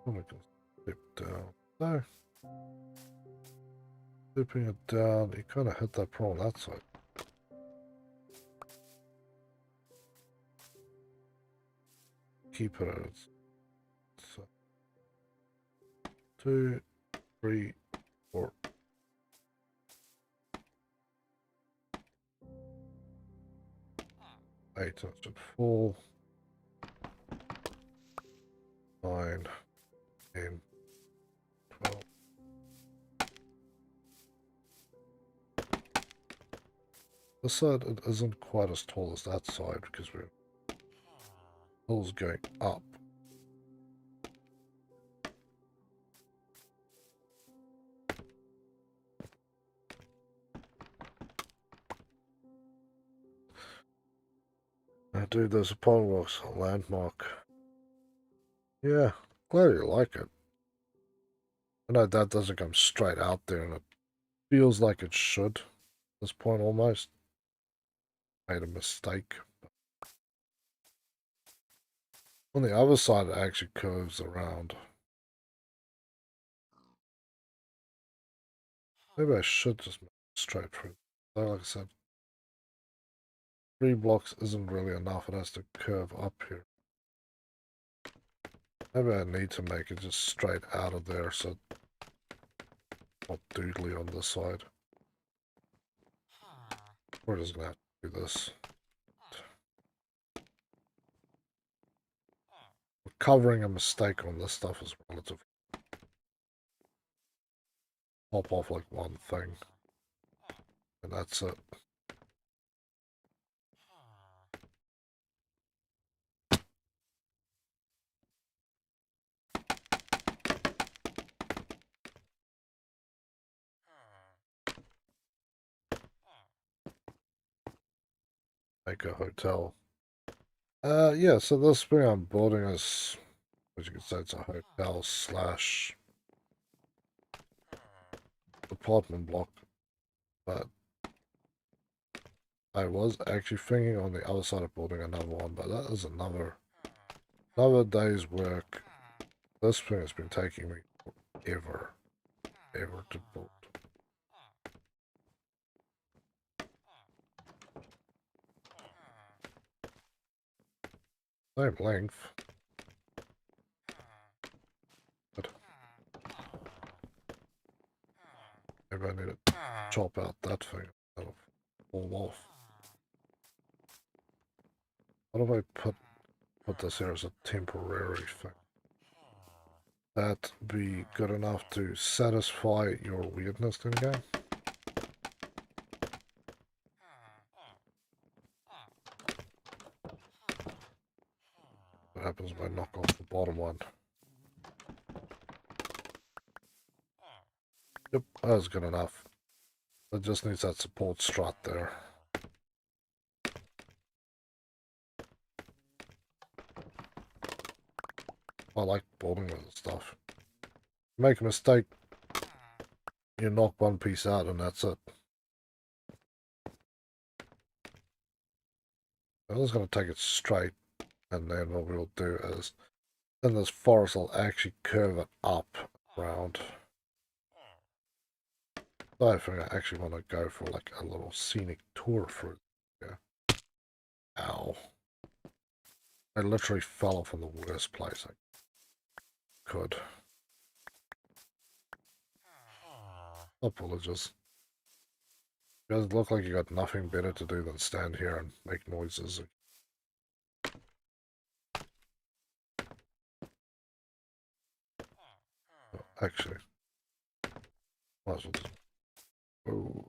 I'm going to step down. No. Stepping it down, you kind of hit that problem on that side. Keep it at so 2, 3, 4. Eight, that should fall. 9, 10, 12. This side it isn't quite as tall as that side because we're hills going up. Dude, there's a pond rocks landmark. Yeah, glad you like it. I know that doesn't come straight out there and it feels like it should at this point almost. Made a mistake. On the other side it actually curves around. Maybe I should just make it straight through. So like I said, 3 blocks isn't really enough, it has to curve up here. Maybe I need to make it just straight out of there so it's not doodly on this side. We're just gonna have to do this. Covering a mistake on this stuff is relative. Pop off like one thing. And that's it. Make a hotel. Yeah, so this thing I'm building is, as you can say, it's a hotel slash apartment block. But I was actually thinking on the other side of building another one, but that is another day's work. This thing has been taking me forever to build. Same length. But maybe I need to chop out that thing. That'll fall off. What if I put this here as a temporary thing? That be good enough to satisfy your weirdness in game? What happens if I knock off the bottom one? Yep, that's good enough. It just needs that support strut there. I like building with this stuff. Make a mistake, you knock one piece out and that's it. I'm just going to take it straight, and then what we'll do is, in this forest, I'll actually curve it up around. So I think I actually want to go for like a little scenic tour through. Yeah. Ow. I literally fell off in the worst place I could. Apologies. You guys look like you got nothing better to do than stand here and make noises. Actually, might as well just... Oh.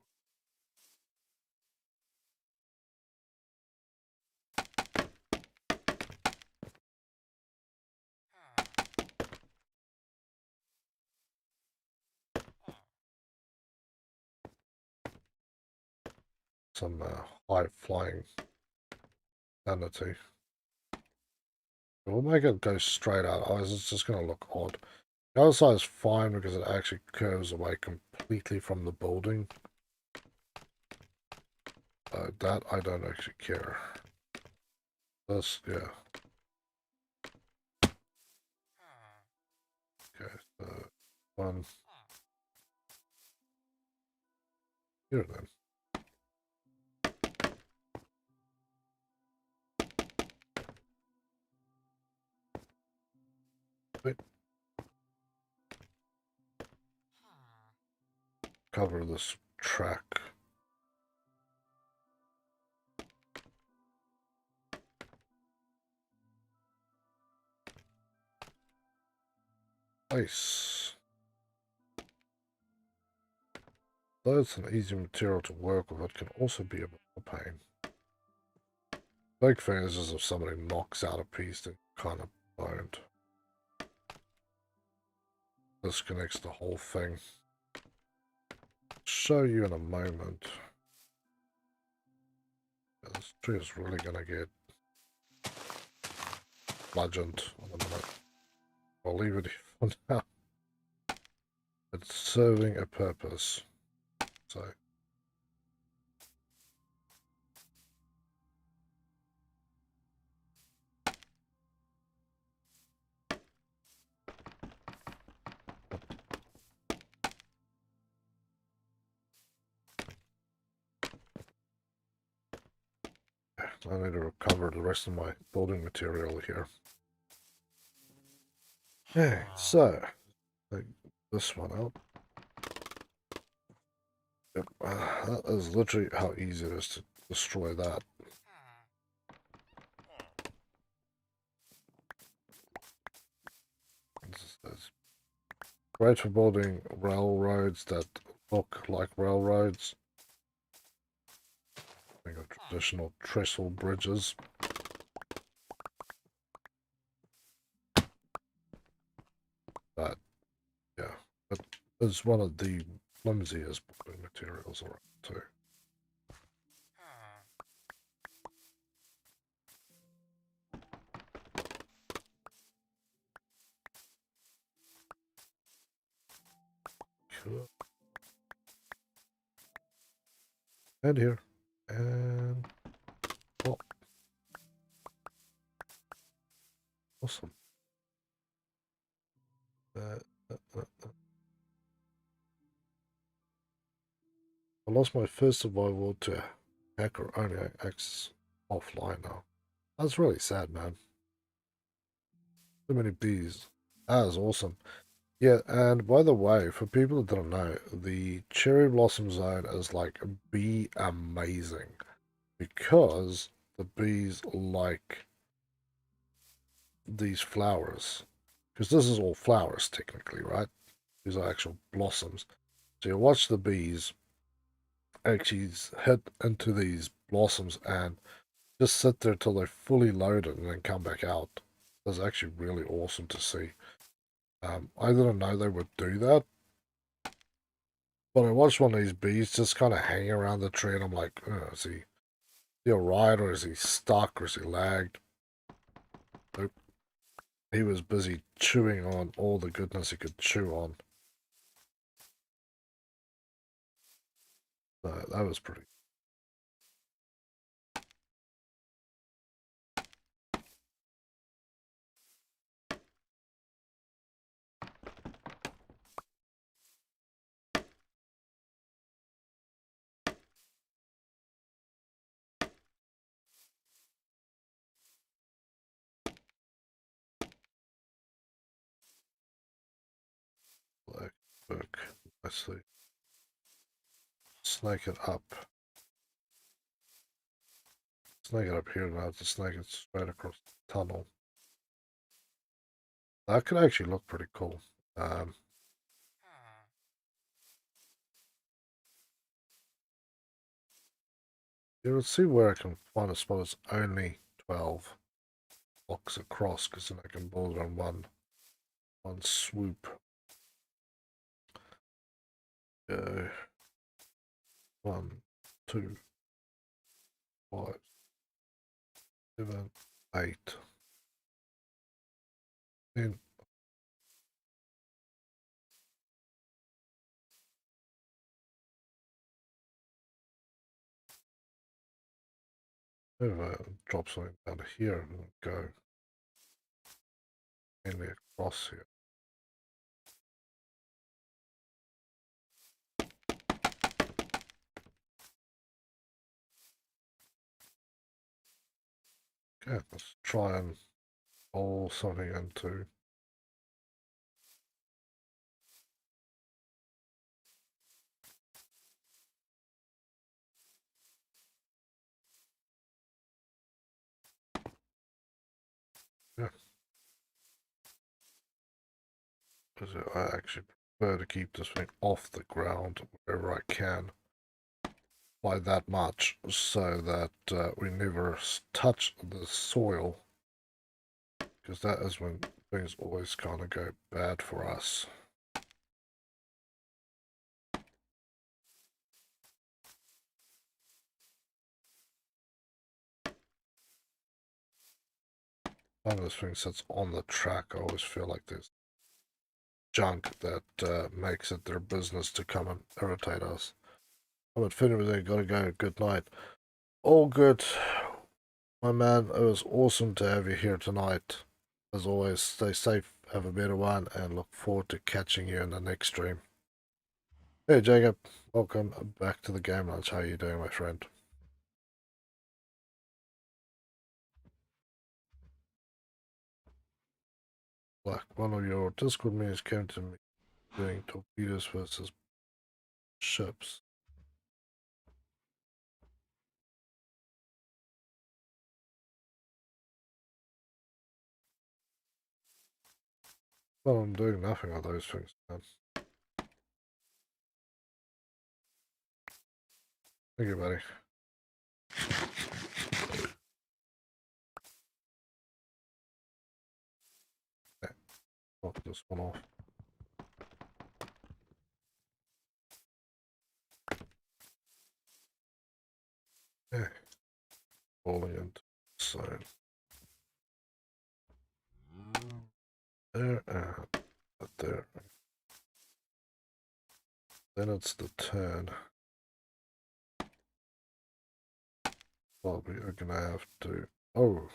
Some high-flying sanity. We'll make it go straight out. Oh, it's just going to look odd. The other side is fine because it actually curves away completely from the building. That I don't actually care. This, yeah. Okay, so one here then. Wait. Cover this track. Nice. Though it's an easy material to work with, it can also be a bit of a pain. Big thing is just if somebody knocks out a piece that kind of don't. Disconnects the whole thing. Show you in a moment. This tree is really gonna get bludgeoned in a minute. I'll leave it here for now. It's serving a purpose. So I need to recover the rest of my building material here. Okay, so take this one out. Yep, that is literally how easy it is to destroy that. It's great for building railroads that look like railroads. Think of traditional trestle bridges. But yeah, it is one of the flimsiest building materials around too. Cool. And here. And oh, awesome. I lost my first survival to hacker only access offline now. That's really sad, man. So many bees. That is awesome. Yeah, and by the way, for people that don't know, the Cherry Blossom Zone is like bee amazing because the bees like these flowers. Because this is all flowers, technically, right? These are actual blossoms. So you watch the bees actually hit into these blossoms and just sit there till they're fully loaded and then come back out. That's actually really awesome to see. I didn't know they would do that. But I watched one of these bees just kind of hang around the tree, and I'm like, is he alright, or is he stuck, or is he lagged? Nope. He was busy chewing on all the goodness he could chew on. So that was pretty. Black book. Let's see. Snake it up. Snake it up here now to snake it straight across the tunnel. That could actually look pretty cool. You will see where I can find a spot that's only 12 blocks across, because then I can build it on one swoop. Go 1, 2, 5, 7, 8, 10. If I drop something down here and go mainly across here. Okay, let's try and roll something into. Yeah, because I actually prefer to keep this thing off the ground wherever I can by that much, so that we never touch the soil, because that is when things always kind of go bad for us. When this thing sits on the track, I always feel like there's junk that makes it their business to come and irritate us. I'm at Finnery, gotta go. Good night. All good, my man. It was awesome to have you here tonight. As always, stay safe, have a better one, and look forward to catching you in the next stream. Hey, Jacob. Welcome back to the Game Lunch. How are you doing, my friend? Like, one of your Discord meetings came to me doing torpedoes versus ships. Well, I'm doing nothing on those things, man. Thank you, buddy. Okay, knock this one off. Okay, falling into the zone. There and there. Then it's the turn. Well, we are gonna have to. Oh,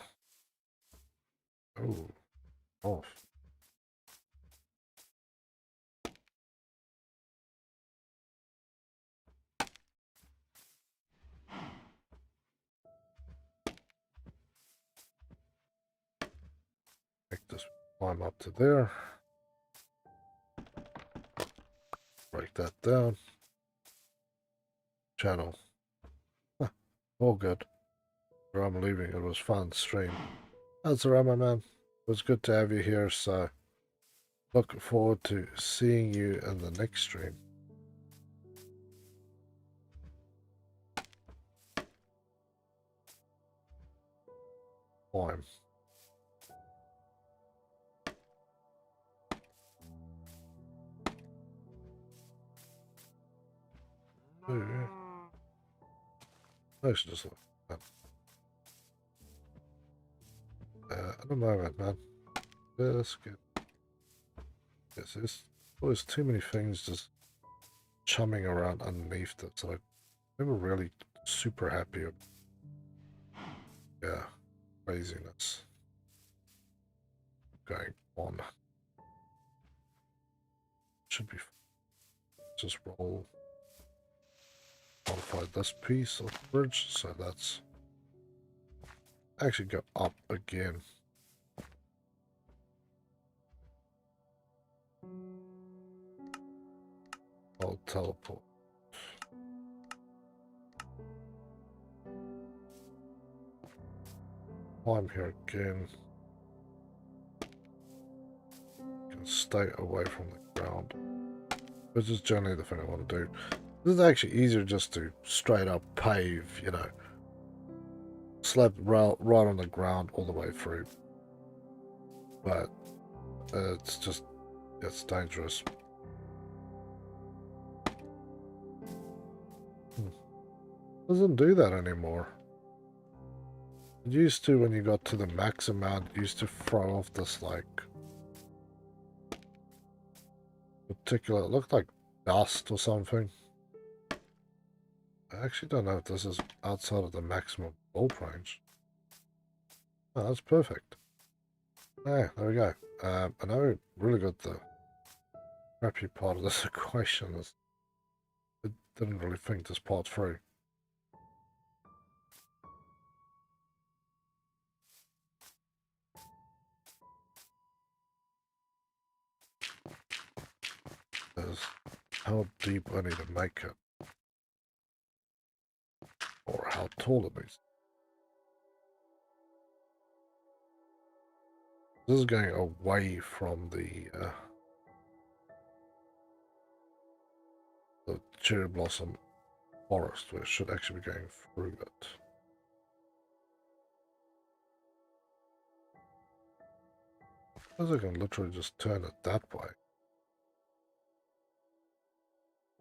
oh, off. Make this climb up to there. Break that down. Channel. Huh, all good. I'm leaving. It was fun stream. That's all right, my man. It was good to have you here, so look forward to seeing you in the next stream. Time. Let's just look at at the moment, man. Let's get this. There's always too many things just chumming around underneath it, so I'm never really super happy. Yeah, craziness going on. Should be just roll, modify this piece of the bridge, so that's actually go up again. I'll teleport. Climb here again. Can stay away from the ground, which is generally the thing I want to do. This is actually easier just to straight up pave, you know, slap right on the ground all the way through. But it's dangerous. Doesn't do that anymore. It used to, when you got to the max amount, it used to throw off this like particular, it looked like dust or something. I actually don't know if this is outside of the maximum bolt range. Oh, that's perfect. Yeah, there we go. I know we really got the crappy part of this equation is it didn't really think this part through. Is how deep I need to make it, or how tall it needs. This is going away from the cherry blossom forest, where it should actually be going through it. Because I can literally just turn it that way.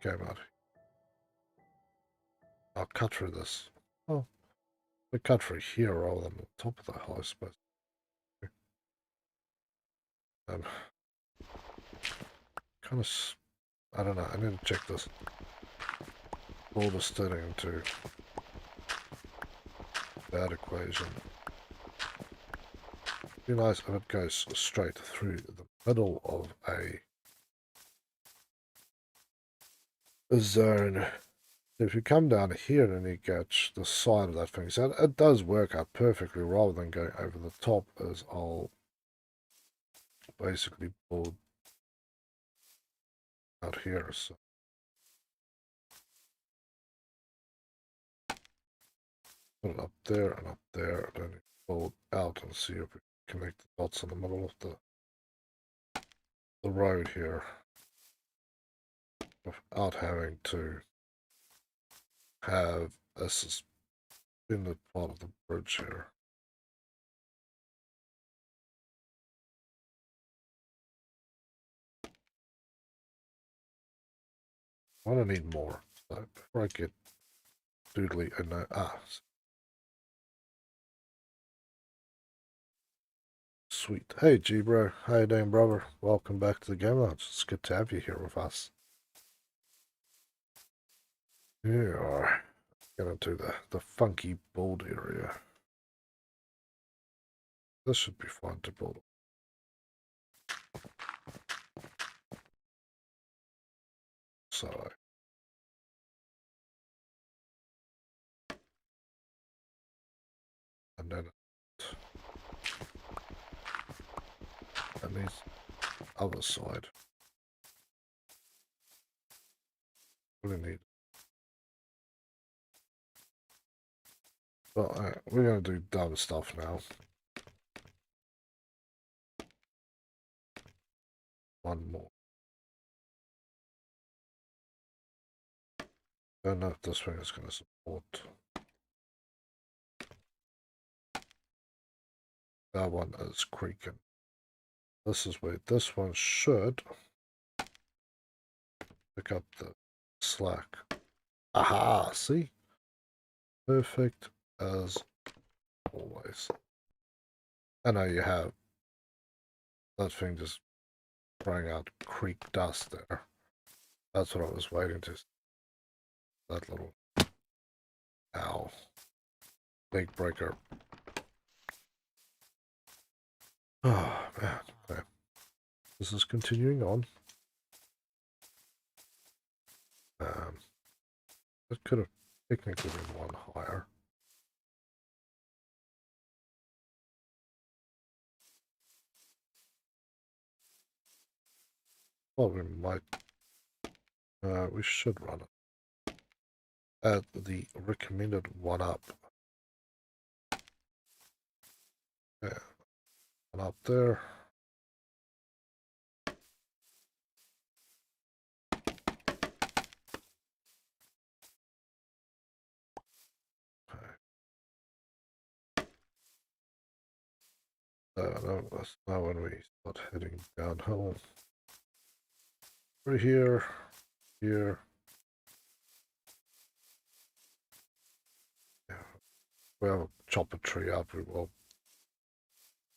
Came out. I'll cut through this. Oh, we cut through here rather than the top of the house, but kind of, I don't know. I need to check this. All the turning into that equation. Be nice if it goes straight through the middle of a zone. If you come down here and you catch the side of that thing, so it does work out perfectly rather than going over the top, as I'll basically build out here. So put it up there and up there, and then build out and see if we connect the dots in the middle of the road here without having to have a suspended part of the bridge here. I'm gonna need more. So before I get doodly, and sweet. Hey G bro, how you doing, brother? Welcome back to the game lounge. It's good to have you here with us. Here you are. Gonna do the funky bold area. This should be fun to build. So and then and this other side. Really need But we're going to do dumb stuff now. One more. Don't know if this thing is going to support. That one is creaking. This is where this one should pick up the slack. Aha, see? Perfect as always. I know you have that thing just throwing out creek dust there. That's what I was waiting to. That little ow. Big breaker. Oh man. Okay. This is continuing on. It could have technically been one higher. Well, we might. We should run it at the recommended one up. Yeah, one up there. No, that's not when we start heading downhill. Right here, here. Yeah, we'll chop a tree up, we will,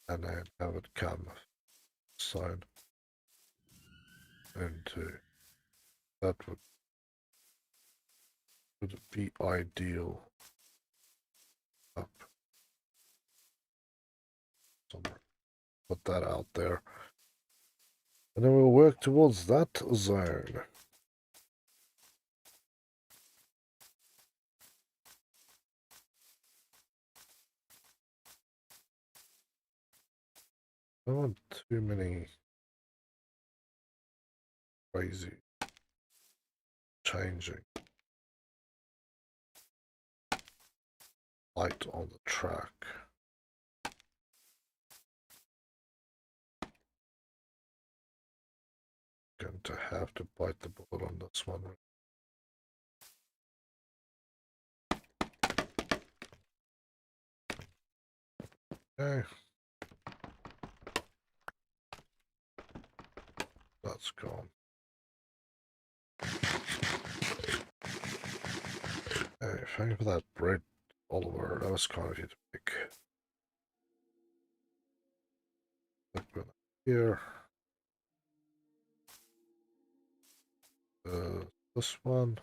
and then have it come sign into. That would be ideal. Up somewhere. Put that out there. And then we'll work towards that zone. I don't want too many crazy changing light on the track. Going to have to bite the bullet on this one. Okay. That's gone. Hey, thank you for that bread, Oliver. That was kind of you to pick. Here. This one.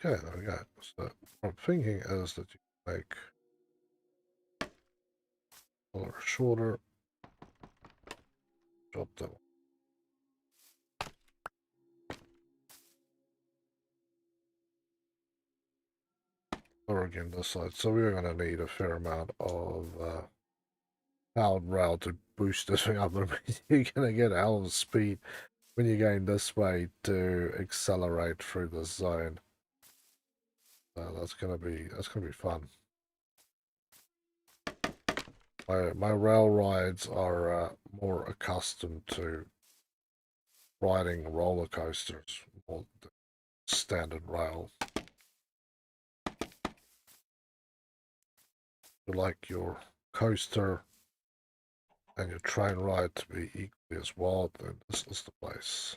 Okay, there we go. So what I'm thinking is that you make a little shorter. Drop them. Or again this side. So we're going to need a fair amount of powered rail to boost this thing up. You're going to get a hell of speed when you're going this way to accelerate through the zone. That's gonna be fun. My rail rides are more accustomed to riding roller coasters, more the standard rail. You like your coaster and your train ride to be equally as wild, then this is the place.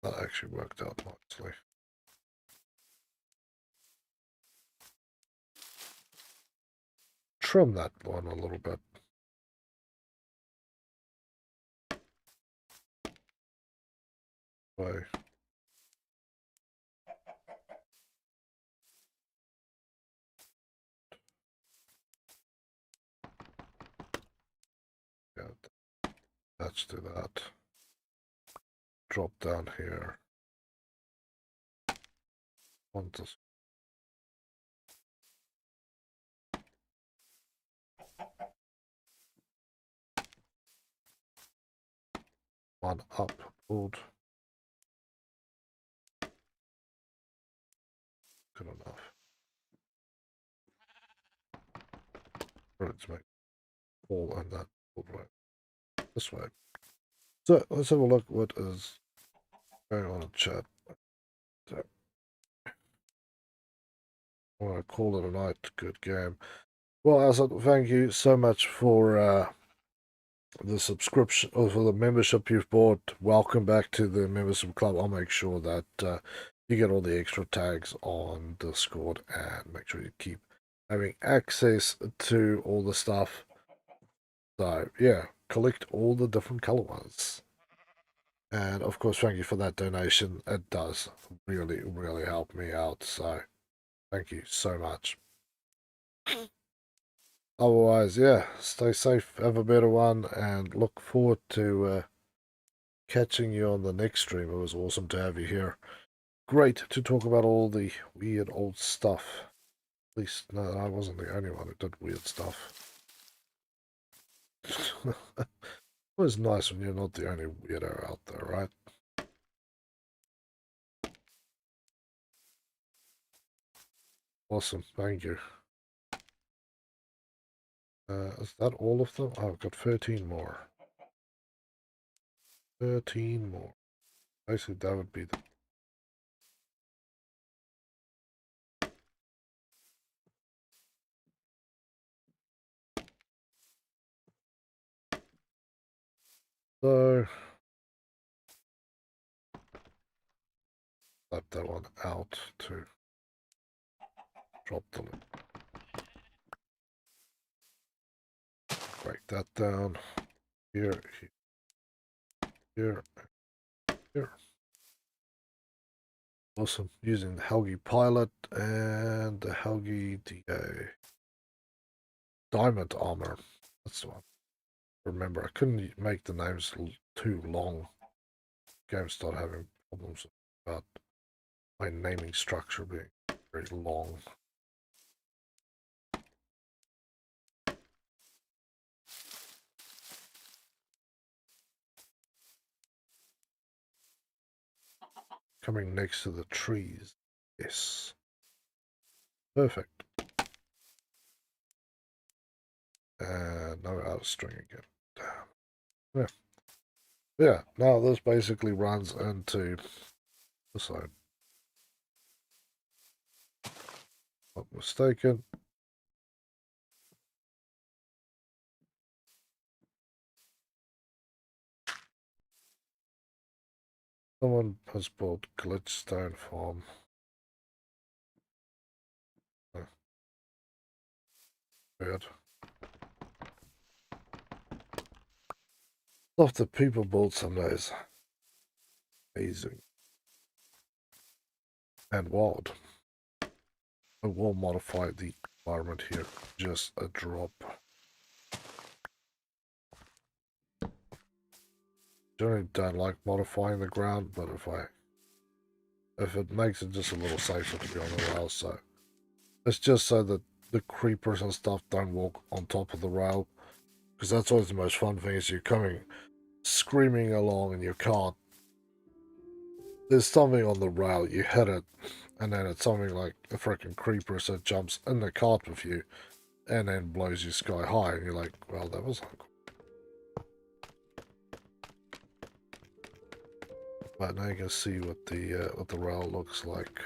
That actually worked out nicely. Trim that one a little bit. Way. Yeah, let's do that. Drop down here. Want this. One up, pulled. Good enough. Let's make all and that all the way this way. So let's have a look what is going on in chat. So, I want to call it a night. Good game. Well, Asa, thank you so much for the subscription or for the membership you've bought. Welcome back to the membership club. I'll make sure that you get all the extra tags on Discord and make sure you keep having access to all the stuff. So yeah, collect all the different color ones. And of course, thank you for that donation. It does really, really help me out. So thank you so much. Otherwise, yeah, stay safe, have a better one, and look forward to catching you on the next stream. It was awesome to have you here. Great to talk about all the weird old stuff. At least, no, I wasn't the only one who did weird stuff. It was nice when you're not the only weirdo out there, right? Awesome, thank you. Is that all of them? Oh, I've got 13 more. 13 more. Basically, that would be the... So... let that one out to drop the lid. Break that down. Here, here, here. Awesome. Using the Helgi Pilot and the Helgi DA. Diamond Armor. That's the one. Remember, I couldn't make the names too long. Games start having problems about my naming structure being very long. Coming next to the trees. Yes. Perfect. And now we're out of string again. Damn. Yeah. Yeah, now this basically runs into the side. Not mistaken. Someone has bought Glitchstone Farm. Oh, weird. Stuff that people build some days. Amazing. And wild. I will modify the environment here. Just a drop. Generally don't like modifying the ground, but if it makes it just a little safer to be on the rail, so it's just so that the creepers and stuff don't walk on top of the rail, because that's always the most fun thing is you're coming screaming along in your cart. There's something on the rail, you hit it, and then it's something like a freaking creeper that jumps in the cart with you and then blows you sky high, and you're like, well, that was uncool. But now you can see what the rail looks like.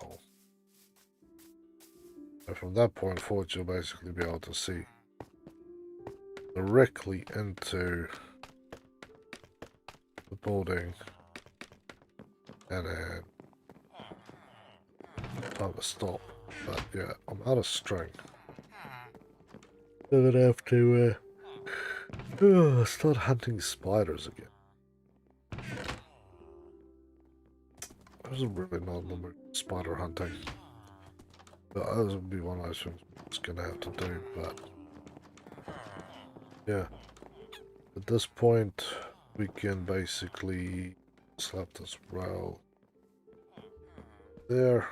Oh. So from that point forward, you'll basically be able to see directly into the building, and then time to stop. But yeah, I'm out of string. I'm gonna have to start hunting spiders again. I was really not in the mood for spider hunting. But this would be one of those things I was gonna have to do, but yeah. At this point we can basically slap this rail there.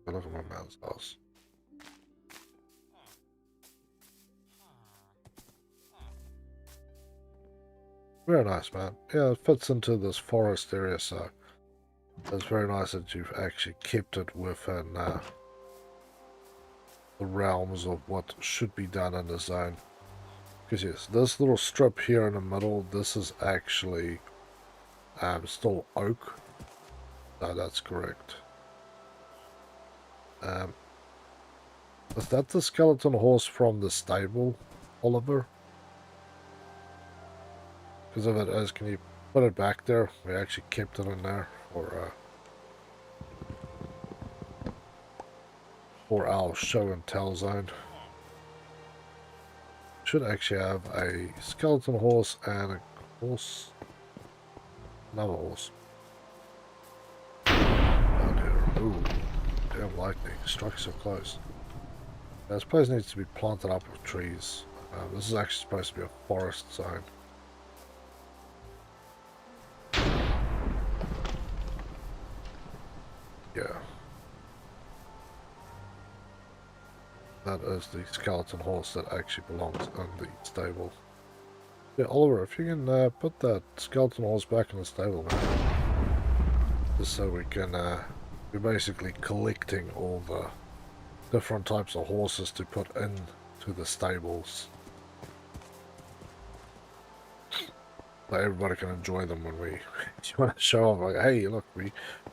Look at my man's house. Very nice, man. Yeah, it fits into this forest area, so it's very nice that you've actually kept it within the realms of what should be done in the zone. Because yes, this little strip here in the middle, this is actually still oak. No, that's correct. Is that the skeleton horse from the stable, Oliver? Because if it is, can you put it back there? We actually kept it in there for our show and tell zone. Should actually have a skeleton horse and a horse, another horse. Down here. Ooh, damn lightning. Strikes so close. This place needs to be planted up with trees. This is actually supposed to be a forest zone. Yeah. That is the skeleton horse that actually belongs in the stable. Yeah, Oliver, if you can put that skeleton horse back in the stable, man. Just so we can, we're basically collecting all the different types of horses to put into the stables. So everybody can enjoy them when we you want to show off, like, hey, look,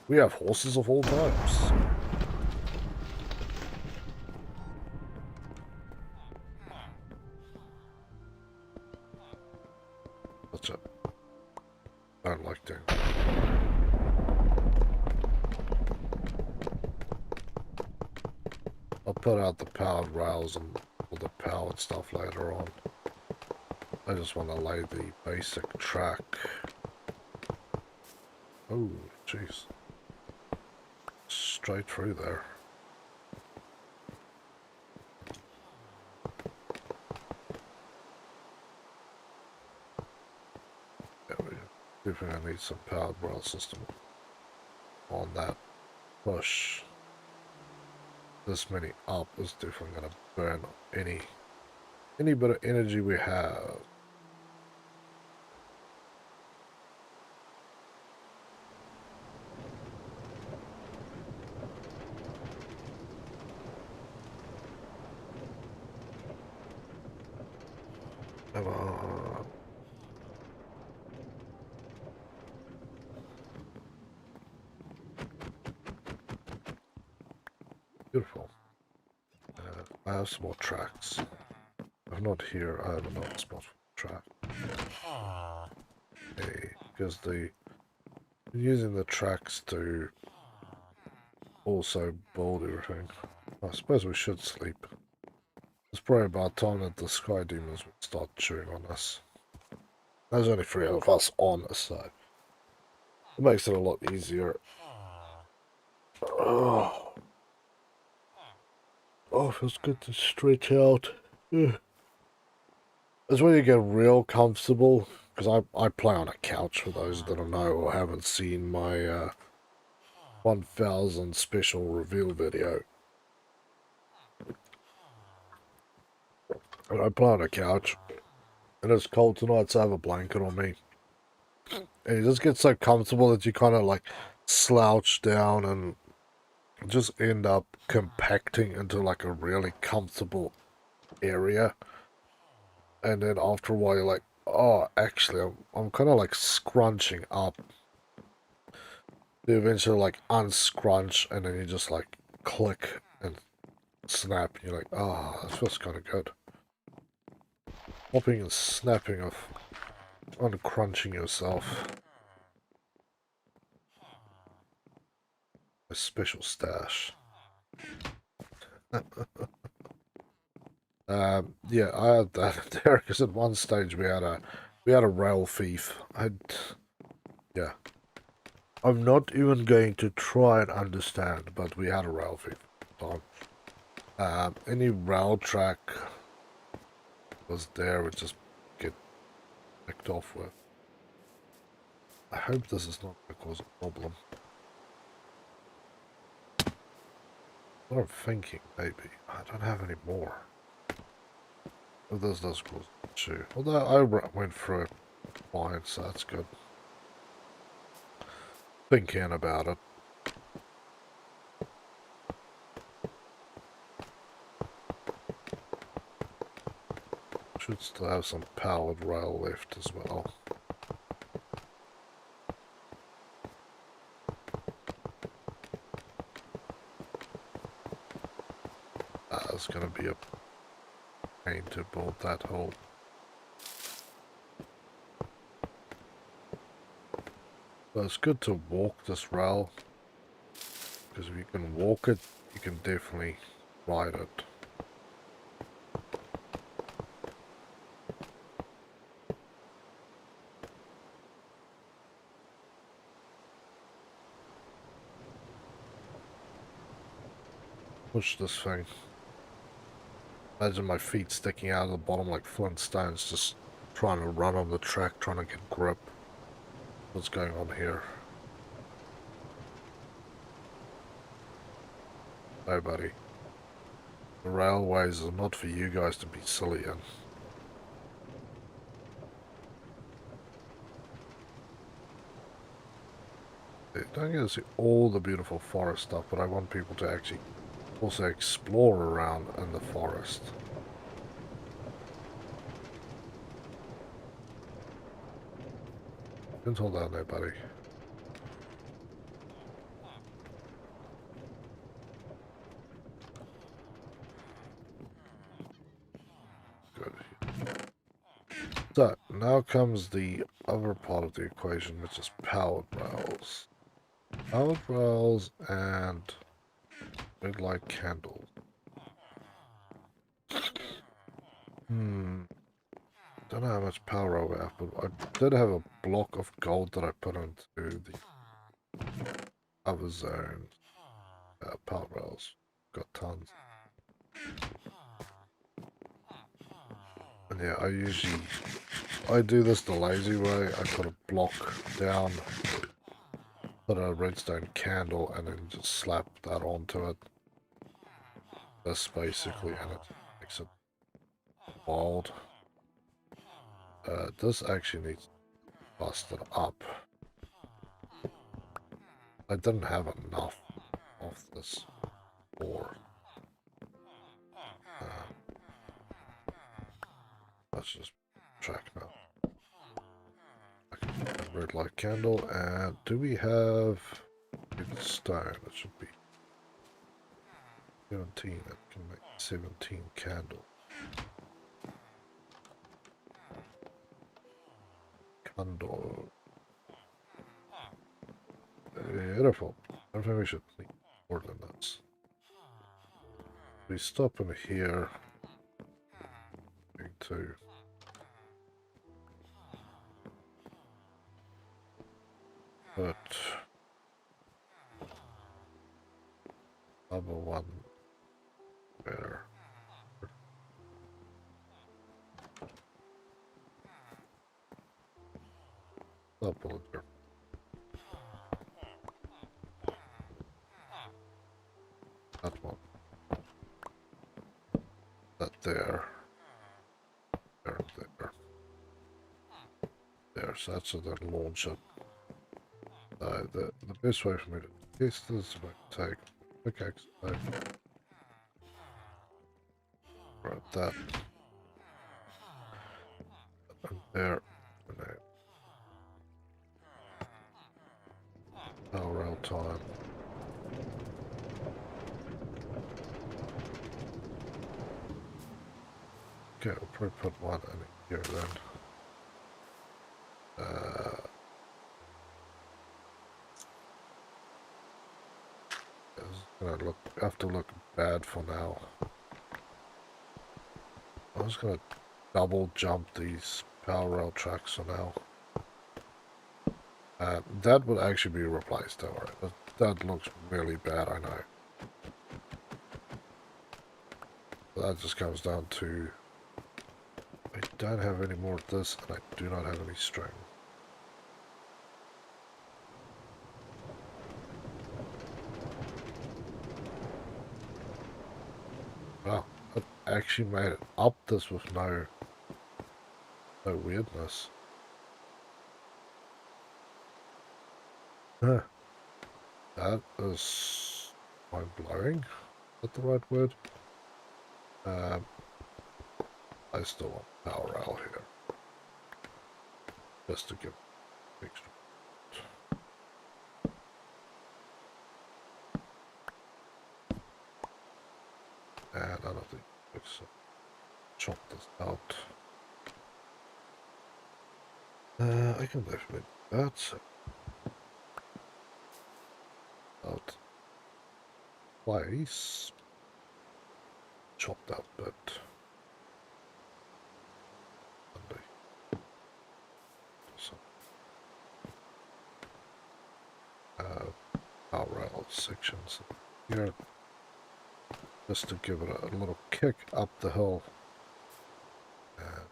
we have horses of all types. That's it. I don't like doing that. I'll put out the powered rails and all the powered stuff later on. I just want to lay the basic track. Oh, jeez. Straight through there. Yeah, we definitely need some powered rail system on that push. This many up is definitely going to burn any bit of energy we have. Come on. Beautiful. I have some more tracks. If not here, I have another spot for the track. Hey, because using the tracks to also build everything. I suppose we should sleep. It's probably about time that the sky demons would start chewing on us. There's only 3 of us on, so it makes it a lot easier. Oh, it feels good to stretch out. Ugh. It's when you get real comfortable, because I play on a couch for those that don't know or haven't seen my 1000 special reveal video. And I play on a couch, and it's cold tonight, so I have a blanket on me. And you just get so comfortable that you kind of like slouch down and just end up compacting into like a really comfortable area. And then after a while, you're like, oh, actually, I'm kind of like scrunching up. You eventually like unscrunch, and then you just like click and snap. And you're like, oh, that feels kind of good. Hopping and snapping of uncrunching yourself. A special stash. Yeah, I had that there because at one stage we had a rail thief. Yeah. I'm not even going to try and understand, but we had a rail thief at the time. Any rail track was there would just get picked off with. I hope this is not going to cause a problem. What I'm thinking, maybe. I don't have any more. If this does cause an issue. Although I went through it fine, so that's good. Thinking about it. Should still have some powered rail left as well. It's going to be a pain to build that whole. So it's good to walk this rail, because if you can walk it, you can definitely ride it. Push this thing. Imagine my feet sticking out of the bottom like Flintstones, just trying to run on the track, trying to get grip. What's going on here? Hey, buddy. The railways are not for you guys to be silly in. Don't get to see all the beautiful forest stuff, but I want people to actually also explore around in the forest. Don't hold down there, buddy. Good. So, now comes the other part of the equation, which is powered rails. Powered rails and red light candles. Don't know how much power I have, but I did have a block of gold that I put into the other zone. Power rails. Got tons. And yeah, I do this the lazy way. I put a block down, put a redstone candle, and then just slap that onto it. This basically, and it makes it wild. This actually needs busted up. I didn't have enough of this ore. Let's just track now. Red light candle, and do we have stone? It should be 17. It can make 17 candle. Candle. Beautiful. I think we should need more than that. We stop in here. Going to put number one there. Double there. That one. That there. There, there. There, so that's a then launch it. The best way for me to test this is if I take pickaxe out. Right, that. And there. And there. Power rail time. Okay, we'll probably put one in here then. It's gonna have to look bad for now. I'm just gonna double jump these power rail tracks for now. That would actually be replaced, alright. That looks really bad, I know. That just comes down to I don't have any more of this, and I do not have any string. Wow, I actually made it up this with no weirdness. Huh. That is mind-blowing. Is that the right word? I still want power rail here. Just to give extra. And I don't think it's chop this out. I can definitely do that. Out twice. Chop that bit. So, power rail sections here. Just to give it a little kick up the hill. And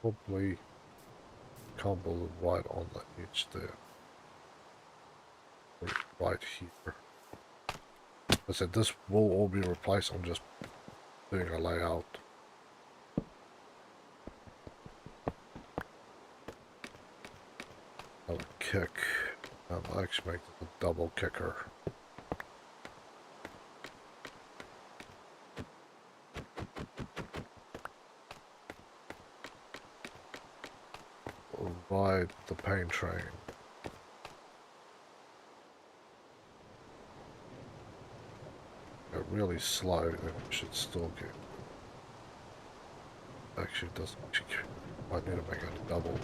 probably combo right on the edge there. Right here. I said this will all be replaced. I'm just doing a layout. Another kick. I'll actually make it a double kicker. Ride the paint train. Go really slow, then we should still get. Actually, it doesn't. I need to make it a double.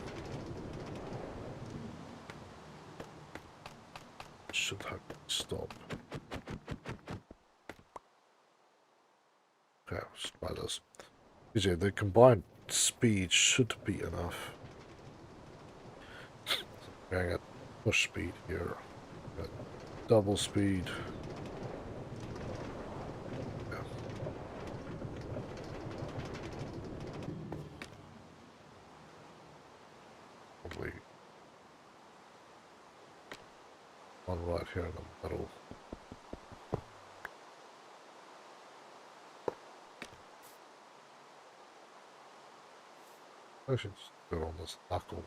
Should have stop. Okay, let's try this. Yeah, the combined speed should be enough. So I'm going at push speed here. Got double speed. Yeah. Probably one right here in the middle. I should just do it on this knuckle.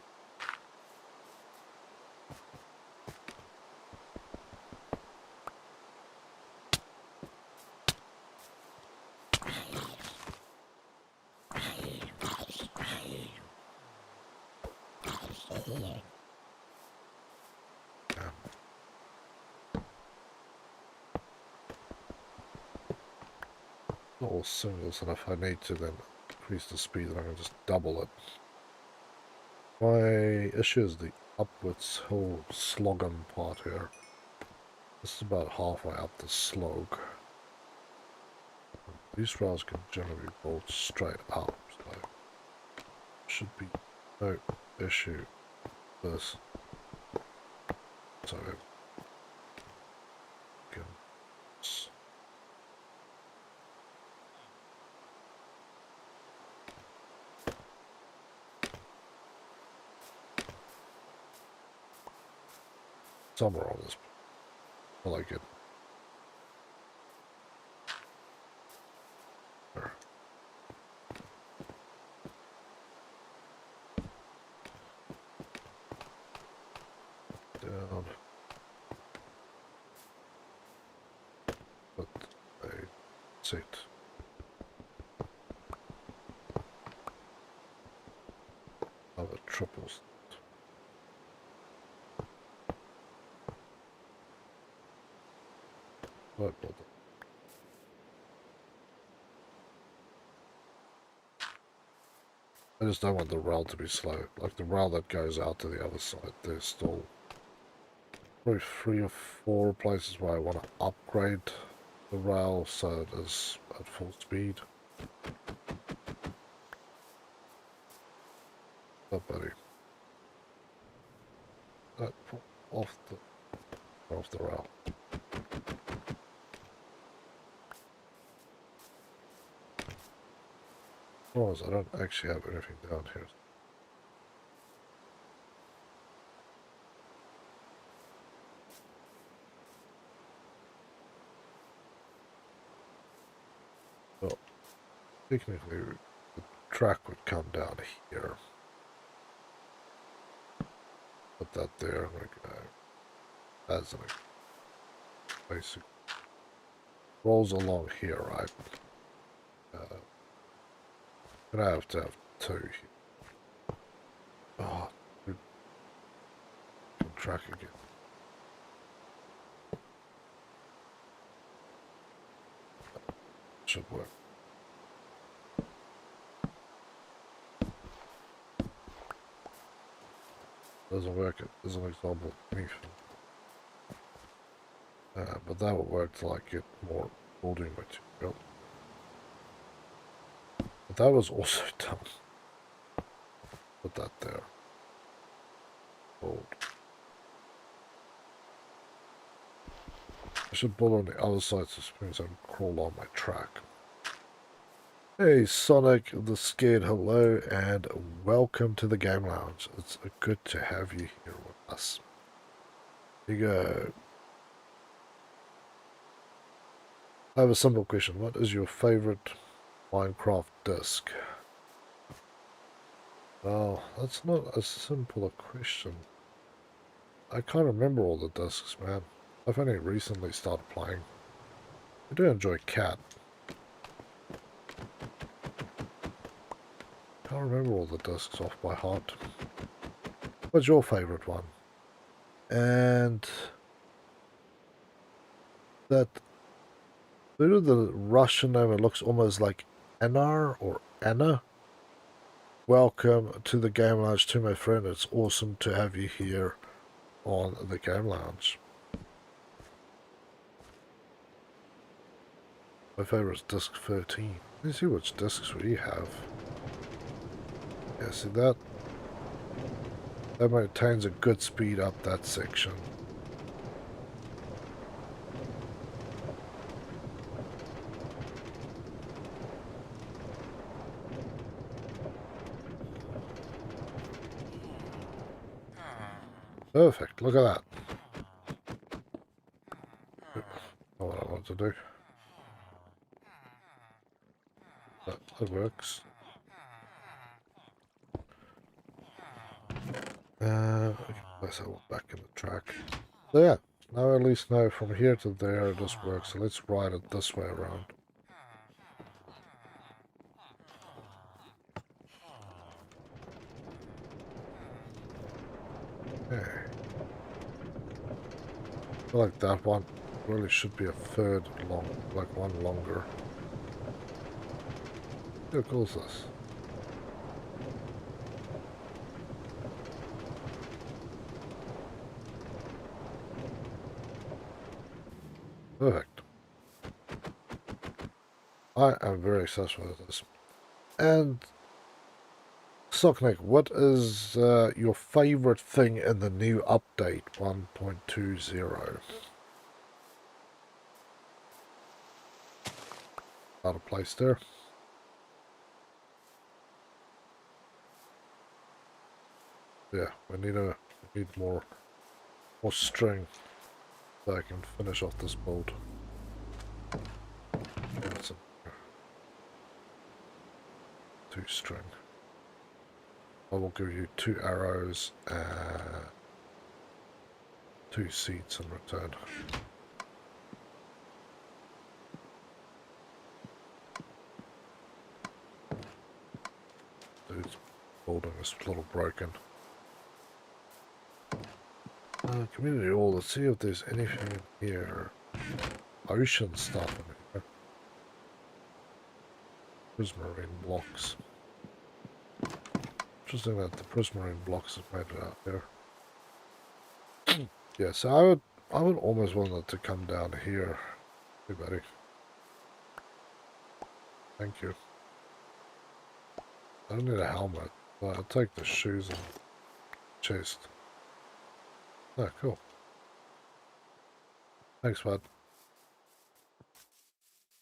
Yeah. Not all singles, and if I need to then increase the speed, then I can just double it. My issue is the upwards hill slogging part here. This is about halfway up the slog. These rails can generally be rolled straight up, so should be no issue with this. So can somewhere on this. I like it. There. Down. Put a seat. Other triples. Right, well done. I just don't want the rail to be slow. Like the rail that goes out to the other side, there's still probably 3 or 4 places where I want to upgrade the rail so it is at full speed. Oh, buddy. That off the rail. Oh, I don't actually have anything down here. Well, technically, the track would come down here. Put that there. I'm gonna go as an basic rolls along here, right? Gonna have to have two here. Oh, good. Can track again. Should work. Doesn't work as an example of anything. But that will work till I get more building material. But that was also done. Put that there. Build. I should build on the other side so it means I can crawl on my track. Hey Sonic the Scared, hello and welcome to the Game Lounge. It's good to have you here with us. Here you go. I have a simple question. What is your favorite Minecraft disc? Well, that's not as simple a question. I can't remember all the discs, man. I've only recently started playing. I do enjoy Cat. Can't remember all the discs off by heart. What's your favorite one? And that bit of the Russian name, it looks almost like Anar or Anna. Welcome to the Game Lounge, to my friend. It's awesome to have you here on the Game Lounge. My favorite is disc 13. Let's see which discs we have. Yeah, see that? That maintains a good speed up that section. Perfect, look at that. Not what I want to do. That works. Okay, place that one back in the track. So yeah, now I at least know from here to there this works. So let's ride it this way around. Okay. I feel like that one really should be a third long, like one longer. How cool is this? Perfect. I am very excited with this. And Socknick, what is your favorite thing in the new update 1.20? Out of place there. Yeah, we need more string so I can finish off this bolt. That's 2 string. I will give you 2 arrows and 2 seeds in return. Dude's building is a little broken. Community all, let's see if there's anything in here. Ocean stuff in here. Prismarine blocks. Interesting that the prismarine blocks have made it out there. Yeah, so I would almost want it to come down here. Hey buddy. Thank you. I don't need a helmet, but I'll take the shoes and chest. Oh, cool. Thanks, bud.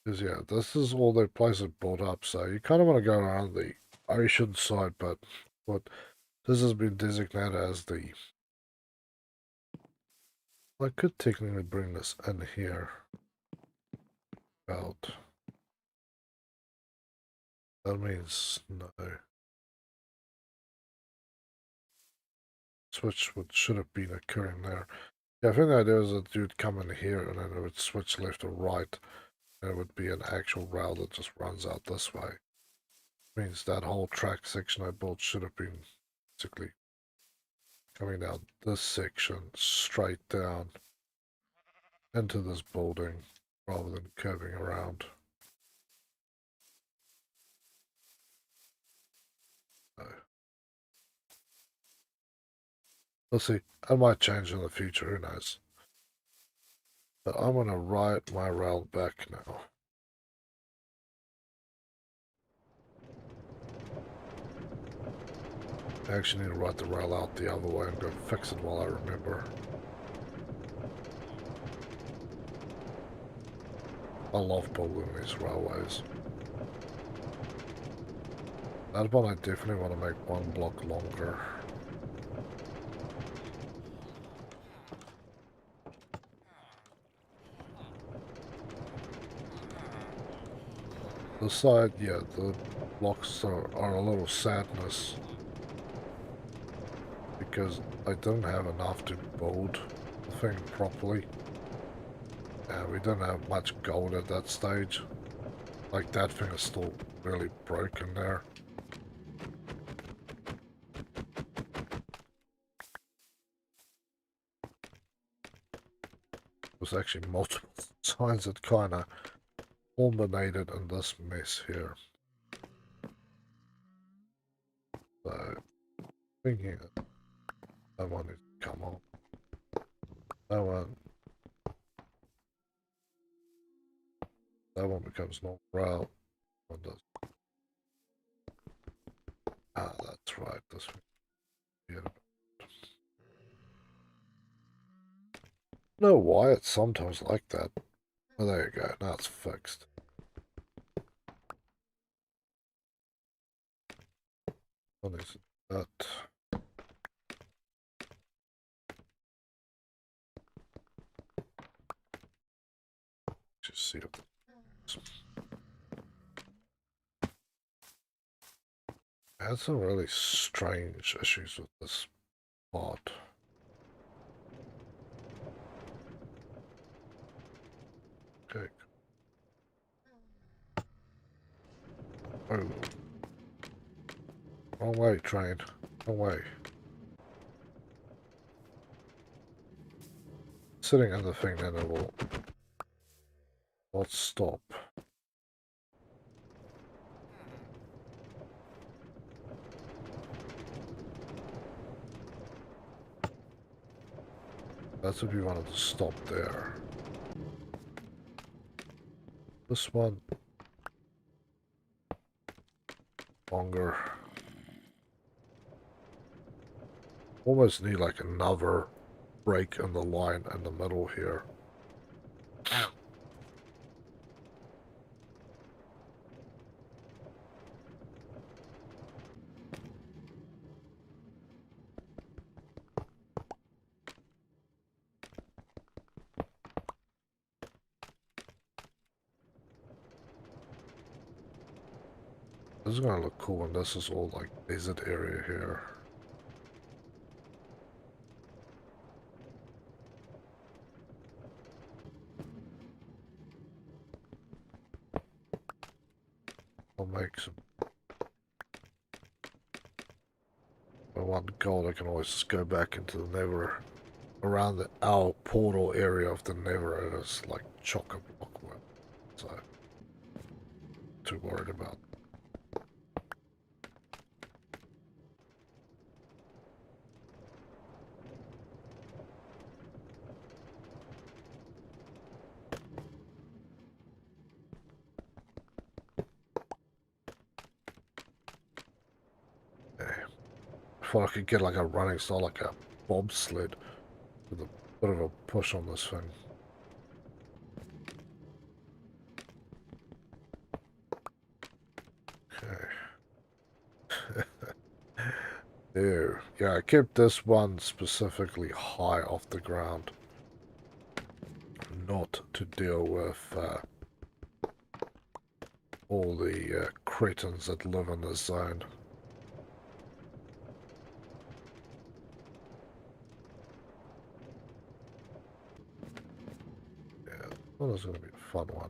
Because, yeah, this is all the places built up, so you kind of want to go around the ocean side, but what this has been designated as the... I could technically bring this in here. Out. That means no. Switch what should have been occurring there. Yeah, I think the idea is that you'd come in here and then it would switch left or right. And it would be an actual rail that just runs out this way. Means that whole track section I built should have been basically coming down this section straight down into this building rather than curving around. So, we'll see. I might change in the future, who knows. But I'm going to write my rail back now. I actually need to write the rail out the other way and go fix it while I remember. I love building these railways. That one I definitely want to make one block longer. The side, yeah, the blocks are a little sadness because I don't have enough to build the thing properly. We don't have much gold at that stage. Like, that thing is still really broken there. There's actually multiple signs that kind of culminated in this mess here. So, thinking that one needs to come on. That one becomes normal rail. One does. Ah, that's right. This one. Know why it's sometimes like that. Oh, there you go. Now it's fixed. What is that? Just see if I had some really strange issues with this part. Okay. Oh. Wrong way, train. Wrong way. Sitting in the thing, then it will not stop. That's if you wanted to stop there. This one. Longer. Almost need like another break in the line in the middle here. This is gonna look cool when this is all like desert area here. I'll make some. If I want gold, I can always just go back into the Nether. Around our portal area of the Nether, it is like chock-a-block work. So, too worried about. Yeah. If I could get like a running style, like a bobsled, with a bit of a push on this thing. Okay. There. Yeah, I kept this one specifically high off the ground. Not to deal with all the cretins that live in this zone. Well, that's going to be a fun one.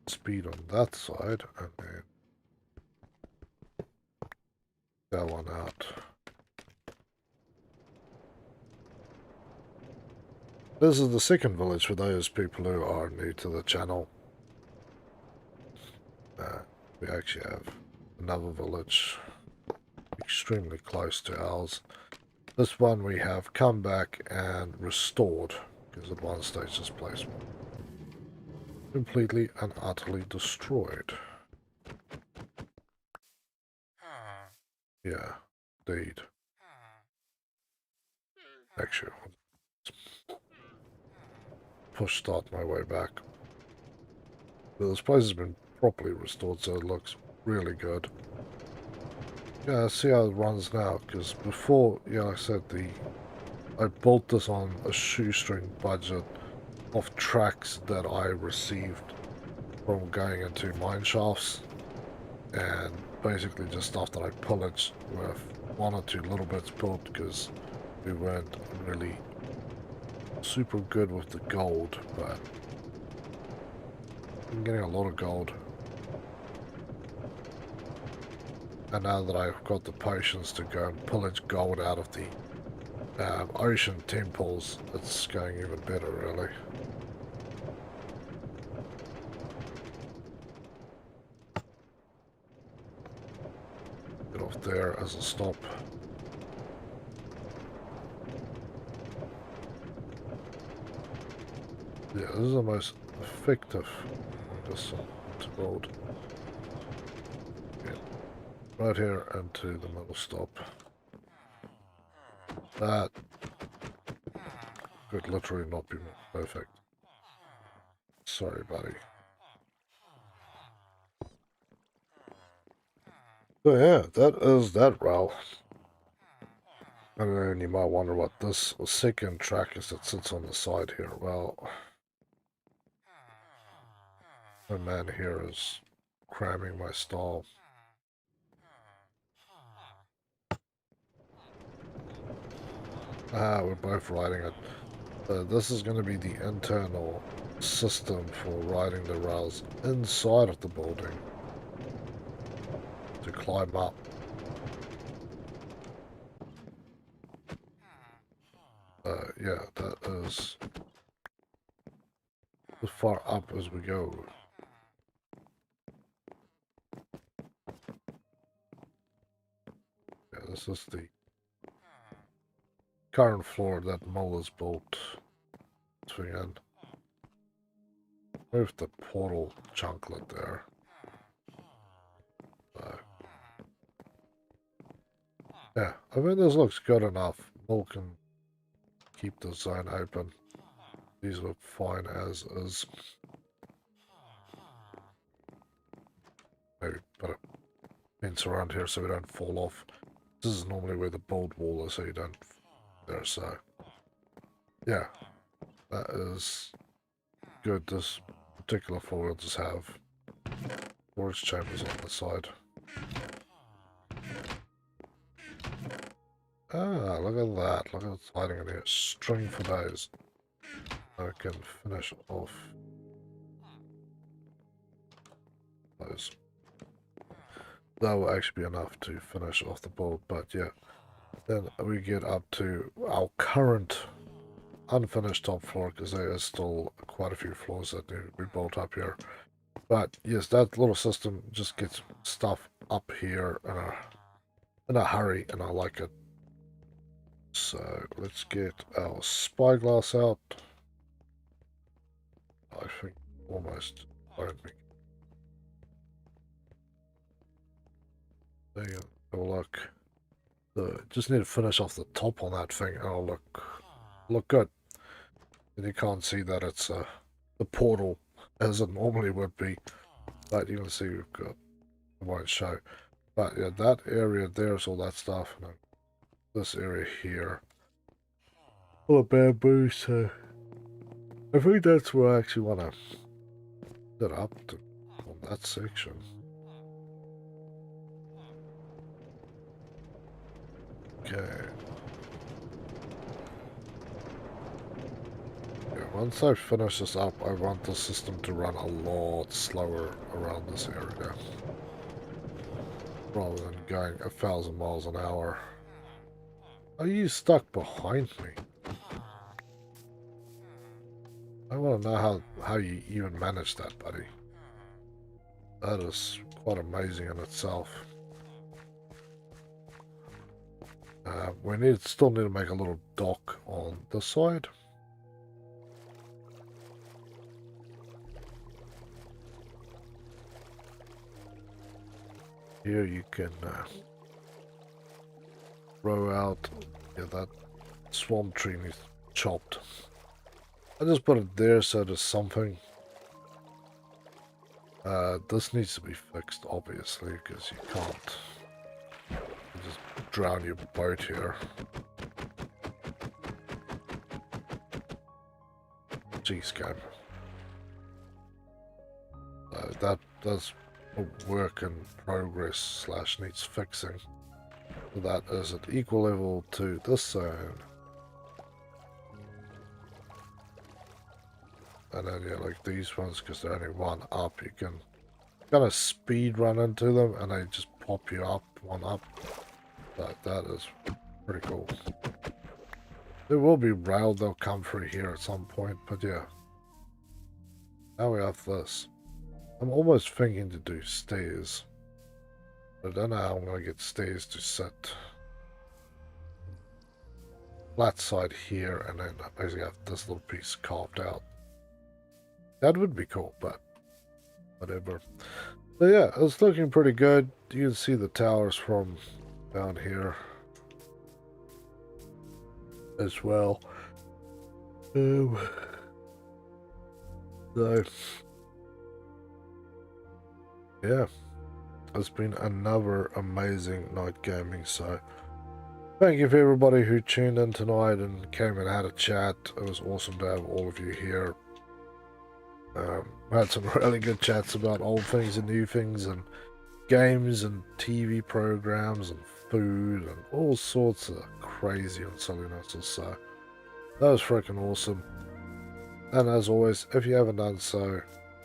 Speed on that side, and then that one out. This is the second village for those people who are new to the channel. We actually have another village extremely close to ours. This one we have come back and restored, because at one stage this place was completely and utterly destroyed. Yeah, indeed. Actually, I'll push start my way back. But this place has been properly restored, so it looks really good. Yeah, see how it runs now, because before, yeah, like I said, I built this on a shoestring budget of tracks that I received from going into mine shafts, and basically just stuff that I pillaged with one or two little bits built, because we weren't really super good with the gold, but I'm getting a lot of gold. And now that I've got the patience to go and pillage gold out of the ocean temples, it's going even better, really. Get off there as a stop. Yeah, this is the most effective this to build. Yeah. Right here into the middle stop. That could literally not be more perfect. Sorry, buddy. So yeah, that is that route. And then you might wonder what this second track is that sits on the side here. Well, the man here is cramming my stall. Ah, we're both riding it. This is going to be the internal system for riding the rails inside of the building to climb up. Yeah, that is as far up as we go. Yeah, this is the current floor that Muller's built. Swing in. Move the portal chunklet there. Yeah, I mean this looks good enough. Mull can keep the zone open. These look fine as is. Maybe put a fence around here so we don't fall off. This is normally where the bolt wall is, so you don't there, so yeah, that is good. This particular floor will just have storage chambers on the side. Ah, look at that. Look at the sliding in here. String for days. I can finish off those. That will actually be enough to finish off the board, but yeah. Then we get up to our current unfinished top floor, because there is still quite a few floors that need to be built up here. But yes, that little system just gets stuff up here in a hurry, and I like it. So let's get our spyglass out. I think almost. I don't think. There you go. Have a look. Just need to finish off the top on that thing, and it'll look good. And you can't see that it's the portal as it normally would be, but you can see we've got. I won't show, but yeah, that area there's all that stuff, and this area here, full of bamboo. So I think that's where I actually want to set up to, on that section. Okay. once I finish this up, I want the system to run a lot slower around this area, rather than going 1,000 miles an hour. Are you stuck behind me? I want to know how you even manage that, buddy. That is quite amazing in itself. We still need to make a little dock on this side. Here you can throw out, yeah, that swamp tree needs chopped. I just put it there so there's something. This needs to be fixed, obviously, because you can't just drown your boat here. Jeez, game. That's a work in progress slash needs fixing. So that is at equal level to this zone. And then, yeah, like these ones, because they're only one up, you can kind of speed run into them and they just pop you up, one up. That is pretty cool. There will be rail, they'll come through here at some point, but yeah. Now we have this. I'm almost thinking to do stairs. I don't know how I'm going to get stairs to sit. Flat side here, and then basically have this little piece carved out. That would be cool, but whatever. So yeah, it's looking pretty good. You can see the towers from down here as well. So yeah, it's been another amazing night gaming. So thank you for everybody who tuned in tonight and came and had a chat. It was awesome to have all of you here. I had some really good chats about old things and new things and games and TV programs and food and all sorts of crazy and sillinesses. So that was freaking awesome. And as always, if you haven't done so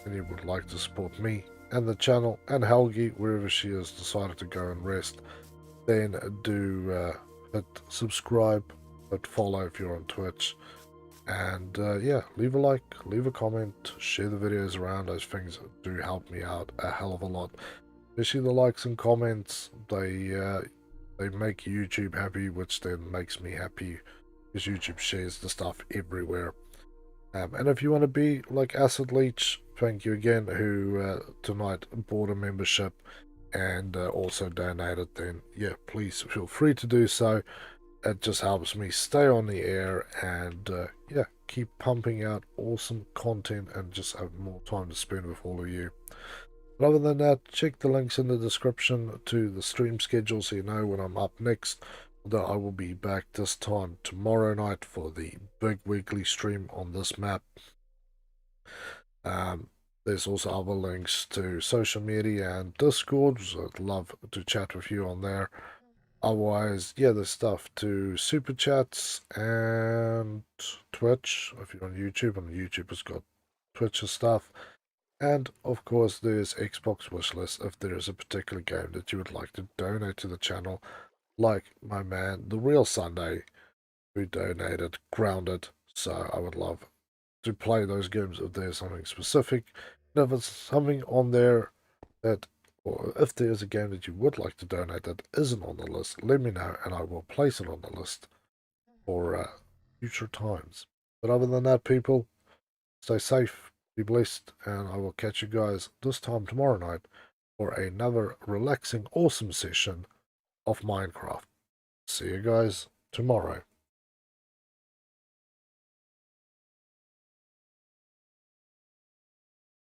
and you would like to support me and the channel and Helgi wherever she has decided to go and rest, then do hit subscribe, hit follow if you're on Twitch. And yeah, leave a like, leave a comment, share the videos around. Those things do help me out a hell of a lot. Especially the likes and comments. They make YouTube happy, which then makes me happy because YouTube shares the stuff everywhere. And if you want to be like Acid Leech, thank you again, who tonight bought a membership and also donated, then yeah, please feel free to do so. It just helps me stay on the air and yeah, keep pumping out awesome content and just have more time to spend with all of you. But other than that, check the links in the description to the stream schedule so you know when I'm up next. Although I will be back this time tomorrow night for the big weekly stream on this map. There's also other links to social media and Discord, so I'd love to chat with you on there. Otherwise, yeah, there's stuff to Super Chats and Twitch. If you're on YouTube, and YouTube has got Twitch's stuff. And, of course, there's Xbox Wishlist if there is a particular game that you would like to donate to the channel. Like my man, The Real Sunday, who donated Grounded. So I would love to play those games if there's something specific. And if it's something on there that, or if there's a game that you would like to donate that isn't on the list, let me know and I will place it on the list for future times. But other than that, people, stay safe, be blessed, and I will catch you guys this time tomorrow night for another relaxing, awesome session of Minecraft. See you guys tomorrow.